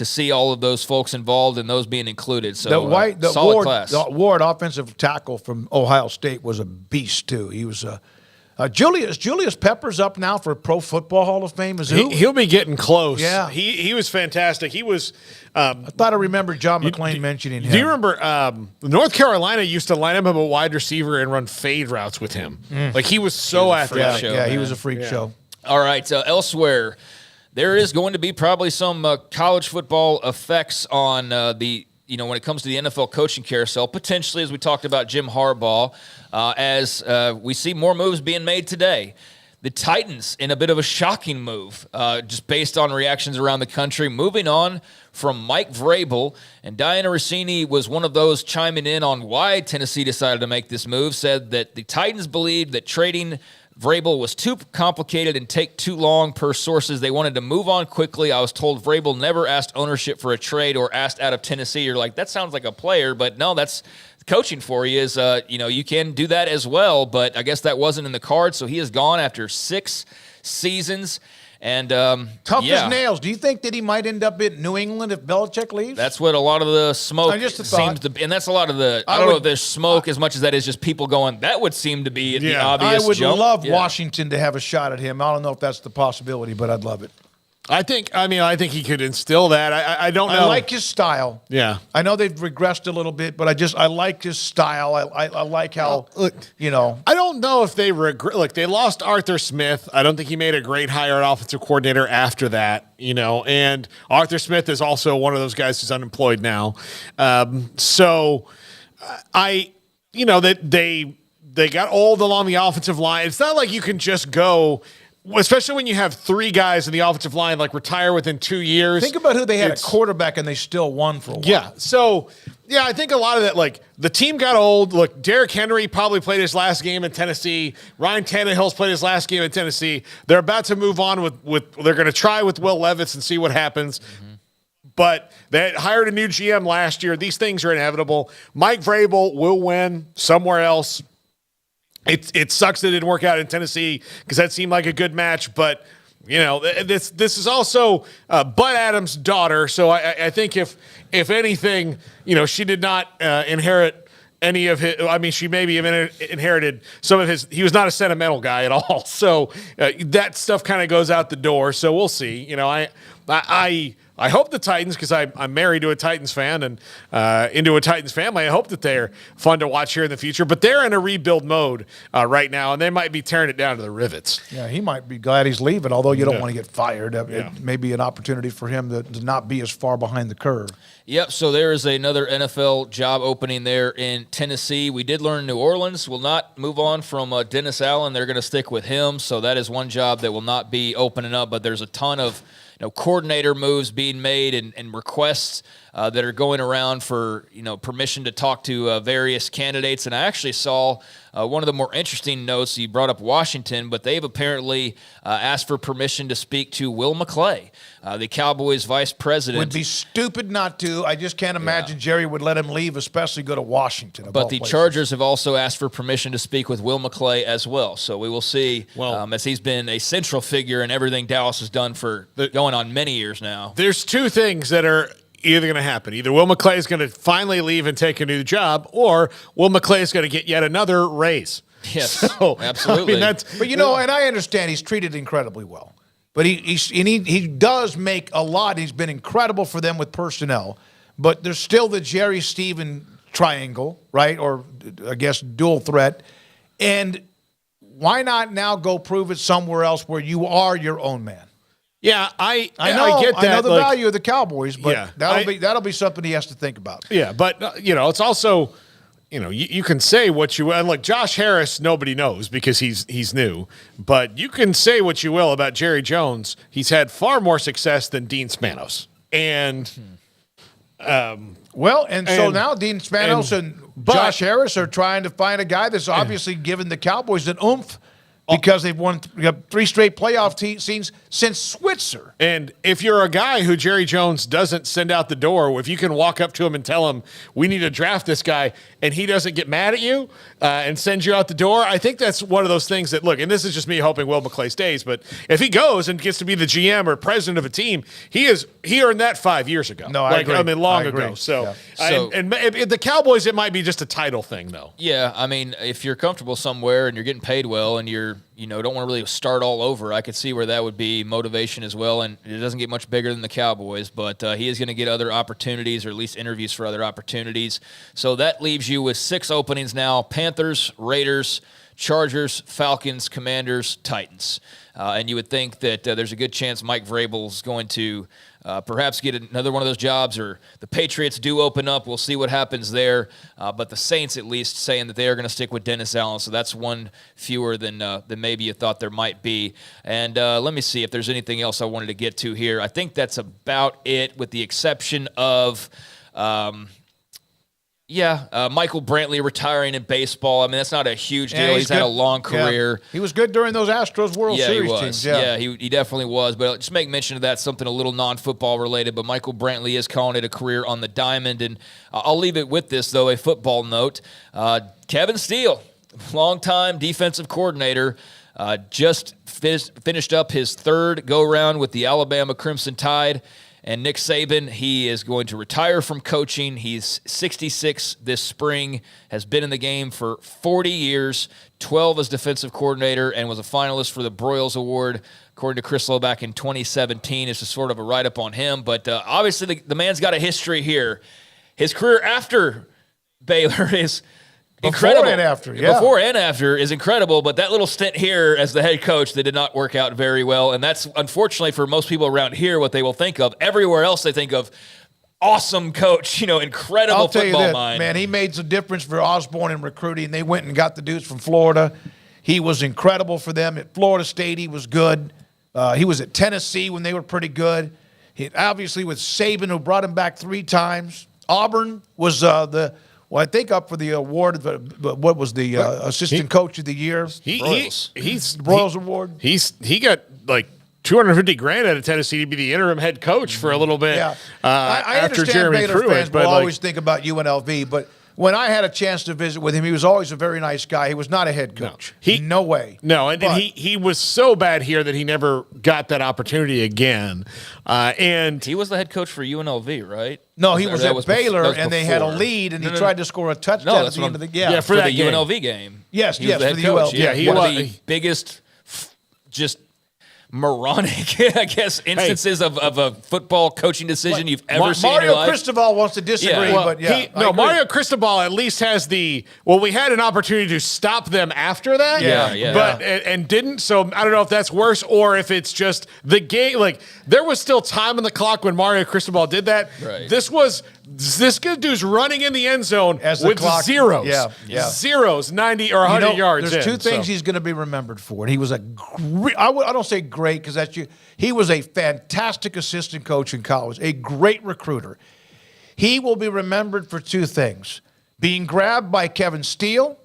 see all of those folks involved and those being included. So the solid class. The Ward, offensive tackle from Ohio State, was a beast too. He was Julius Peppers up now for Pro Football Hall of Fame. Is he'll be getting close. Yeah, he was fantastic. He was. I thought I remembered John McClain mentioning him. Do you remember North Carolina used to line him up a wide receiver and run fade routes with him? Like he was so athletic. He was a freak show. All right, elsewhere. There is going to be probably some college football effects on when it comes to the NFL coaching carousel, potentially, as we talked about Jim Harbaugh, as we see more moves being made today. The Titans in a bit of a shocking move, just based on reactions around the country, moving on from Mike Vrabel. And Diana Rossini was one of those chiming in on why Tennessee decided to make this move, said that the Titans believed that trading Vrabel was too complicated and take too long per sources. They wanted to move on quickly. I was told Vrabel never asked ownership for a trade or asked out of Tennessee. You're like, that sounds like a player, but no, that's coaching for you is, you can do that as well, but I guess that wasn't in the cards. So he is gone after 6 seasons. And tough as nails. Do you think that he might end up in New England if Belichick leaves? That's what a lot of the smoke seems to be. And that's a lot of the, I don't know if there's smoke as much as that is just people going, that would seem to be the obvious I would jump. love Washington to have a shot at him. I don't know if that's the possibility, but I'd love it. I think he could instill that. I don't know. I like his style. Yeah. I know they've regressed a little bit, but I like his style. I like how, I don't know if they regret. Look, they lost Arthur Smith. I don't think he made a great hire at offensive coordinator after that, and Arthur Smith is also one of those guys who's unemployed now. So they got old along the offensive line. It's not like you can just go, especially when you have 3 guys in the offensive line, like retire within 2 years. Think about who they had at quarterback and they still won for a while. Yeah. So, I think a lot of that, like the team got old. Look, Derrick Henry probably played his last game in Tennessee. Ryan Tannehill's played his last game in Tennessee. They're about to move on with they're going to try with Will Levis and see what happens. Mm-hmm. But they hired a new GM last year. These things are inevitable. Mike Vrabel will win somewhere else. It sucks that it didn't work out in Tennessee because that seemed like a good match, but this is also Bud Adams' daughter, so I think if anything, she did not inherit any of his. I mean, she maybe inherited some of his. He was not a sentimental guy at all, so that stuff kind of goes out the door. So we'll see. I hope the Titans, because I'm married to a Titans fan and into a Titans family, I hope that they're fun to watch here in the future. But they're in a rebuild mode right now, and they might be tearing it down to the rivets. Yeah, he might be glad he's leaving, although you don't want to get fired. It may be an opportunity for him to not be as far behind the curve. Yep, so there is another NFL job opening there in Tennessee. We did learn New Orleans will not move on from Dennis Allen. They're going to stick with him, so that is one job that will not be opening up, but there's a ton of coordinator moves being made and requests that are going around for permission to talk to various candidates. And I actually saw one of the more interesting notes. You brought up Washington, but they've apparently asked for permission to speak to Will McClay, the Cowboys vice president. Would be stupid not to. I just can't imagine Jerry would let him leave, especially go to Washington. But the Chargers have also asked for permission to speak with Will McClay as well. So we will see, as he's been a central figure in everything Dallas has done for going on many years now. There's two things that are either going to happen. Either Will McClay is going to finally leave and take a new job, or Will McClay is going to get yet another raise. Yes, so, absolutely. But and I understand he's treated incredibly well. But he does make a lot. He's been incredible for them with personnel. But there's still the Jerry Stephen triangle, right? Or I guess dual threat. And why not now go prove it somewhere else where you are your own man? Yeah, I know. get that. I know the value of the Cowboys, but that'll be something he has to think about. Yeah, but it's also, you can say what you will. And like Josh Harris, nobody knows because he's new. But you can say what you will about Jerry Jones. He's had far more success than Dean Spanos, and so now Dean Spanos and Josh Harris are trying to find a guy that's obviously given the Cowboys an oomph. Because they've won 3 straight playoff scenes since Switzer. And if you're a guy who Jerry Jones doesn't send out the door, if you can walk up to him and tell him, we need to draft this guy, and he doesn't get mad at you and send you out the door, I think that's one of those things that, look, and this is just me hoping Will McClay stays, but if he goes and gets to be the GM or president of a team, he earned that 5 years ago. No, I agree. Long ago. So, and the Cowboys, it might be just a title thing, though. Yeah, I mean, if you're comfortable somewhere and you're getting paid well and you're don't want to really start all over, I could see where that would be motivation as well. And it doesn't get much bigger than the Cowboys, but he is going to get other opportunities, or at least interviews for other opportunities. So that leaves you with 6 openings now: Panthers, Raiders, Chargers, Falcons, Commanders, Titans. And you would think that there's a good chance Mike Vrabel's going to perhaps get another one of those jobs, or the Patriots do open up. We'll see what happens there. But the Saints, at least, saying that they are going to stick with Dennis Allen. So that's one fewer than maybe you thought there might be. And let me see if there's anything else I wanted to get to here. I think that's about it, with the exception of Michael Brantley retiring in baseball. I mean, that's not a huge deal. He's had a long career. Yeah. He was good during those Astros World Series teams. Yeah, he definitely was. But just make mention of that, something a little non-football related. But Michael Brantley is calling it a career on the diamond. And I'll leave it with this, though, a football note. Kevin Steele, longtime defensive coordinator, just finished up his 3rd go-round with the Alabama Crimson Tide. And Nick Saban, he is going to retire from coaching. He's 66 this spring, has been in the game for 40 years, 12 as defensive coordinator, and was a finalist for the Broyles Award, according to Chris Lowe, back in 2017. It's just sort of a write-up on him. But obviously the man's got a history here. His career after Baylor is incredible. Before and after is incredible, but that little stint here as the head coach, that did not work out very well, and that's unfortunately for most people around here what they will think of. Everywhere else they think of awesome coach, incredible I'll tell football you that, mind. Man, he made some difference for Osborne in recruiting. They went and got the dudes from Florida. He was incredible for them. At Florida State, he was good. He was at Tennessee when they were pretty good. He, obviously with Saban, who brought him back 3 times. Auburn was I think up for the award. What was the assistant coach of the year? He's the Broyles Award. He got like $250,000 out of Tennessee to be the interim head coach for a little bit. Yeah, I after understand Jeremy Baylor Pruitt, fans will always think about UNLV, but when I had a chance to visit with him, he was always a very nice guy. He was not a head coach. No way. No, and he was so bad here that he never got that opportunity again. And he was the head coach for UNLV, right? No, he was at Baylor, and they had a lead, and he tried to score a touchdown at the end of the game. Yeah, for the UNLV game. Yes, he was the head coach. Yeah, he was the biggest just moronic, I guess, instances of a football coaching decision you've ever seen in your life. Mario Cristobal wants to disagree, but Mario Cristobal at least has we had an opportunity to stop them after that, but and didn't. So I don't know if that's worse or if it's just the game. Like there was still time on the clock when Mario Cristobal did that. Right. This good dude's running in the end zone with zeros. Zeros, 90 or 100 yards. There's 2 things he's going to be remembered for. And he was I don't say great because that's you. He was a fantastic assistant coach in college, a great recruiter. He will be remembered for two things: being grabbed by Kevin Steele,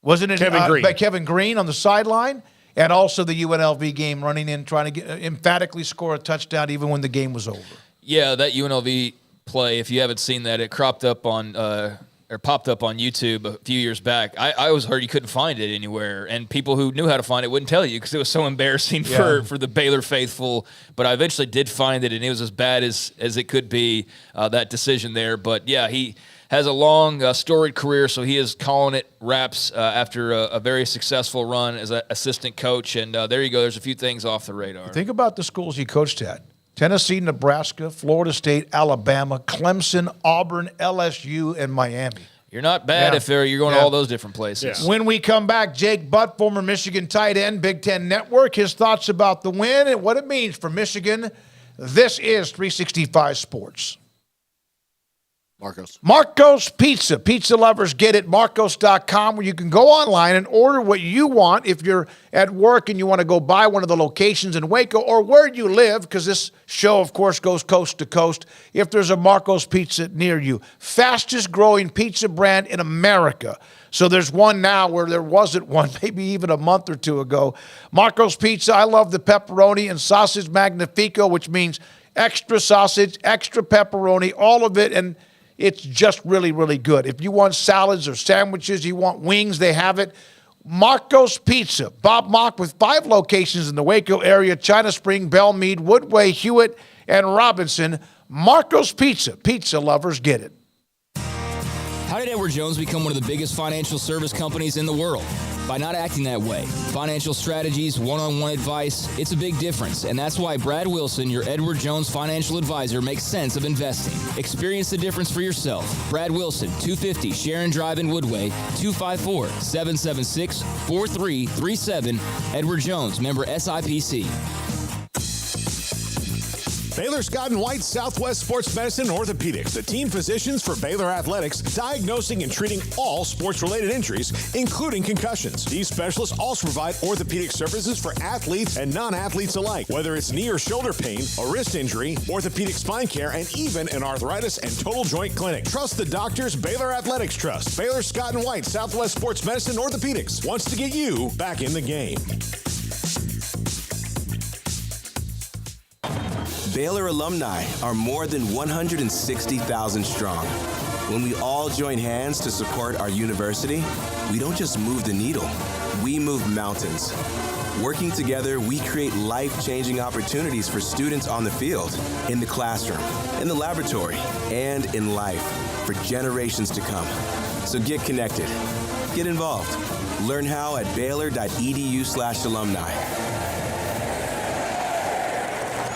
wasn't it? Kevin Green. By Kevin Green on the sideline, and also the UNLV game, running in, trying to emphatically score a touchdown even when the game was over. Yeah, that UNLV play, if you haven't seen that, it popped up on YouTube a few years back. I always heard you couldn't find it anywhere, and people who knew how to find it wouldn't tell you because it was so embarrassing for the Baylor faithful. But I eventually did find it, and it was as bad as it could be, that decision there. But, yeah, he has a long, storied career, so he is calling it wraps after a very successful run as an assistant coach. And there you go. There's a few things off the radar. Think about the schools he coached at: Tennessee, Nebraska, Florida State, Alabama, Clemson, Auburn, LSU, and Miami. You're not bad if you're going to all those different places. Yeah. When we come back, Jake Butt, former Michigan tight end, Big Ten Network, his thoughts about the win and what it means for Michigan. This is 365 Sports. Marco's Pizza. Pizza lovers get it. Marcos.com, where you can go online and order what you want if you're at work and you want to go by one of the locations in Waco or where you live, because this show, of course, goes coast to coast, if there's a Marco's Pizza near you. Fastest growing pizza brand in America. So there's one now where there wasn't one maybe even a month or two ago. Marco's Pizza, I love the pepperoni and sausage magnifico, which means extra sausage, extra pepperoni, all of it, and it's just really, really good. If you want salads or sandwiches, you want wings, they have it. Marco's Pizza. Bob Mock with 5 locations in the Waco area: China Spring, Belmead, Woodway, Hewitt, and Robinson. Marco's Pizza. Pizza lovers get it. How did Edward Jones become one of the biggest financial service companies in the world? By not acting that way. Financial strategies, one-on-one advice, it's a big difference. And that's why Brad Wilson, your Edward Jones financial advisor, makes sense of investing. Experience the difference for yourself. Brad Wilson, 250 Sharon Drive in Woodway, 254-776-4337. Edward Jones, member SIPC. Baylor Scott & White Southwest Sports Medicine and Orthopedics, the team physicians for Baylor Athletics, diagnosing and treating all sports-related injuries, including concussions. These specialists also provide orthopedic services for athletes and non-athletes alike, whether it's knee or shoulder pain, a wrist injury, orthopedic spine care, and even an arthritis and total joint clinic. Trust the doctors Baylor Athletics trust. Baylor Scott & White Southwest Sports Medicine and Orthopedics wants to get you back in the game. Baylor alumni are more than 160,000 strong. When we all join hands to support our university, we don't just move the needle, we move mountains. Working together, we create life-changing opportunities for students on the field, in the classroom, in the laboratory, and in life for generations to come. So get connected. Get involved. Learn how at baylor.edu/alumni.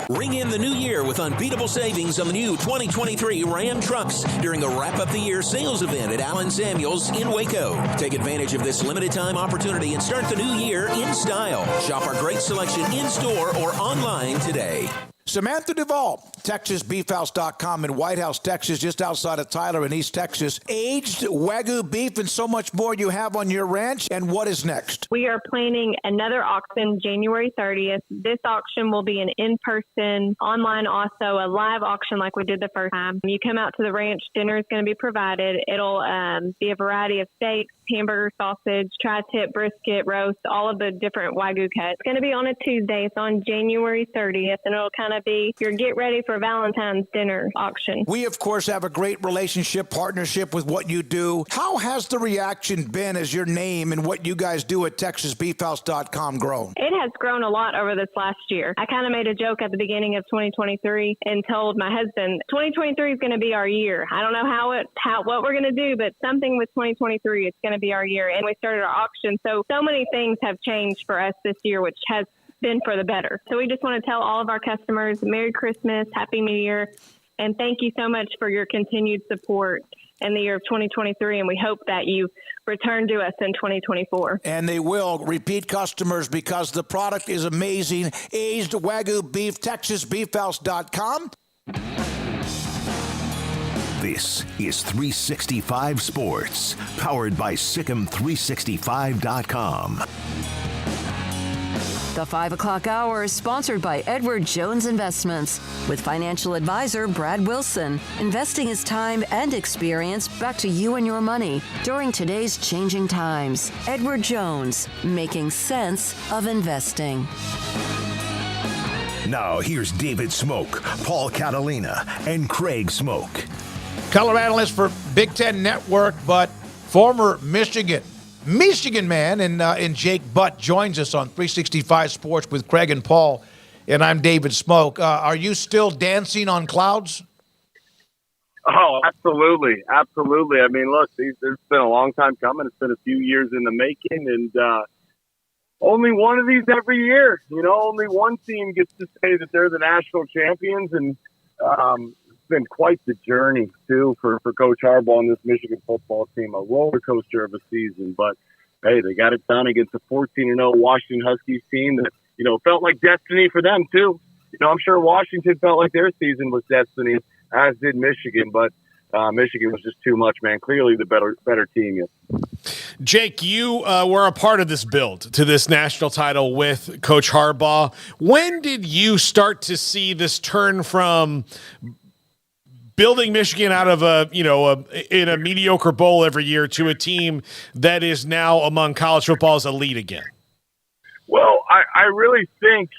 Ring in the new year with unbeatable savings on the new 2023 Ram trucks during the Wrap Up the Year sales event at Allen Samuels in Waco. Take advantage of this limited time opportunity and start the new year in style. Shop our great selection in-store or online today. Samantha Duvall, TexasBeefHouse.com in White House, Texas, just outside of Tyler in East Texas. Aged Wagyu beef and so much more you have on your ranch. And what is next? We are planning another auction January 30th. This auction will be an in-person, online, also a live auction like we did the first time. You come out to the ranch, dinner is going to be provided. It'll be a variety of steaks, hamburger, sausage, tri-tip, brisket, roast, all of the different Wagyu cuts. It's going to be on a Tuesday. It's on January 30th, and it'll kind of be your get ready for Valentine's dinner auction. We, of course, have a great relationship, partnership with what you do. How has the reaction been as your name and what you guys do at TexasBeefHouse.com grown? It has grown a lot over this last year. I kind of made a joke at the beginning of 2023 and told my husband, 2023 is going to be our year. I don't know what we're going to do, but something with 2023, it's going to be our year. And we started our auction. So many things have changed for us this year, which has been for the better. So we just want to tell all of our customers, Merry Christmas, Happy New Year, and thank you so much for your continued support in the year of 2023, and we hope that you return to us in 2024. And they will. Repeat customers, because the product is amazing. Aged Wagyu beef, TexasBeefHouse.com. This is 365 Sports, powered by SicEm365.com. The 5 o'clock hour is sponsored by Edward Jones Investments with financial advisor Brad Wilson. Investing is time and experience back to you and your money during today's changing times. Edward Jones, making sense of investing. Now here's David Smoak, Paul Catalina, and Craig Smoak. Color analyst for Big Ten Network, but former Michigan man and Jake Butt joins us on 365 Sports with Craig and Paul, and I'm David Smoak. Are you still dancing on clouds? Oh, absolutely. Absolutely. I mean, look, it's been a long time coming. It's been a few years in the making, and only one of these every year. You know, only one team gets to say that they're the national champions, and it's been quite the journey, too, for Coach Harbaugh and this Michigan football team. A roller coaster of a season, but, hey, they got it done against a 14-0 Washington Huskies team that, you know, felt like destiny for them, too. You know, I'm sure Washington felt like their season was destiny, as did Michigan, but Michigan was just too much, man. Clearly the better team. Yeah. Jake, you were a part of this build to this national title with Coach Harbaugh. When did you start to see this turn from building Michigan out of in a mediocre bowl every year to a team that is now among college football's elite again? Well, I really think,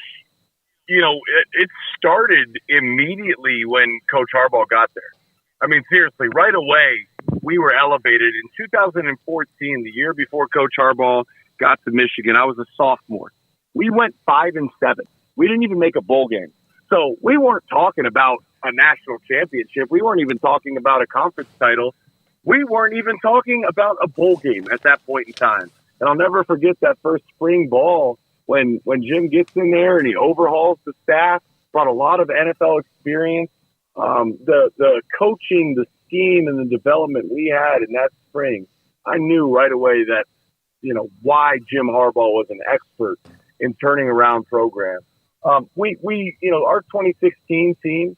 you know, it started immediately when Coach Harbaugh got there. I mean, seriously, right away, we were elevated. In 2014, the year before Coach Harbaugh got to Michigan, I was a sophomore. We went 5-7. We didn't even make a bowl game. So we weren't talking about a national championship. We weren't even talking about a conference title. We weren't even talking about a bowl game at that point in time. And I'll never forget that first spring ball when Jim gets in there and he overhauls the staff, brought a lot of NFL experience. The coaching, the scheme, and the development we had in that spring, I knew right away that, you know, why Jim Harbaugh was an expert in turning around programs. We you know, our 2016 team,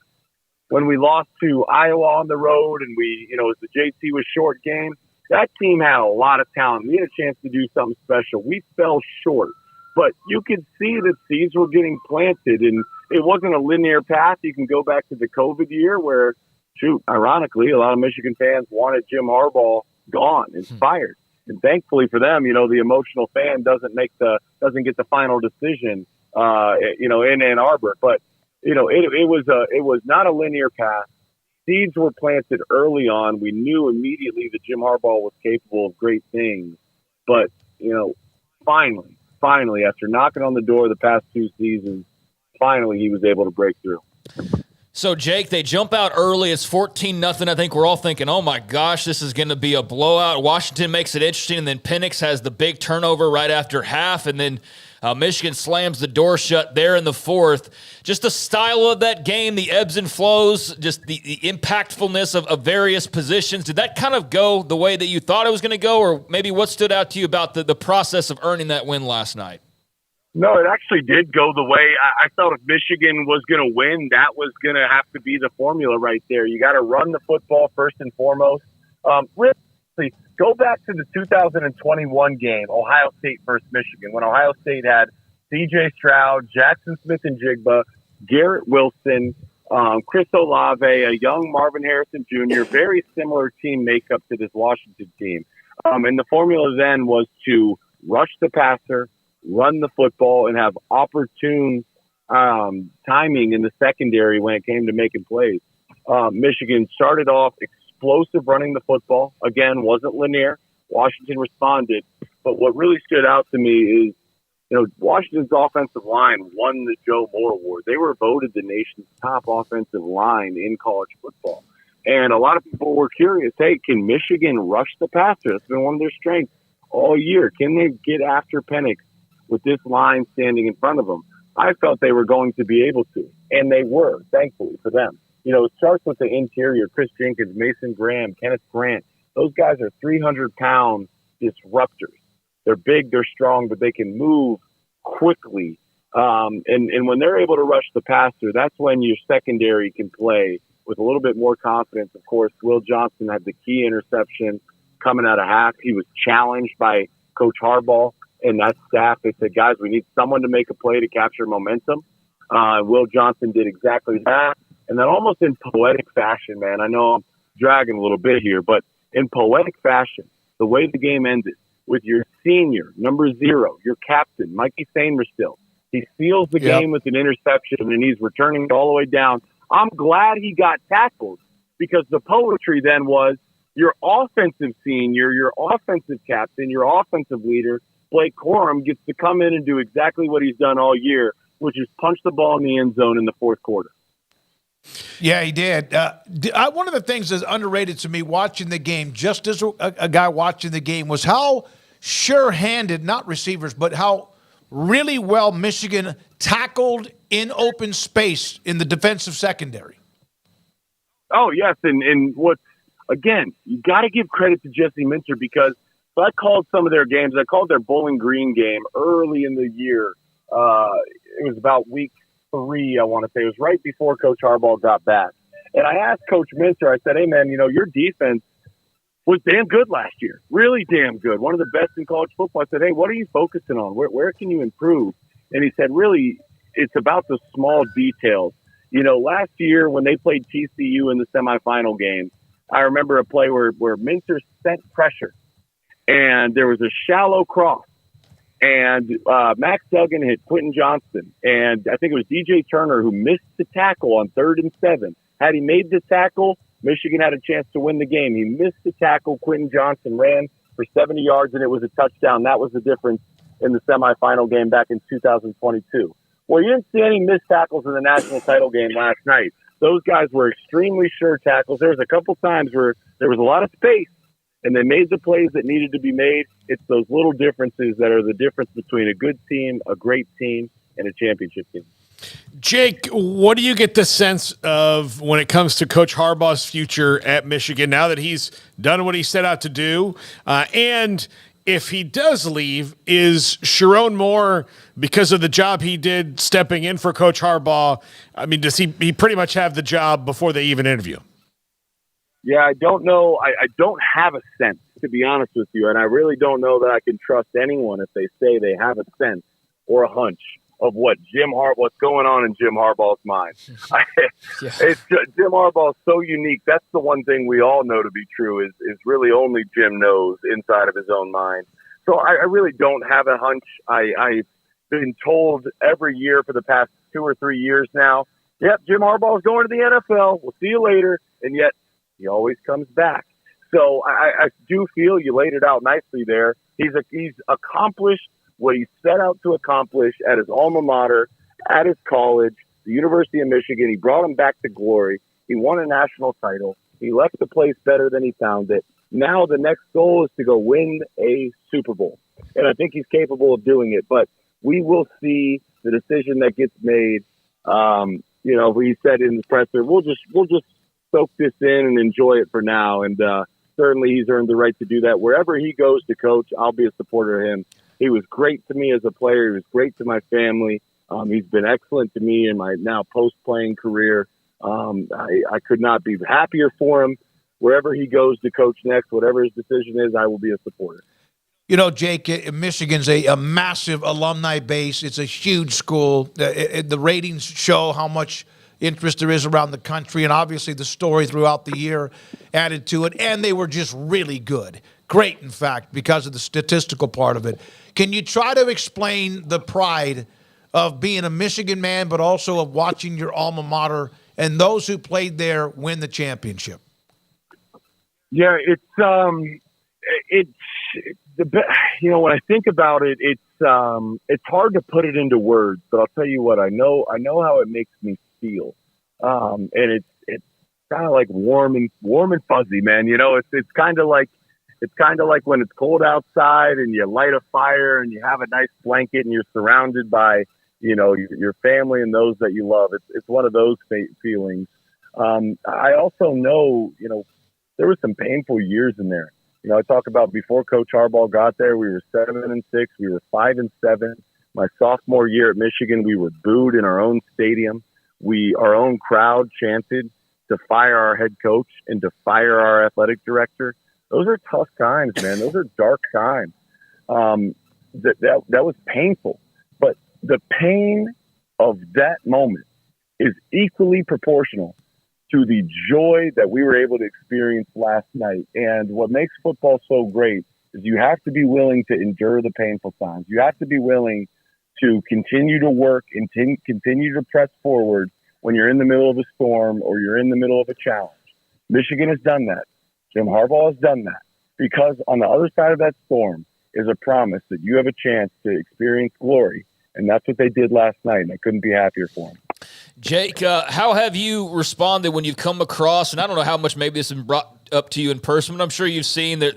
when we lost to Iowa on the road and we, you know, it was the JT was short game, that team had a lot of talent. We had a chance to do something special. We fell short, but you could see that seeds were getting planted, and it wasn't a linear path. You can go back to the COVID year where, shoot, ironically, a lot of Michigan fans wanted Jim Harbaugh gone and fired. And thankfully for them, you know, the emotional fan doesn't get the final decision, you know, in Ann Arbor. But, you know, it was not a linear path. Seeds were planted early on. We knew immediately that Jim Harbaugh was capable of great things. But, you know, finally, after knocking on the door the past 2 seasons, finally he was able to break through. So, Jake, they jump out early. It's 14-0. I think we're all thinking, oh, my gosh, this is going to be a blowout. Washington makes it interesting, and then Penix has the big turnover right after half, and then Michigan slams the door shut there in the fourth. Just the style of that game, the ebbs and flows, just the impactfulness of various positions. Did that kind of go the way that you thought it was going to go, or maybe what stood out to you about the process of earning that win last night? No, it actually did go the way I felt. If Michigan was going to win, that was going to have to be the formula right there. You got to run the football first and foremost. Really, go back to the 2021 game, Ohio State versus Michigan, when Ohio State had C.J. Stroud, Jackson Smith-Njigba, Garrett Wilson, Chris Olave, a young Marvin Harrison Jr., very similar team makeup to this Washington team. And the formula then was to rush the passer, run the football, and have opportune timing in the secondary when it came to making plays. Michigan started off explosive running the football. Again, wasn't linear. Washington responded. But what really stood out to me is, you know, Washington's offensive line won the Joe Moore Award. They were voted the nation's top offensive line in college football. And a lot of people were curious, hey, can Michigan rush the passer? That's been one of their strengths all year. Can they get after Penix with this line standing in front of them? I felt they were going to be able to, and they were, thankfully for them. You know, it starts with the interior, Chris Jenkins, Mason Graham, Kenneth Grant. Those guys are 300-pound disruptors. They're big, they're strong, but they can move quickly. And when they're able to rush the passer, that's when your secondary can play with a little bit more confidence. Of course, Will Johnson had the key interception coming out of half. He was challenged by Coach Harbaugh and that staff, they said, guys, we need someone to make a play to capture momentum. Will Johnson did exactly that. And then almost in poetic fashion, man, I know I'm dragging a little bit here, but in poetic fashion, the way the game ended with your senior, number 0, your captain, Mikey Sainristil, he seals the game with an interception, and he's returning it all the way down. I'm glad he got tackled, because the poetry then was your offensive senior, your offensive captain, your offensive leader, Blake Corum, gets to come in and do exactly what he's done all year, which is punch the ball in the end zone in the fourth quarter. Yeah, he did. One of the things that's underrated to me watching the game, just as a guy watching the game, was how sure-handed, not receivers, but how really well Michigan tackled in open space in the defensive secondary. Oh, yes, and what, again, you got to give credit to Jesse Minter, because I called some of their games. I called their Bowling Green game early in the year. It was about week 3, I want to say. It was right before Coach Harbaugh got back. And I asked Coach Minter, I said, hey, man, your defense was damn good last year. Really damn good. One of the best in college football. I said, hey, what are you focusing on? Where can you improve? And he said, really, it's about the small details. Last year when they played TCU in the semifinal game, I remember a play where Minter sent pressure, and there was a shallow cross. And Max Duggan hit Quentin Johnston, and I think it was DJ Turner who missed the tackle on 3rd and 7. Had he made the tackle, Michigan had a chance to win the game. He missed the tackle. Quentin Johnston ran for 70 yards, and it was a touchdown. That was the difference in the semifinal game back in 2022. Well, you didn't see any missed tackles in the national title game last night. Those guys were extremely sure tackles. There was a couple times where there was a lot of space, and they made the plays that needed to be made. It's those little differences that are the difference between a good team, a great team, and a championship team. Jake, what do you get the sense of when it comes to Coach Harbaugh's future at Michigan now that he's done what he set out to do? And if he does leave, is Sharon Moore, because of the job he did stepping in for Coach Harbaugh, I mean, does he pretty much have the job before they even interview? Yeah, I don't know. I don't have a sense, to be honest with you. And I really don't know that I can trust anyone if they say they have a sense or a hunch of what's going on in Jim Harbaugh's mind. Jim Harbaugh is so unique. That's the one thing we all know to be true is really only Jim knows inside of his own mind. So I really don't have a hunch. I've been told every year for the past 2 or 3 years now, yep, Jim Harbaugh is going to the NFL. We'll see you later. And yet he always comes back. So I do feel you laid it out nicely there. He's accomplished what he set out to accomplish at his alma mater, at his college, the University of Michigan. He brought him back to glory. He won a national title. He left the place better than he found it. Now the next goal is to go win a Super Bowl. And I think he's capable of doing it. But we will see the decision that gets made. He said in the presser, we'll just soak this in and enjoy it for now. And certainly he's earned the right to do that. Wherever he goes to coach, I'll be a supporter of him. He was great to me as a player. He was great to my family. He's been excellent to me in my now post-playing career. I could not be happier for him. Wherever he goes to coach next, whatever his decision is, I will be a supporter. Jake, Michigan's a massive alumni base. It's a huge school. The ratings show how much interest there is around the country, and obviously the story throughout the year added to it. And they were just really good. Great, in fact, because of the statistical part of it. Can you try to explain the pride of being a Michigan man, but also of watching your alma mater and those who played there win the championship? Yeah, when I think about it, it's hard to put it into words, but I'll tell you what, I know how it makes me feel. And it's kind of like warm and fuzzy, man. It's kind of like when it's cold outside and you light a fire and you have a nice blanket and you're surrounded by, your family and those that you love. It's one of those feelings. I also know, there were some painful years in there. I talk about before Coach Harbaugh got there, we were 7-6, we were 5-7. My sophomore year at Michigan, we were booed in our own stadium. Our own crowd chanted to fire our head coach and to fire our athletic director. Those are tough times, man. Those are dark times. that was painful. But the pain of that moment is equally proportional to the joy that we were able to experience last night. And what makes football so great is you have to be willing to endure the painful times. You have to be willing to continue to work and continue to press forward when you're in the middle of a storm or you're in the middle of a challenge. Michigan has done that. Jim Harbaugh has done that, because on the other side of that storm is a promise that you have a chance to experience glory. And that's what they did last night, and I couldn't be happier for them. Jake, how have you responded when you've come across, and I don't know how much maybe this has been brought up to you in person, but I'm sure you've seen that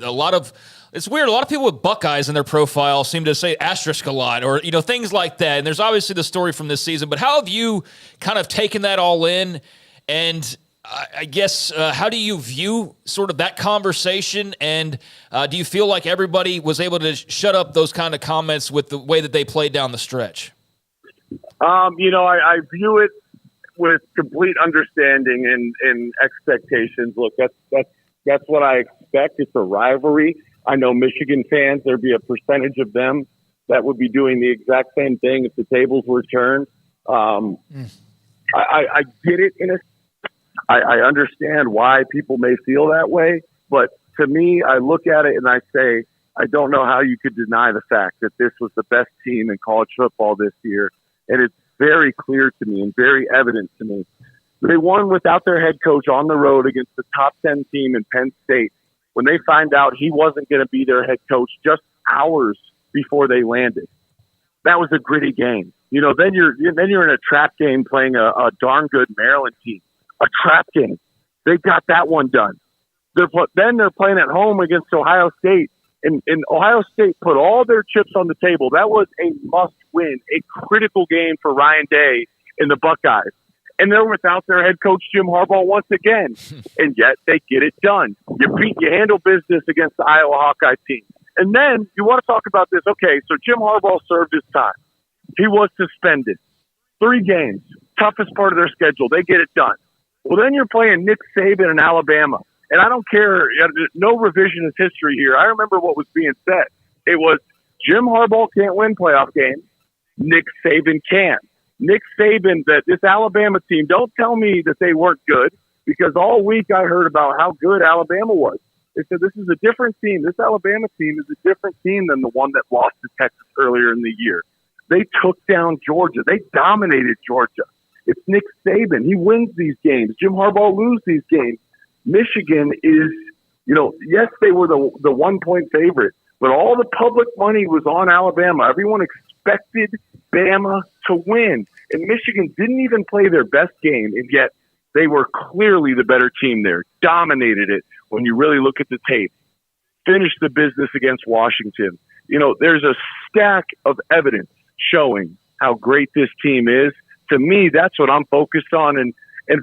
it's weird, a lot of people with Buckeyes in their profile seem to say asterisk a lot, or, things like that. And there's obviously the story from this season, but how have you kind of taken that all in? And I guess, how do you view sort of that conversation? And do you feel like everybody was able to shut up those kind of comments with the way that they played down the stretch? I view it with complete understanding and expectations. Look, that's what I expect. It's a rivalry. I know Michigan fans, there'd be a percentage of them that would be doing the exact same thing if the tables were turned. I get it I understand why people may feel that way, but to me, I look at it and I say, I don't know how you could deny the fact that this was the best team in college football this year. And it's very clear to me and very evident to me. They won without their head coach on the road against the top 10 team in Penn State when they find out he wasn't going to be their head coach just hours before they landed. That was a gritty game. Then you're in a trap game playing a darn good Maryland team. A trap game. They got that one done. Then they're playing at home against Ohio State. And Ohio State put all their chips on the table. That was a must-win, a critical game for Ryan Day and the Buckeyes. And they're without their head coach, Jim Harbaugh, once again. And yet they get it done. You handle business against the Iowa Hawkeye team. And then you want to talk about this. Okay, so Jim Harbaugh served his time. He was suspended. 3 games. Toughest part of their schedule. They get it done. Well, then you're playing Nick Saban in Alabama. And I don't care. No revisionist history here. I remember what was being said. It was Jim Harbaugh can't win playoff games. Nick Saban can. Nick Saban, this Alabama team, don't tell me that they weren't good, because all week I heard about how good Alabama was. They said this is a different team. This Alabama team is a different team than the one that lost to Texas earlier in the year. They took down Georgia. They dominated Georgia. It's Nick Saban. He wins these games. Jim Harbaugh loses these games. Michigan is, yes, they were the 1-point favorite, but all the public money was on Alabama. Everyone expected Bama to win. And Michigan didn't even play their best game, and yet they were clearly the better team there. Dominated it when you really look at the tape. Finished the business against Washington. There's a stack of evidence showing how great this team is. To me, that's what I'm focused on. And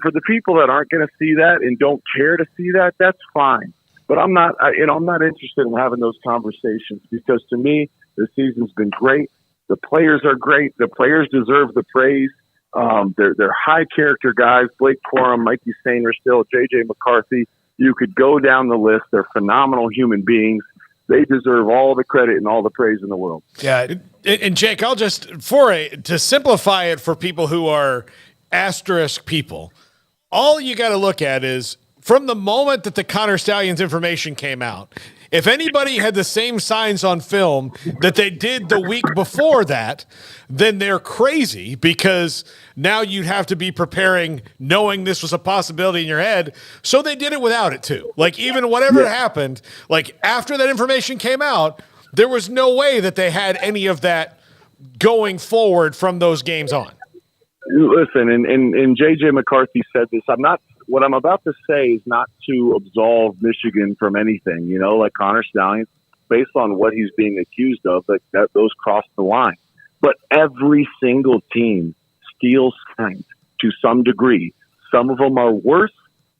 for the people that aren't going to see that and don't care to see that, that's fine. But I'm not interested in having those conversations, because to me, the season's been great. The players are great. The players deserve the praise. They're high character guys. Blake Corum, Mikey Sainristil, J.J. McCarthy. You could go down the list. They're phenomenal human beings. They deserve all the credit and all the praise in the world. Yeah, and Jake, I'll just to simplify it for people who are asterisk people, all you got to look at is from the moment that the Connor Stallions information came out, if anybody had the same signs on film that they did the week before that, then they're crazy, because now you'd have to be preparing knowing this was a possibility in your head. So they did it without it too. Like, even whatever happened, like after that information came out, there was no way that they had any of that going forward from those games on. Listen, and J.J. McCarthy said this. What I'm about to say is not to absolve Michigan from anything, like Connor Stallions, based on what he's being accused of, those cross the line. But every single team steals signs to some degree. Some of them are worse.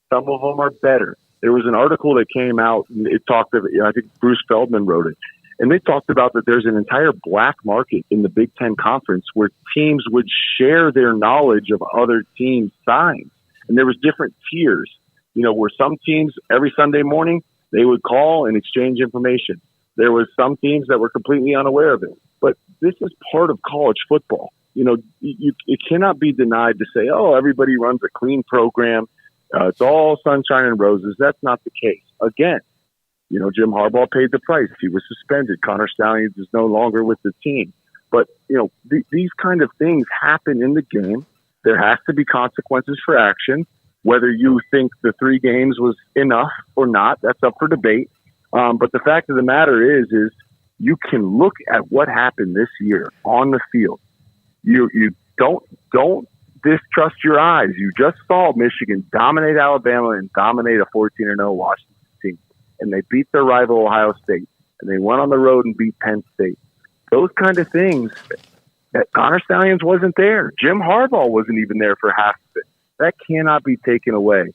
Some of them are better. There was an article that came out, and it talked about, I think Bruce Feldman wrote it, and they talked about that there's an entire black market in the Big Ten Conference where teams would share their knowledge of other teams' signs. And there was different tiers, where some teams every Sunday morning, they would call and exchange information. There was some teams that were completely unaware of it. But this is part of college football. You know, it cannot be denied to say, oh, everybody runs a clean program. It's all sunshine and roses. That's not the case. Again, you know, Jim Harbaugh paid the price. He was suspended. Connor Stallions is no longer with the team. But, you know, these kind of things happen in the game. There has to be consequences for action. Whether you think the 3 games was enough or not, that's up for debate. But the fact of the matter is you can look at what happened this year on the field. You don't distrust your eyes. You just saw Michigan dominate Alabama and dominate a 14-0 Washington team, and they beat their rival Ohio State, and they went on the road and beat Penn State. Those kind of things. That Connor Stallions wasn't there. Jim Harbaugh wasn't even there for half of it. That cannot be taken away.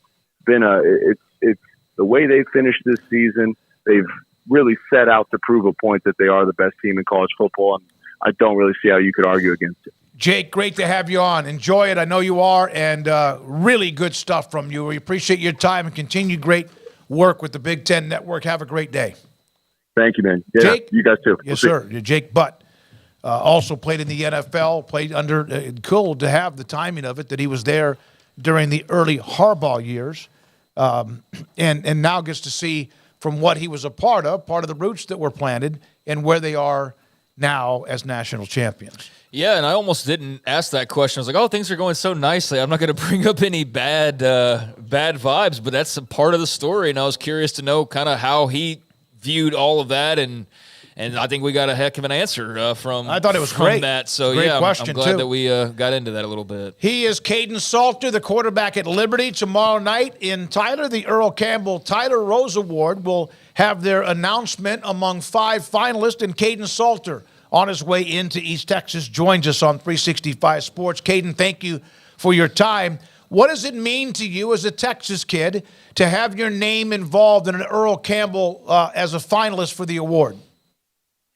It's the way they finished this season. They've really set out to prove a point that they are the best team in college football, and I don't really see how you could argue against it. Jake, great to have you on. Enjoy it. I know you are, and really good stuff from you. We appreciate your time and continued great work with the Big Ten Network. Have a great day. Thank you, man. Yeah, Jake? You guys too. Yes, sir. Jake Butt also played in the NFL, played under cool to have the timing of it, that he was there during the early Harbaugh years, and now gets to see from what he was a part of the roots that were planted and where they are now as national champions. Yeah, and I almost didn't ask that question. I was like, oh, things are going so nicely. I'm not going to bring up any bad vibes, but that's a part of the story, and I was curious to know kind of how he viewed all of that, and I think we got a heck of an answer from I thought it was great. That. So, great yeah, question, I'm glad too. that we got into that a little bit. He is Caden Salter, the quarterback at Liberty. Tomorrow night in Tyler, the Earl Campbell Tyler Rose Award will have their announcement among 5 finalists, and Caden Salter, on his way into East Texas, joins us on 365 Sports. Caden, thank you for your time. What does it mean to you as a Texas kid to have your name involved in an Earl Campbell as a finalist for the award?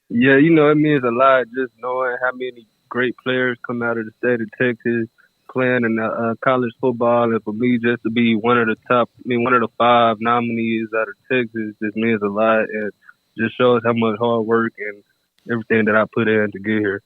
Yeah, you know, it means a lot just knowing how many great players come out of the state of Texas playing in college football. And for me, just to be one of the 5 nominees out of Texas just means a lot, and just shows how much hard work and everything that I put in to get here.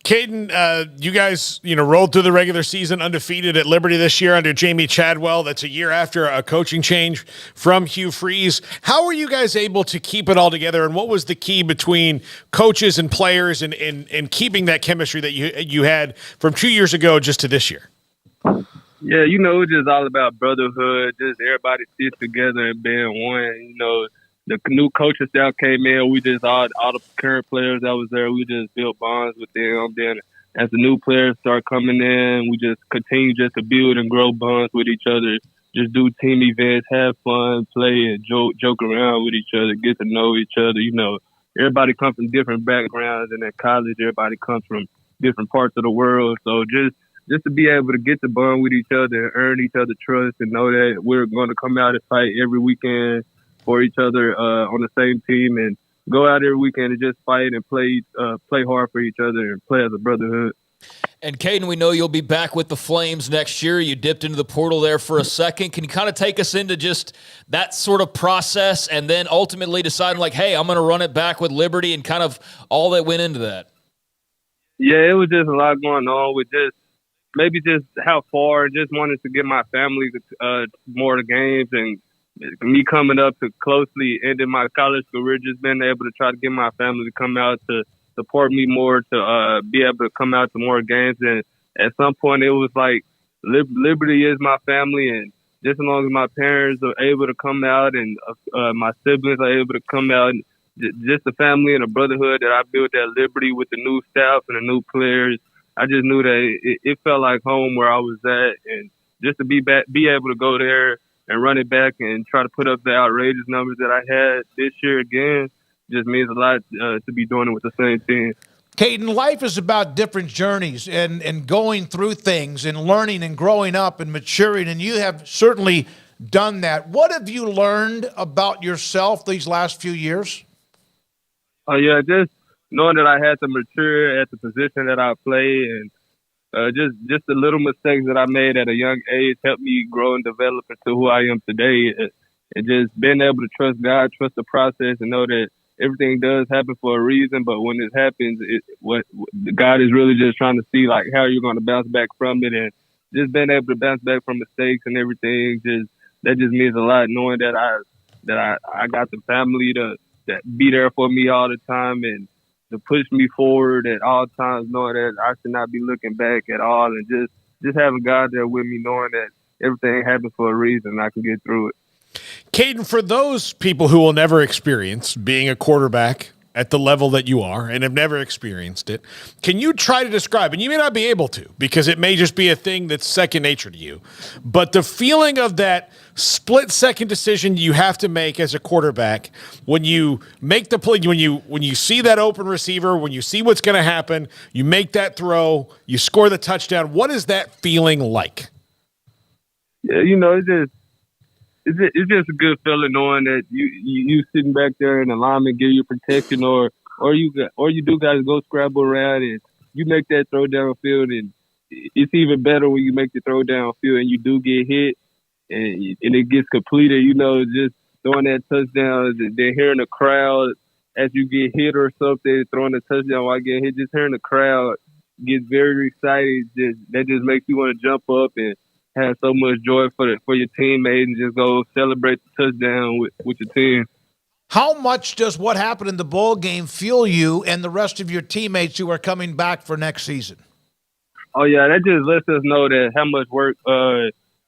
Caden, you guys, rolled through the regular season undefeated at Liberty this year under Jamie Chadwell. That's a year after a coaching change from Hugh Freeze. How were you guys able to keep it all together, and what was the key between coaches and players and keeping that chemistry that you had from 2 years ago just to this year? Yeah, it's just all about brotherhood, just everybody sits together and being one. The new coaching staff came in. We just all the current players that was there. We just built bonds with them. Then as the new players start coming in, we just continue just to build and grow bonds with each other. Just do team events, have fun, play, and joke around with each other, get to know each other. Everybody comes from different backgrounds, and at college, everybody comes from different parts of the world. So just to be able to get to bond with each other and earn each other's trust, and know that we're going to come out and fight every weekend for each other on the same team, and go out every weekend and just fight and play hard for each other and play as a brotherhood. And Caden, we know you'll be back with the Flames next year. You dipped into the portal there for a second. Can you kind of take us into just that sort of process, and then ultimately deciding hey, I'm going to run it back with Liberty, and kind of all that went into that? Yeah, it was just a lot going on with maybe how far, just wanted to get my family more to games, and me coming up to closely ending my college career, just being able to try to get my family to come out to support me more, to be able to come out to more games. And at some point, it was like Liberty is my family, and just as long as my parents are able to come out and my siblings are able to come out, and just the family and the brotherhood that I built at Liberty with the new staff and the new players, I just knew that it felt like home where I was at, and just to be able to go there and run it back and try to put up the outrageous numbers that I had this year again just means a lot to be doing it with the same team. Caden, life is about different journeys and going through things and learning and growing up and maturing, and you have certainly done that. What have you learned about yourself these last few years? Yeah, just knowing that I had to mature at the position that I play, and just the little mistakes that I made at a young age helped me grow and develop into who I am today. And just being able to trust God, trust the process, and know that everything does happen for a reason. But when it happens, what God is really just trying to see, like, how you're going to bounce back from it, and just being able to bounce back from mistakes and everything. That just means a lot, knowing that I got the family that be there for me all the time and to push me forward at all times, knowing that I should not be looking back at all, and just having God there with me, knowing that everything happens for a reason and I can get through it. Caden, for those people who will never experience being a quarterback at the level that you are and have never experienced it, can you try to describe, and you may not be able to because it may just be a thing that's second nature to you, but the feeling of that split-second decision you have to make as a quarterback when you make the play, when you see that open receiver, when you see what's going to happen, you make that throw, you score the touchdown. What is that feeling like? Yeah, it's just a good feeling knowing that you sitting back there and the lineman give you protection, or you do guys go scramble around and you make that throw downfield, and it's even better when you make the throw downfield and you do get hit and it gets completed. Just throwing that touchdown, they're hearing the crowd as you get hit or something, throwing a touchdown while getting hit, just hearing the crowd get very excited. That just makes you want to jump up and have so much joy for your teammates and just go celebrate the touchdown with your team. How much does what happened in the bowl game fuel you and the rest of your teammates who are coming back for next season? Oh yeah, that just lets us know that how much work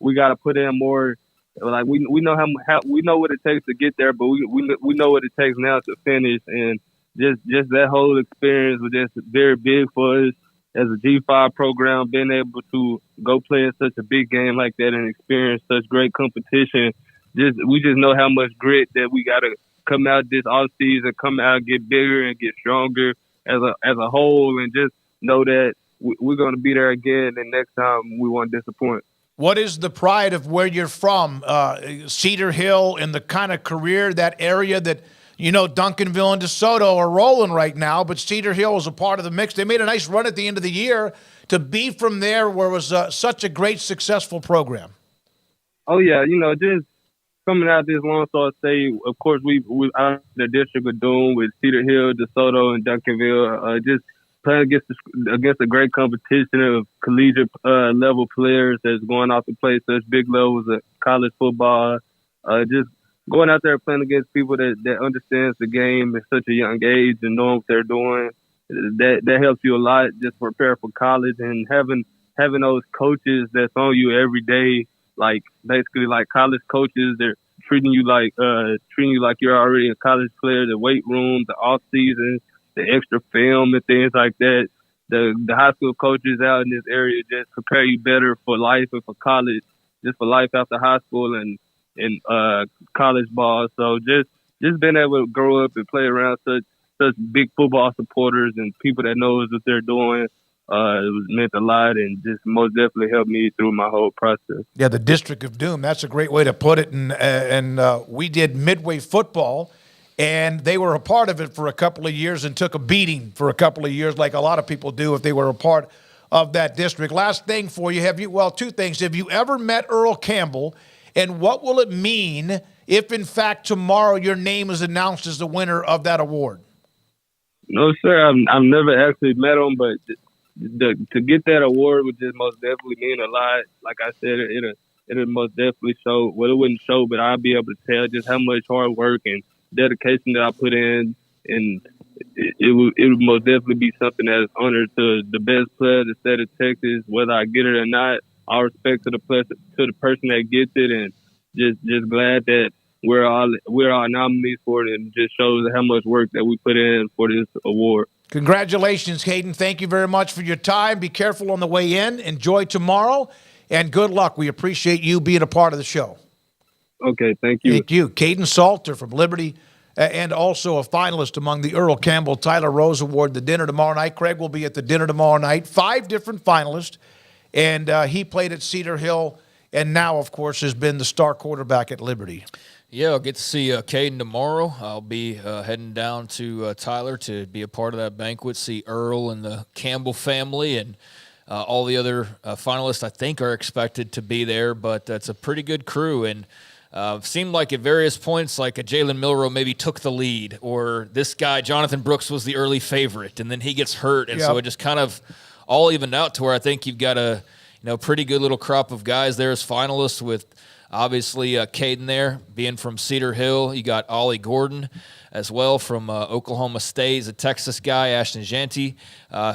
we got to put in more. Like we know how we know what it takes to get there, but we know what it takes now to finish, and just that whole experience was just very big for us. As a G5 program, being able to go play in such a big game like that and experience such great competition, we just know how much grit that we got to come out this off season, come out, get bigger and get stronger as a whole, and just know that we're going to be there again, and next time we won't disappoint. What is the pride of where you're from, Cedar Hill, and the kind of career, that area that, Duncanville and DeSoto are rolling right now, but Cedar Hill was a part of the mix. They made a nice run at the end of the year. To be from there where it was such a great, successful program. Oh, yeah. Just coming out this Lone Star State, of course, we out of the District of Doom with Cedar Hill, DeSoto, and Duncanville, just playing against a great competition of collegiate level players that's going off to play such big levels of college football. Just going out there playing against people that understands the game at such a young age and knowing what they're doing, that helps you a lot just prepare for college, and having those coaches that's on you every day, like basically like college coaches. They're treating you like you're already a college player. The weight room, the off season, the extra film and things like that. The high school coaches out in this area just prepare you better for life and for college, just for life after high school and college ball. So just being able to grow up and play around such big football supporters and people that knows what they're doing, it was meant a lot, and just most definitely helped me through my whole process. Yeah, the District of Doom. That's a great way to put it. And we did Midway football, and they were a part of it for a couple of years and took a beating for a couple of years, like a lot of people do if they were a part of that district. Last thing for you, two things. Have you ever met Earl Campbell? And what will it mean if, in fact, tomorrow your name is announced as the winner of that award? No, sir. I've never actually met him, but to get that award would just most definitely mean a lot. Like I said, it'll most definitely show. Well, it wouldn't show, but I'll be able to tell just how much hard work and dedication that I put in, and it would most definitely be something that's honored to the best player of the state of Texas, whether I get it or not. All respect to the person that gets it, and just glad that we're all nominees for it, and just shows how much work that we put in for this award. Congratulations, Caden. Thank you very much for your time. Be careful on the way in. Enjoy tomorrow, and good luck. We appreciate you being a part of the show. Okay, thank you. Thank you. Caden Salter from Liberty, and also a finalist among the Earl Campbell Tyler Rose Award, the dinner tomorrow night. Craig will be at the dinner tomorrow night. 5 different finalists. And he played at Cedar Hill, and now, of course, has been the star quarterback at Liberty. Yeah, I'll get to see Caden tomorrow. I'll be heading down to Tyler to be a part of that banquet, see Earl and the Campbell family, and all the other finalists I think are expected to be there. But it's a pretty good crew, and seemed like at various points, like a Jalen Milroe maybe took the lead, or this guy, Jonathan Brooks, was the early favorite, and then he gets hurt. And so it just kind of all evened out to where I think you've got a pretty good little crop of guys there as finalists, with obviously Caden there being from Cedar Hill. You got Ollie Gordon as well from Oklahoma State. He's a Texas guy, Ashton Jeanty,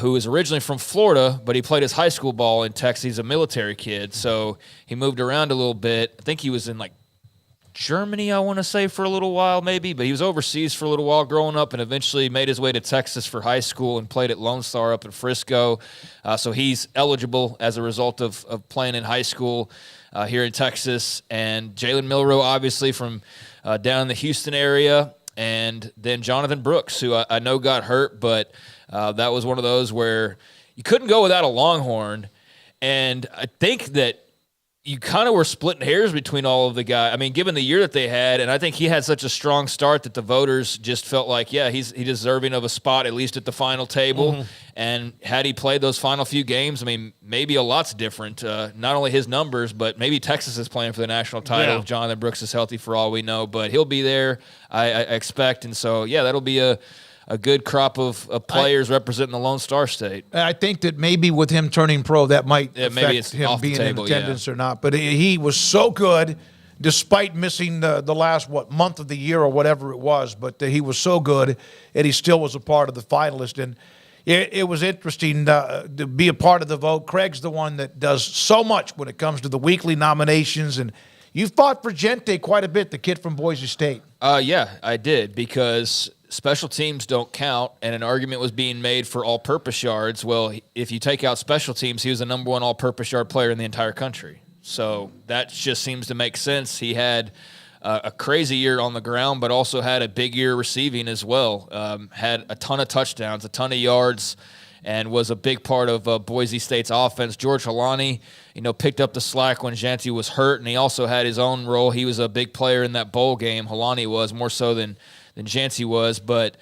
who is originally from Florida, but he played his high school ball in Texas. He's a military kid, so he moved around a little bit. I think he was in Germany, I want to say, for a little while maybe, but he was overseas for a little while growing up and eventually made his way to Texas for high school and played at Lone Star up in Frisco. So he's eligible as a result of playing in high school here in Texas. And Jalen Milroe, obviously, from down in the Houston area. And then Jonathan Brooks, who I know got hurt, but that was one of those where you couldn't go without a Longhorn. And I think that you kind of were splitting hairs between all of the guys. I mean, given the year that they had, and I think he had such a strong start that the voters just felt like, he's deserving of a spot, at least at the final table. Mm-hmm. And had he played those final few games, I mean, maybe a lot's different. Not only his numbers, but maybe Texas is playing for the national title if Jonathan Brooks is healthy for all we know. But he'll be there, I expect. And so, that'll be a good crop of players representing the Lone Star State. I think that maybe with him turning pro, that might affect him being in attendance or not. But he was so good, despite missing the last, month of the year or whatever it was. But he was so good, and he still was a part of the finalist. And it was interesting to be a part of the vote. Craig's the one that does so much when it comes to the weekly nominations. And you fought for Gente quite a bit, the kid from Boise State. Yeah, I did, because special teams don't count, and an argument was being made for all-purpose yards. Well, if you take out special teams, he was the number one all-purpose yard player in the entire country. So that just seems to make sense. He had a crazy year on the ground, but also had a big year receiving as well. Had a ton of touchdowns, a ton of yards, and was a big part of Boise State's offense. George Halani, picked up the slack when Jeanty was hurt, and he also had his own role. He was a big player in that bowl game. Halani was, more so than Jeanty was. But,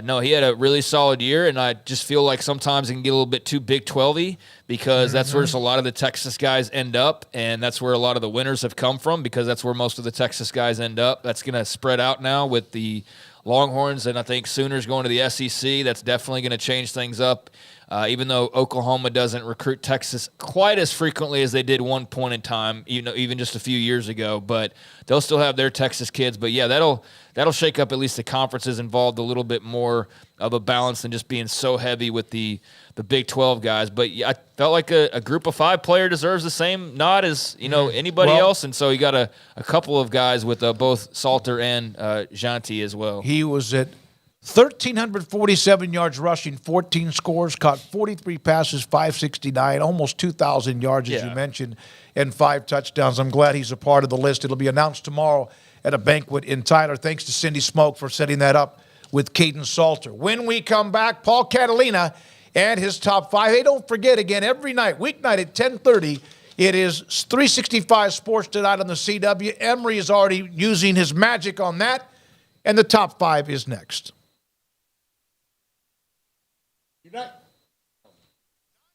no, he had a really solid year, and I just feel like sometimes it can get a little bit too Big 12-y, because that's where just a lot of the Texas guys end up, and that's where a lot of the winners have come from, because that's where most of the Texas guys end up. That's going to spread out now with the Longhorns, and I think Sooners going to the SEC. That's definitely going to change things up, even though Oklahoma doesn't recruit Texas quite as frequently as they did one point in time, even just a few years ago. But they'll still have their Texas kids. But, that'll shake up at least the conferences involved a little bit more of a balance than just being so heavy with the Big 12 guys. But I felt like a group of five player deserves the same nod as anybody else, and so you got a couple of guys with both Salter and Jeanty as well. He was at 1,347 yards rushing, 14 scores, caught 43 passes, 569, almost 2,000 yards, as you mentioned, and 5 touchdowns. I'm glad he's a part of the list. It'll be announced tomorrow at a banquet in Tyler. Thanks to Cindy Smoak for setting that up with Caden Salter. When we come back, Paul Catalina and his top 5. Hey, don't forget, again, every night, weeknight at 10:30, it is 365 Sports Tonight on the CW. Emery is already using his magic on that, and the top 5 is next.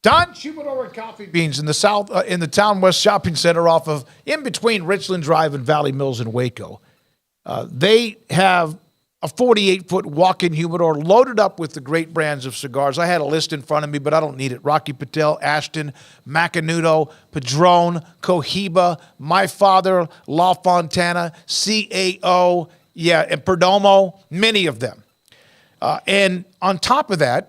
Don Humidor and Coffee Beans in the in the Town West Shopping Center off of in between Richland Drive and Valley Mills in Waco. They have a 48-foot walk-in humidor loaded up with the great brands of cigars. I had a list in front of me, but I don't need it. Rocky Patel, Ashton, Macanudo, Padron, Cohiba, My Father, La Fontana, CAO, and Perdomo, many of them. And on top of that,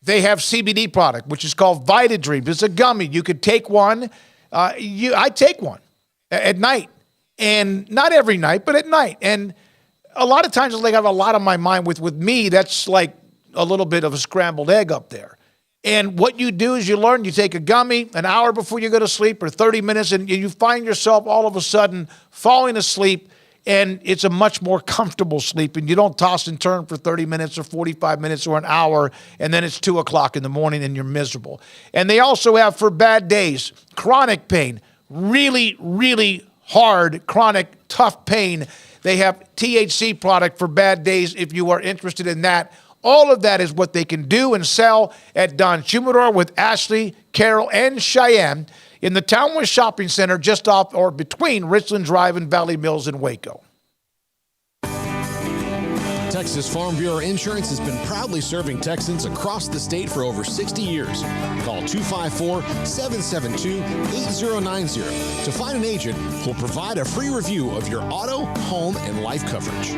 they have CBD product, which is called VitaDream. It's a gummy. You could take one. I take one at night. And not every night, but at night. And a lot of times, I have a lot on my mind. With me, that's like a little bit of a scrambled egg up there. And what you do is you learn, you take a gummy an hour before you go to sleep or 30 minutes, and you find yourself all of a sudden falling asleep, and it's a much more comfortable sleep, and you don't toss and turn for 30 minutes or 45 minutes or an hour, and then it's 2 o'clock in the morning and you're miserable. And they also have, for bad days, chronic pain, really, really hard, chronic, tough pain. They have THC product for bad days if you are interested in that. All of that is what they can do and sell at Don Humidor with Ashley, Carol, and Cheyenne in the Townwest Shopping Center just off or between Richland Drive and Valley Mills in Waco. Texas Farm Bureau Insurance has been proudly serving Texans across the state for over 60 years. Call 254-772-8090 to find an agent who will provide a free review of your auto, home, and life coverage.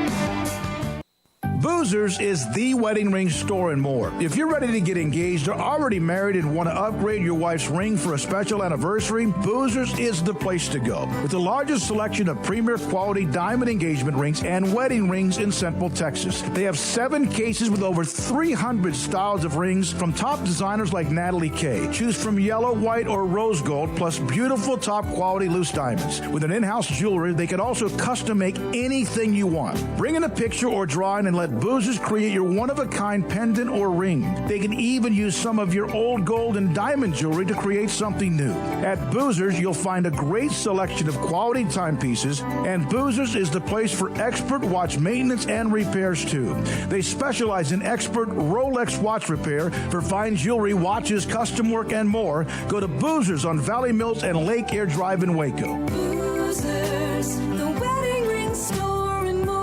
Boozers is the wedding ring store and more. If you're ready to get engaged or already married and want to upgrade your wife's ring for a special anniversary, Boozers is the place to go. With the largest selection of premier quality diamond engagement rings and wedding rings in Central Texas. They have 7 cases with over 300 styles of rings from top designers like Natalie Kay. Choose from yellow, white, or rose gold, plus beautiful top quality loose diamonds. With an in-house jewelry, they can also custom make anything you want. Bring in a picture or drawing and let Boozers create your one-of-a-kind pendant or ring. They can even use some of your old gold and diamond jewelry to create something new. At Boozers, you'll find a great selection of quality timepieces, and Boozers is the place for expert watch maintenance and repairs too. They specialize in expert Rolex watch repair for fine jewelry, watches, custom work, and more. Go to Boozers on Valley Mills and Lake Air Drive in Waco. Boozers, the wedding ring store and more.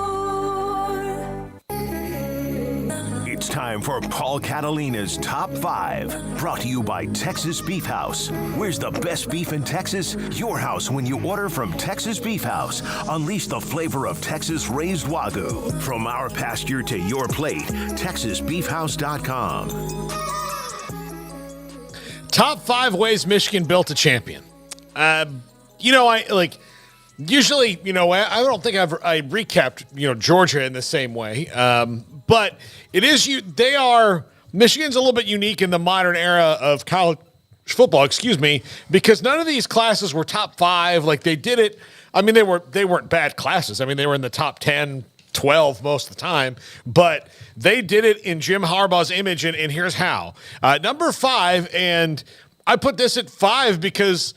It's time for Paul Catalina's Top 5, brought to you by Texas Beef House. Where's the best beef in Texas? Your house when you order from Texas Beef House. Unleash the flavor of Texas-raised Wagyu. From our pasture to your plate, TexasBeefHouse.com. Top 5 ways Michigan built a champion. Usually, I don't think I recapped, Georgia in the same way. But it is Michigan's a little bit unique in the modern era of college football, because none of these classes were top 5. Like they did it. I mean, they weren't bad classes. I mean, they were in the top 10, 12 most of the time, but they did it in Jim Harbaugh's image. And here's how. Number 5, and I put this at 5 because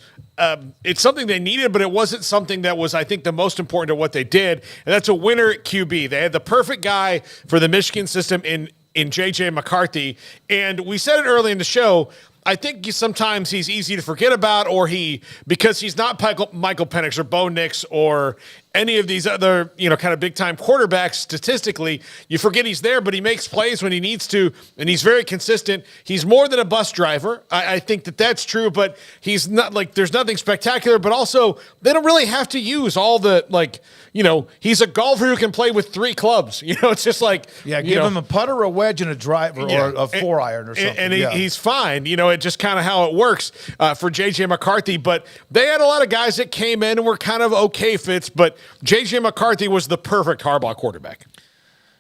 it's something they needed, but it wasn't something that was, I think, the most important to what they did. And that's a winner at QB. They had the perfect guy for the Michigan system in J.J. McCarthy. And we said it early in the show, I think sometimes he's easy to forget about, because he's not Michael Penix or Bo Nix or any of these other, kind of big-time quarterbacks statistically. You forget he's there, but he makes plays when he needs to, and he's very consistent. He's more than a bus driver. I think that's true, but he's not there's nothing spectacular, but also they don't really have to use all the, he's a golfer who can play with 3 clubs. It's just give him a putter, a wedge, and a driver, or a 4-iron or something. And he's fine. It's just kind of how it works for J.J. McCarthy. But they had a lot of guys that came in and were kind of okay fits, but J.J. McCarthy was the perfect Harbaugh quarterback.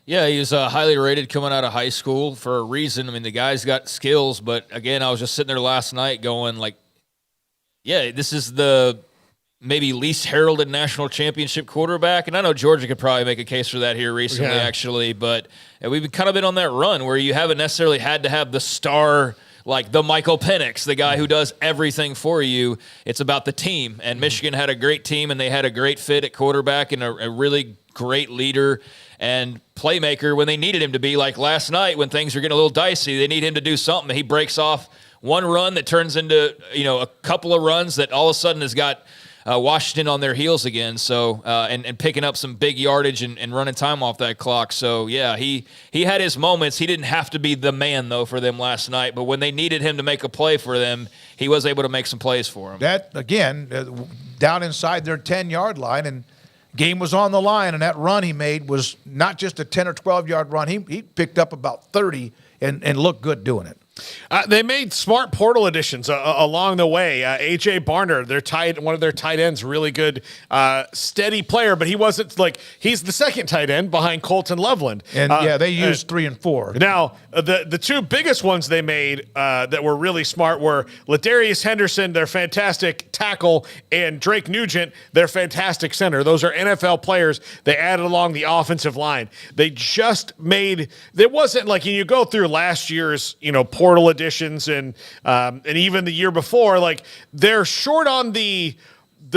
Yeah, he was highly rated coming out of high school for a reason. I mean, the guy's got skills, but again, I was just sitting there last night going this is the maybe least heralded national championship quarterback. And I know Georgia could probably make a case for that here recently, actually, but we've kind of been on that run where you haven't necessarily had to have the star like the Michael Penix, the guy who does everything for you. It's about the team. And Michigan had a great team, and they had a great fit at quarterback and a really great leader and playmaker when they needed him to be. Like last night when things are getting a little dicey, they need him to do something. He breaks off one run that turns into, a couple of runs that all of a sudden has got Washington on their heels again. So, and picking up some big yardage and running time off that clock. So, yeah, he had his moments. He didn't have to be the man, though, for them last night. But when they needed him to make a play for them, he was able to make some plays for them. That, again, down inside their 10-yard line, and game was on the line, and that run he made was not just a 10 or 12-yard run. He picked up about 30 and looked good doing it. They made smart portal additions along the way. A.J. Barner, one of their tight ends, really good, steady player, but he wasn't he's the second tight end behind Colton Loveland. And they used 3 and 4. Now, the 2 biggest ones they made that were really smart were Ladarius Henderson, their fantastic tackle, and Drake Nugent, their fantastic center. Those are NFL players they added along the offensive line. They just it wasn't like you go through last year's, portal additions and even the year before, they're short on the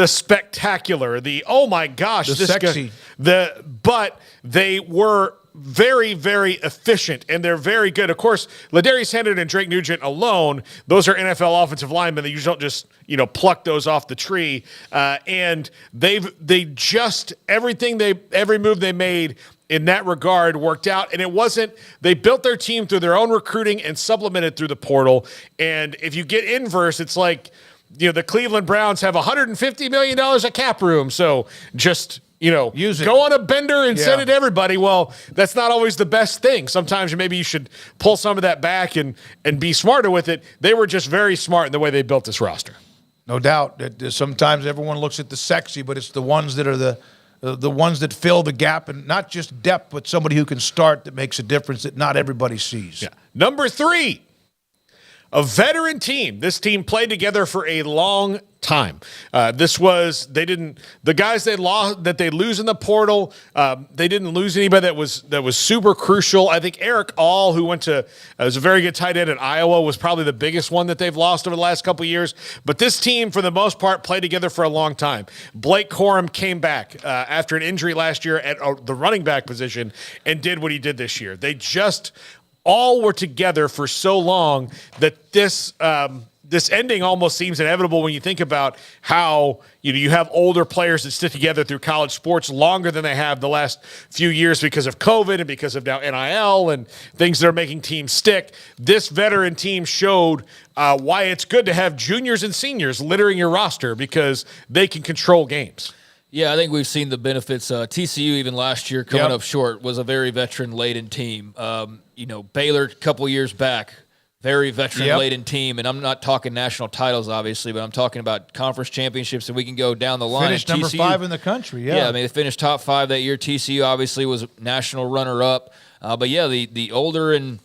spectacular, the oh my gosh, the this sexy, but they were very, very efficient, and they're very good. Of course, Ladarius Henderson and Drake Nugent alone, those are NFL offensive linemen that you don't just, pluck those off the tree. And every move they made in that regard worked out. And they built their team through their own recruiting and supplemented through the portal. And if you get inverse, it's like, the Cleveland Browns have $150 million of cap room. So just, use it. Go on a bender and send it to everybody. Well, that's not always the best thing. Sometimes maybe you should pull some of that back and be smarter with it. They were just very smart in the way they built this roster. No doubt. Sometimes everyone looks at the sexy, but it's the ones that are the ones that fill the gap, and not just depth, but somebody who can start that makes a difference that not everybody sees. Yeah. Number 3, a veteran team. This team played together for a long time. The guys they lost, that they lose in the portal, they didn't lose anybody that was super crucial. I think Eric All, who was a very good tight end at Iowa, was probably the biggest one that they've lost over the last couple of years. But this team, for the most part, played together for a long time. Blake Corum came back after an injury last year at the running back position and did what he did this year. They just all were together for so long that this ending almost seems inevitable when you think about how you have older players that stick together through college sports longer than they have the last few years because of COVID and because of now NIL and things that are making teams stick. This veteran team showed why it's good to have juniors and seniors littering your roster because they can control games. Yeah, I think we've seen the benefits. TCU, even last year, coming up short, was a very veteran-laden team. Baylor, a couple years back, very veteran-laden team. And I'm not talking national titles, obviously, but I'm talking about conference championships, and we can go down the line. Finished number 5 in the country, Yeah, they finished top 5 that year. TCU, obviously, was national runner-up. But, the older and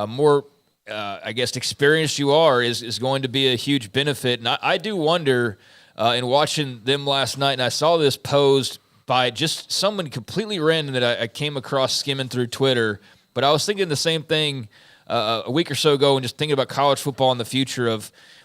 more, experienced you are is going to be a huge benefit. And I do wonder – in watching them last night, and I saw this posed by just someone completely random that I came across skimming through Twitter, but I was thinking the same thing a week or so ago and just thinking about college football in the future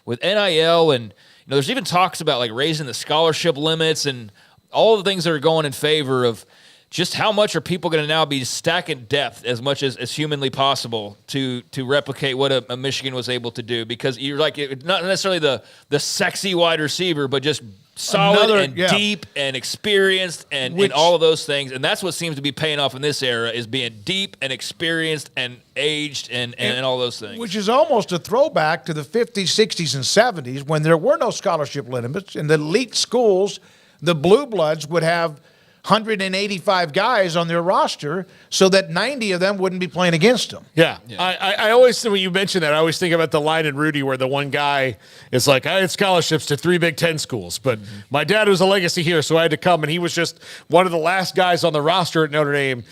with NIL, and there's even talks about like raising the scholarship limits and all the things that are going in favor of just how much are people going to now be stacking depth as much as humanly possible to replicate what a Michigan was able to do, because you're like not necessarily the sexy wide receiver, but just solid deep and experienced and all of those things. And that's what seems to be paying off in this era, is being deep and experienced and aged and all those things. Which is almost a throwback to the 50s, 60s, and 70s when there were no scholarship limits. In the elite schools, the Blue Bloods would have 185 guys on their roster so that 90 of them wouldn't be playing against them. Yeah. I always, when you mention that, I always think about the line in Rudy where the one guy is like, I had scholarships to 3 Big Ten schools, but my dad was a legacy here, so I had to come, and he was just one of the last guys on the roster at Notre Dame.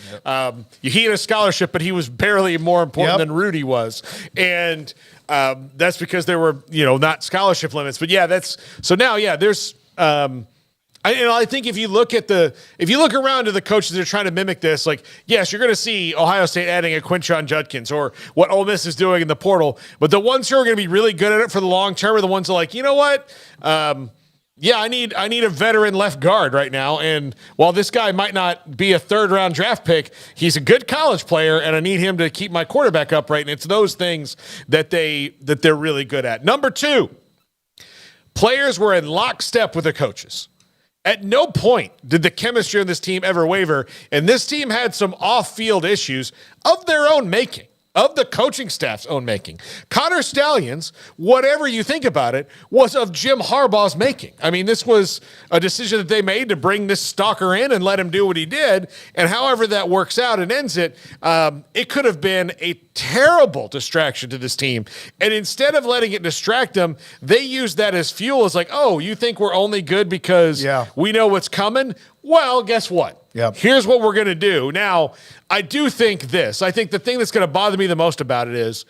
He had a scholarship, but he was barely more important than Rudy was. And that's because there were, not scholarship limits. But there's I think if you look around to the coaches that are trying to mimic this, like, yes, you're going to see Ohio State adding a Quinshon Judkins or what Ole Miss is doing in the portal, but the ones who are going to be really good at it for the long term are the ones that are like, you know what? I need a veteran left guard right now, and while this guy might not be a 3rd-round draft pick, he's a good college player, and I need him to keep my quarterback upright. And it's those things that they're really good at. Number 2, players were in lockstep with the coaches. At no point did the chemistry on this team ever waver, and this team had some off-field issues of their own making, of the coaching staff's own making. Connor Stalions, whatever you think about it, was of Jim Harbaugh's making. I mean, this was a decision that they made to bring this stalker in and let him do what he did, and however that works out and ends it, it could have been a terrible distraction to this team. And instead of letting it distract them, they used that as fuel. As like, oh, you think we're only good because we know what's coming? Well, guess what? Here's what we're going to do. Now, I do think this. I think the thing that's going to bother me the most about it is,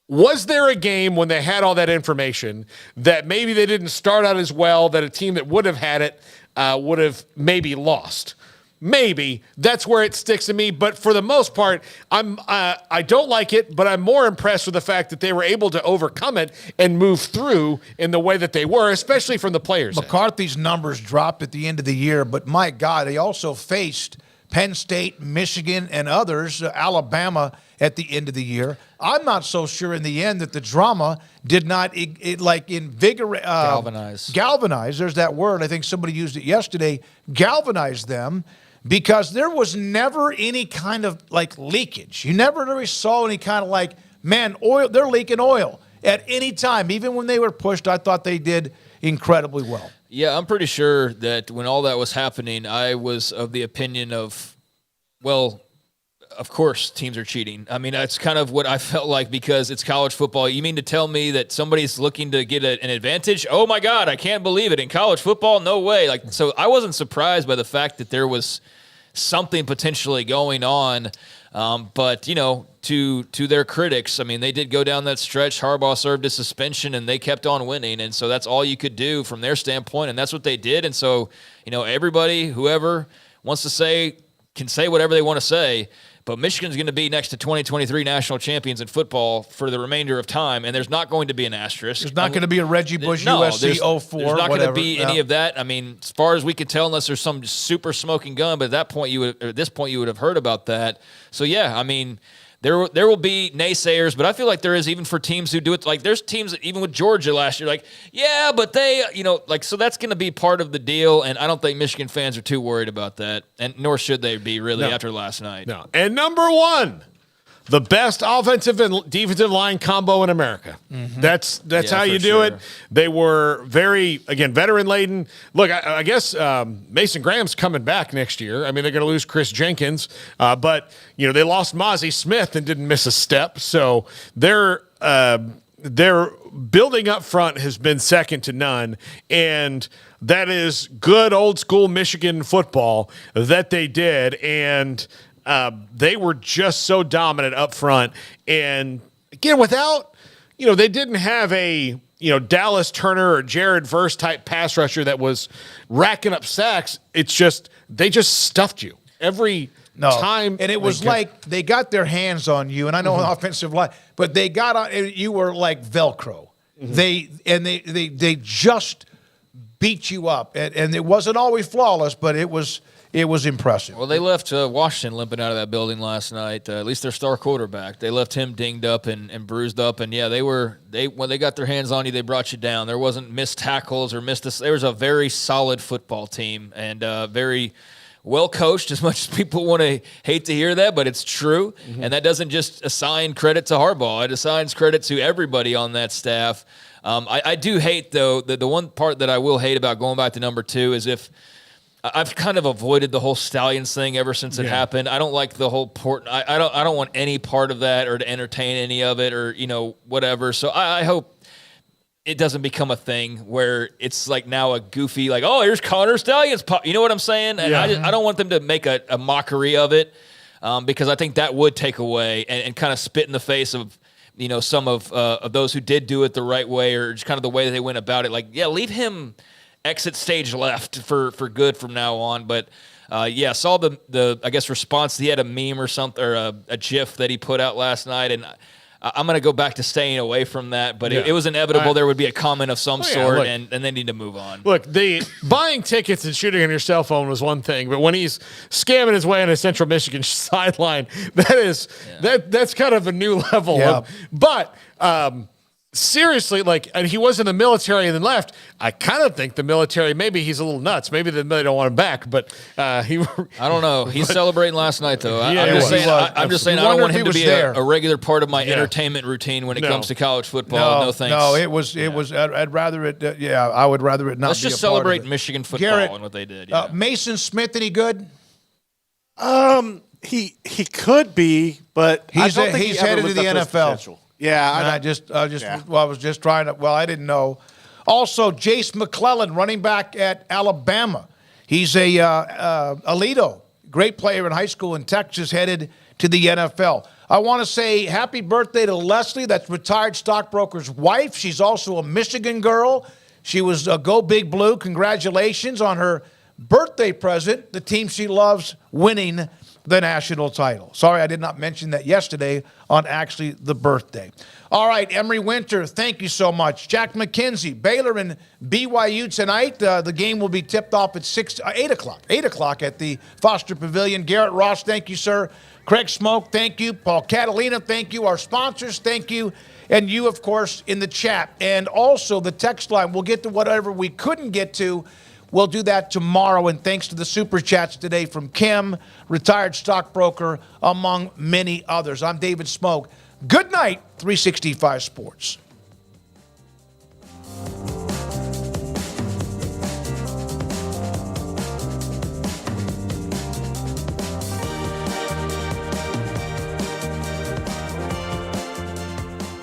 was there a game when they had all that information that maybe they didn't start out as well, that a team that would have had it would have maybe lost? Maybe. That's where it sticks to me. But for the most part, I don't like it, but I'm more impressed with the fact that they were able to overcome it and move through in the way that they were, especially from the players. McCarthy's numbers dropped at the end of the year, but my God, he also faced Penn State, Michigan, and others, Alabama at the end of the year. I'm not so sure in the end that the drama did not invigorate, galvanize. There's that word. I think somebody used it yesterday. Galvanize them, because there was never any kind of like leakage. You never really saw any kind of like, man, oil. They're leaking oil at any time. Even when they were pushed, I thought they did incredibly well. Yeah, I'm pretty sure that when all that was happening, I was of the opinion of, well, of course teams are cheating. I mean, that's kind of what I felt like, because it's college football. You mean to tell me that somebody's looking to get an advantage? Oh my God, I can't believe it. In college football, no way. So I wasn't surprised by the fact that there was something potentially going on. But, to their critics, I mean, they did go down that stretch. Harbaugh served a suspension, and they kept on winning. And so that's all you could do from their standpoint, and that's what they did. And so, everybody, whoever wants to say, can say whatever they want to say. But Michigan's going to be next to 2023 national champions in football for the remainder of time, and there's not going to be an asterisk. There's not going to be a Reggie Bush USC 04. There's not going to be any of that. I mean, as far as we could tell, unless there's some super smoking gun, but at this point you would have heard about that. So yeah, I mean, there will be naysayers, but I feel like there is, even for teams who do it. Like, there's teams that, even with Georgia last year, like, yeah, but they, so that's going to be part of the deal, and I don't think Michigan fans are too worried about that, and nor should they be, really, after last night. No. And number one, the best offensive and defensive line combo in America. Mm-hmm. That's how you do it. They were very, again, veteran-laden. Look, I guess Mason Graham's coming back next year. I mean, they're going to lose Chris Jenkins, but they lost Mozzie Smith and didn't miss a step. So their building up front has been second to none, and that is good old-school Michigan football that they did, and they were just so dominant up front. And again, without, they didn't have a, Dallas Turner or Jared Verse type pass rusher that was racking up sacks. It's just, they just stuffed you every time. And it was like they got their hands on you. And I know an offensive line, but they got on, you were like Velcro. Mm-hmm. They just beat you up. And it wasn't always flawless, but it was impressive. Well, they left Washington limping out of that building last night. At least their star quarterback. They left him dinged up and bruised up. And yeah, when they got their hands on you, they brought you down. There wasn't missed tackles or there was a very solid football team, and very well coached. As much as people want to hate to hear that, but it's true. Mm-hmm. And that doesn't just assign credit to Harbaugh. It assigns credit to everybody on that staff. I do hate, though, the one part that I will hate about going back to number 2 is if I've kind of avoided the whole Stallions thing ever since it happened. I don't like the whole I don't want any part of that or to entertain any of it or whatever. So I hope it doesn't become a thing where it's like now a goofy, like, oh, here's Connor Stallions. You know what I'm saying? And I don't want them to make a mockery of it, because I think that would take away and kind of spit in the face of some of those who did do it the right way, or just kind of the way that they went about it. Like, yeah, leave him exit stage left for good from now on. But saw the I guess response. He had a meme or something, or a GIF that he put out last night, and I'm going to go back to staying away from that. But it was inevitable there would be a comment of some sort, and they need to move on. Look, the buying tickets and shooting on your cell phone was one thing, but when he's scamming his way on a Central Michigan sideline, that's kind of a new level. Yeah. But seriously, and he was in the military and then left. I kind of think the military, maybe he's a little nuts. Maybe they don't want him back, but I don't know. He's celebrating last night, though. I'm just saying I don't want him to be a regular part of my entertainment routine when it comes to college football. No thanks. No, it was. I'd rather it. I would rather it not. Let's just celebrate Michigan football and what they did. Mason Smith, any good? He could be, but he's headed to the NFL. Potential. Yeah, I was just trying to. Well, I didn't know. Also, Jace McClellan, running back at Alabama. He's a Alito, great player in high school in Texas, headed to the NFL. I want to say happy birthday to Leslie, that's retired stockbroker's wife. She's also a Michigan girl. She was a Go Big Blue. Congratulations on her birthday present. The team she loves winning the national title. Sorry, I did not mention that yesterday on actually the birthday. All right, Emery Winter, thank you so much. Jack McKenzie, Baylor and BYU tonight. The game will be tipped off at 8 o'clock. 8 o'clock at the Foster Pavilion. Garrett Ross, thank you, sir. Craig Smoak, thank you. Paul Catalina, thank you. Our sponsors, thank you. And you, of course, in the chat. And also the text line. We'll get to whatever we couldn't get to. We'll do that tomorrow. And thanks to the super chats today from Kim, retired stockbroker, among many others. I'm David Smoak. Good night, 365 Sports.